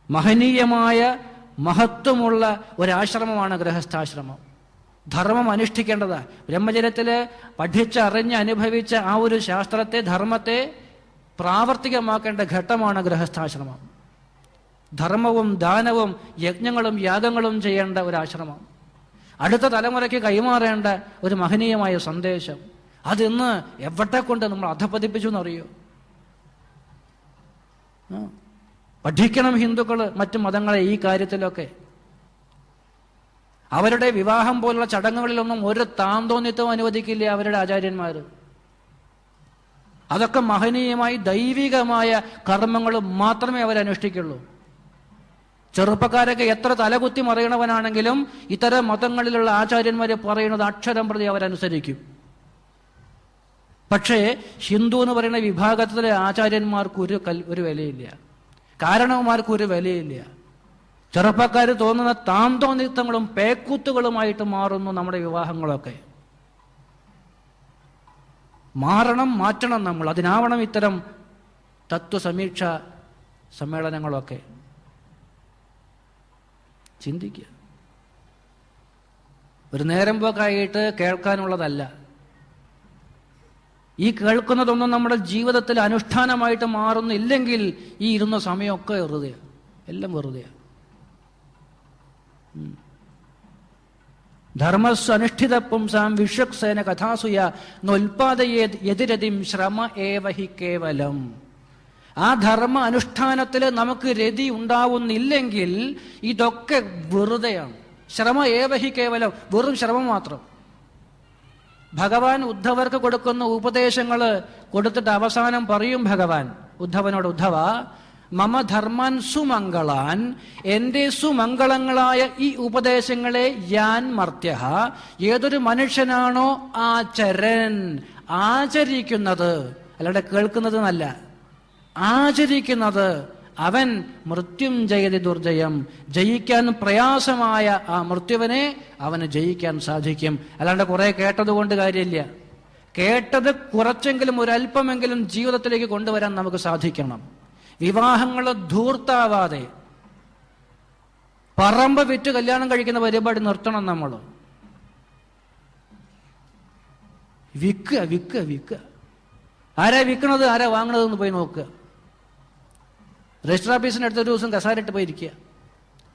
മഹനീയമായ മഹത്വമുള്ള ഒരാശ്രമമാണ് ഗൃഹസ്ഥാശ്രമം. ധർമ്മം അനുഷ്ഠിക്കേണ്ടതാ. ബ്രഹ്മചര്യത്തില് പഠിച്ചറിഞ്ഞ് അനുഭവിച്ച ആ ഒരു ശാസ്ത്രത്തെ, ധർമ്മത്തെ പ്രാവർത്തികമാക്കേണ്ട ഘട്ടമാണ് ഗൃഹസ്ഥാശ്രമം. ധർമ്മവും ദാനവും യജ്ഞങ്ങളും യാഗങ്ങളും ചെയ്യേണ്ട ഒരാശ്രമം, അടുത്ത തലമുറയ്ക്ക് കൈമാറേണ്ട ഒരു മഹനീയമായ സന്ദേശം. അതിന്ന് എവിടെ കൊണ്ട് നമ്മൾ അധപ്പതിപ്പിച്ചു എന്നറിയോ? പഠിക്കണം ഹിന്ദുക്കൾ മറ്റു മതങ്ങളെ ഈ കാര്യത്തിലൊക്കെ. അവരുടെ വിവാഹം പോലുള്ള ചടങ്ങുകളിലൊന്നും ഒരു താന്തോന്നിത്വം അനുവദിക്കില്ല അവരുടെ ആചാര്യന്മാർ. അതൊക്കെ മഹനീയമായി ദൈവികമായ കർമ്മങ്ങൾ മാത്രമേ അവരനുഷ്ഠിക്കുള്ളൂ. ചെറുപ്പക്കാരൊക്കെ എത്ര തലകുത്തി മറിയണവനാണെങ്കിലും ഇത്തരം മതങ്ങളിലുള്ള ആചാര്യന്മാരെ പറയുന്നത് അക്ഷരം പ്രതി അവരനുസരിക്കും. പക്ഷേ ഹിന്ദു എന്ന് പറയുന്ന വിഭാഗത്തിലെ ആചാര്യന്മാർക്ക് ഒരു വിലയില്ല, കാരണവന്മാർക്ക് ഒരു വിലയില്ല. ചെറുപ്പക്കാർ തോന്നുന്ന താന്തോന്നിത്തങ്ങളും പേക്കൂത്തുകളുമായിട്ട് മാറുന്നു നമ്മുടെ വിവാഹങ്ങളൊക്കെ. മാറണം, മാറ്റണം നമ്മൾ. അതിനാവണം ഇത്തരം തത്വസമീക്ഷ സമ്മേളനങ്ങളൊക്കെ. ചിന്തിക്കുക. ഒരു നേരം പോക്കായിട്ട് കേൾക്കാനുള്ളതല്ല. ഈ കേൾക്കുന്നതൊന്നും നമ്മുടെ ജീവിതത്തിൽ അനുഷ്ഠാനമായിട്ട് മാറുന്നില്ലെങ്കിൽ ഈ ഇരുന്ന സമയമൊക്കെ വെറുതെയാണ്, എല്ലാം വെറുതെയാണ്. ധർമ്മസ് അനുഷ്ഠിത പുംസാം വിശ്വക്സേന കഥാസുയ നൊൽപാദയേ യതിരതിം ശ്രമ ഏവഹി കേവലം. ആ ധർമ്മ അനുഷ്ഠാനത്തിൽ നമുക്ക് രതി ഉണ്ടാവുന്നില്ലെങ്കിൽ ഇതൊക്കെ വെറുതെയാണ്. ശ്രമ ഏവഹി കേവലം, വെറും ശ്രമം മാത്രം. ഭഗവാൻ ഉദ്ധവർക്ക് കൊടുക്കുന്ന ഉപദേശങ്ങൾ കൊടുത്തിട്ട് അവസാനം പറയും ഭഗവാൻ ഉദ്ധവനോട്, ഉദ്ധവ മമ ധർമ്മൻ സുമംഗളാൻ, എൻ്റെ സുമംഗളങ്ങളായ ഈ ഉപദേശങ്ങളെ യാൻ മർത്യ, ഏതൊരു മനുഷ്യനാണോ ആചരൻ, ആചരിക്കുന്നത്, അല്ലാതെ കേൾക്കുന്നത് എന്നല്ല, ആചരിക്കുന്നത്, അവൻ മൃത്യുഞ്ജയതി ദുർജയം, ജയിക്കാൻ പ്രയാസമായ ആ മൃത്യുവിനെ അവന് ജയിക്കാൻ സാധിക്കും. അല്ലാണ്ട് കുറെ കേട്ടതുകൊണ്ട് കാര്യമില്ല. കേട്ടത് കുറച്ചെങ്കിലും ഒരല്പമെങ്കിലും ജീവിതത്തിലേക്ക് കൊണ്ടുവരാൻ നമുക്ക് സാധിക്കണം. വിവാഹങ്ങൾ ധൂർത്താവാതെ പറമ്പ് വിറ്റ് കല്യാണം കഴിക്കുന്ന പരിപാടി നിർത്തണം. നമ്മൾ വിൽക്കുക വിൽക്കുക വിൽക്കുക. ആരാ വിൽക്കണത്, ആരാ വാങ്ങണതെന്ന് പോയി നോക്കുക. രജിസ്റ്റർ ഓഫീസിൻ്റെ അടുത്തൊരു ദിവസം കസാരയിട്ട് പോയിരിക്കുക.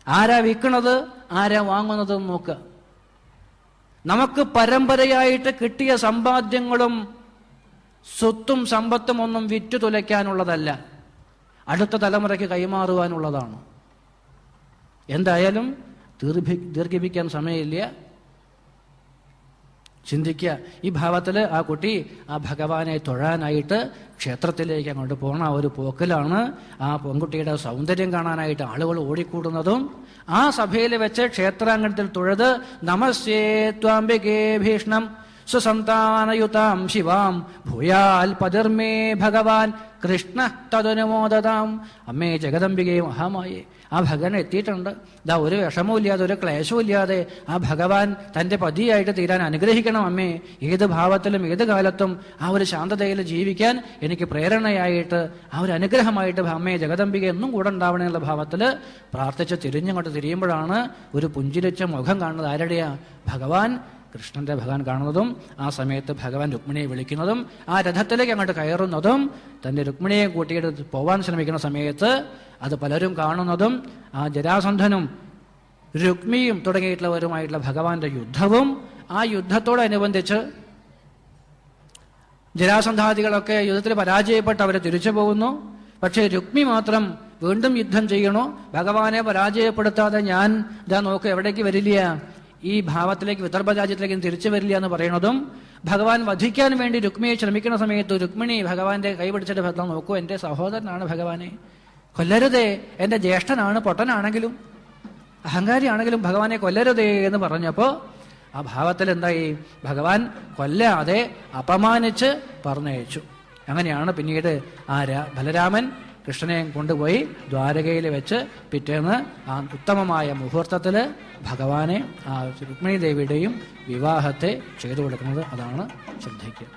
ആരാ വിൽക്കണത്, ആരാ വാങ്ങുന്നതെന്ന് നോക്കുക. നമുക്ക് പരമ്പരയായിട്ട് കിട്ടിയ സമ്പാദ്യങ്ങളും സ്വത്തും സമ്പത്തും ഒന്നും വിറ്റു തുലയ്ക്കാനുള്ളതല്ല, അടുത്ത തലമുറയ്ക്ക് കൈമാറുവാനുള്ളതാണ്. എന്തായാലും ദീർഘിപ്പിക്കാൻ സമയമില്ല. ചിന്തിക്കുക. ഈ ഭാവത്തിൽ ആ കുട്ടി ആ ഭഗവാനെ തൊഴാനായിട്ട് ക്ഷേത്രത്തിലേക്ക് അങ്ങോട്ട് പോകണ ഒരു പോക്കലാണ്. ആ പെൺകുട്ടിയുടെ സൗന്ദര്യം കാണാനായിട്ട് ആളുകൾ ഓടിക്കൂടുന്നതും ആ സഭയിൽ വെച്ച് ക്ഷേത്രാങ്കണത്തിൽ തൊഴുത് നമസ്തേ ത്വാംബികേ ഭീഷ്ണം സുസന്താനയുതാം ശിവാം ഭൂയാൽ പതിർമേ ഭഗവാൻ കൃഷ്ണ തദനുമോദതാം. അമ്മേ ജഗദംബികയെ മഹാമായേ, ആ ഭഗവാൻ എത്തിയിട്ടുണ്ട്. ഇതാ ഒരു വിഷമവും ഇല്ലാതെ ഒരു ക്ലേശവും ഇല്ലാതെ ആ ഭഗവാൻ തൻ്റെ പതിയായിട്ട് തീരാൻ അനുഗ്രഹിക്കണം അമ്മേ. ഏത് ഭാവത്തിലും ഏത് കാലത്തും ആ ഒരു ശാന്തതയിൽ ജീവിക്കാൻ എനിക്ക് പ്രേരണയായിട്ട് ആ ഒരു അനുഗ്രഹമായിട്ട് അമ്മേ ജഗദംബിക എന്നും കൂടെ ഉണ്ടാവണേ എന്നുള്ള ഭാവത്തിൽ പ്രാർത്ഥിച്ച് തിരിഞ്ഞങ്ങോട്ട് തിരിയുമ്പോഴാണ് ഒരു പുഞ്ചിരിച്ച മുഖം കാണുന്നത്. ആരുടെയാ? ഭഗവാൻ കൃഷ്ണന്റെ ഭഗവാൻ കാണുന്നതും ആ സമയത്ത് ഭഗവാൻ രുക്മിണിയെ വിളിക്കുന്നതും ആ രഥത്തിലേക്ക് അങ്ങോട്ട് കയറുന്നതും തൻ്റെ രുക്മിണിയെ കൂട്ടിയിട്ട് പോവാൻ ശ്രമിക്കുന്ന സമയത്ത് അത് പലരും കാണുന്നതും ആ ജരാസന്ധനും രുക്മിയും തുടങ്ങിയിട്ടുള്ളവരുമായിട്ടുള്ള ഭഗവാന്റെ യുദ്ധവും ആ യുദ്ധത്തോടനുബന്ധിച്ച് ജരാസന്ധാദികളൊക്കെ യുദ്ധത്തിൽ പരാജയപ്പെട്ട് അവർ തിരിച്ചു പോകുന്നു. പക്ഷേ രുക്മി മാത്രം വീണ്ടും യുദ്ധം ചെയ്യണോ, ഭഗവാനെ പരാജയപ്പെടുത്താതെ ഞാൻ ഇതാ നോക്ക് എവിടേക്ക് വരില്ല, ഈ ഭാവത്തിലേക്ക് വിദർഭ രാജ്യത്തിലേക്ക് തിരിച്ചു വരില്ല എന്ന് പറയുന്നതും ഭഗവാൻ വധിക്കാൻ വേണ്ടി രുക്മിയെ ശ്രമിക്കുന്ന സമയത്ത് രുക്മിണി ഭഗവാന്റെ കൈപിടിച്ചിട്ട് ഭഗവാൻ നോക്കൂ, എൻ്റെ സഹോദരനാണ് ഭഗവാനെ, കൊല്ലരുതേ, എൻ്റെ ജ്യേഷ്ഠനാണ്, പൊട്ടനാണെങ്കിലും അഹങ്കാരിയാണെങ്കിലും ഭഗവാനെ കൊല്ലരുതേ എന്ന് പറഞ്ഞപ്പോൾ ആ ഭാവത്തിൽ എന്തായി, ഭഗവാൻ കൊല്ലാതെ അപമാനിച്ച് പറഞ്ഞയച്ചു. അങ്ങനെയാണ് പിന്നീട് ആ ബലരാമൻ കൃഷ്ണനെ കൊണ്ടുപോയി ദ്വാരകയിൽ വെച്ച് പിറ്റേന്ന് ആ ഉത്തമമായ മുഹൂർത്തത്തിൽ ഭഗവാനെ ആ രുക്മിണി ദേവിയുടെയും വിവാഹത്തെ ചെയ്തു കൊടുക്കുന്നത്. അതാണ് ശ്രദ്ധിക്കുക.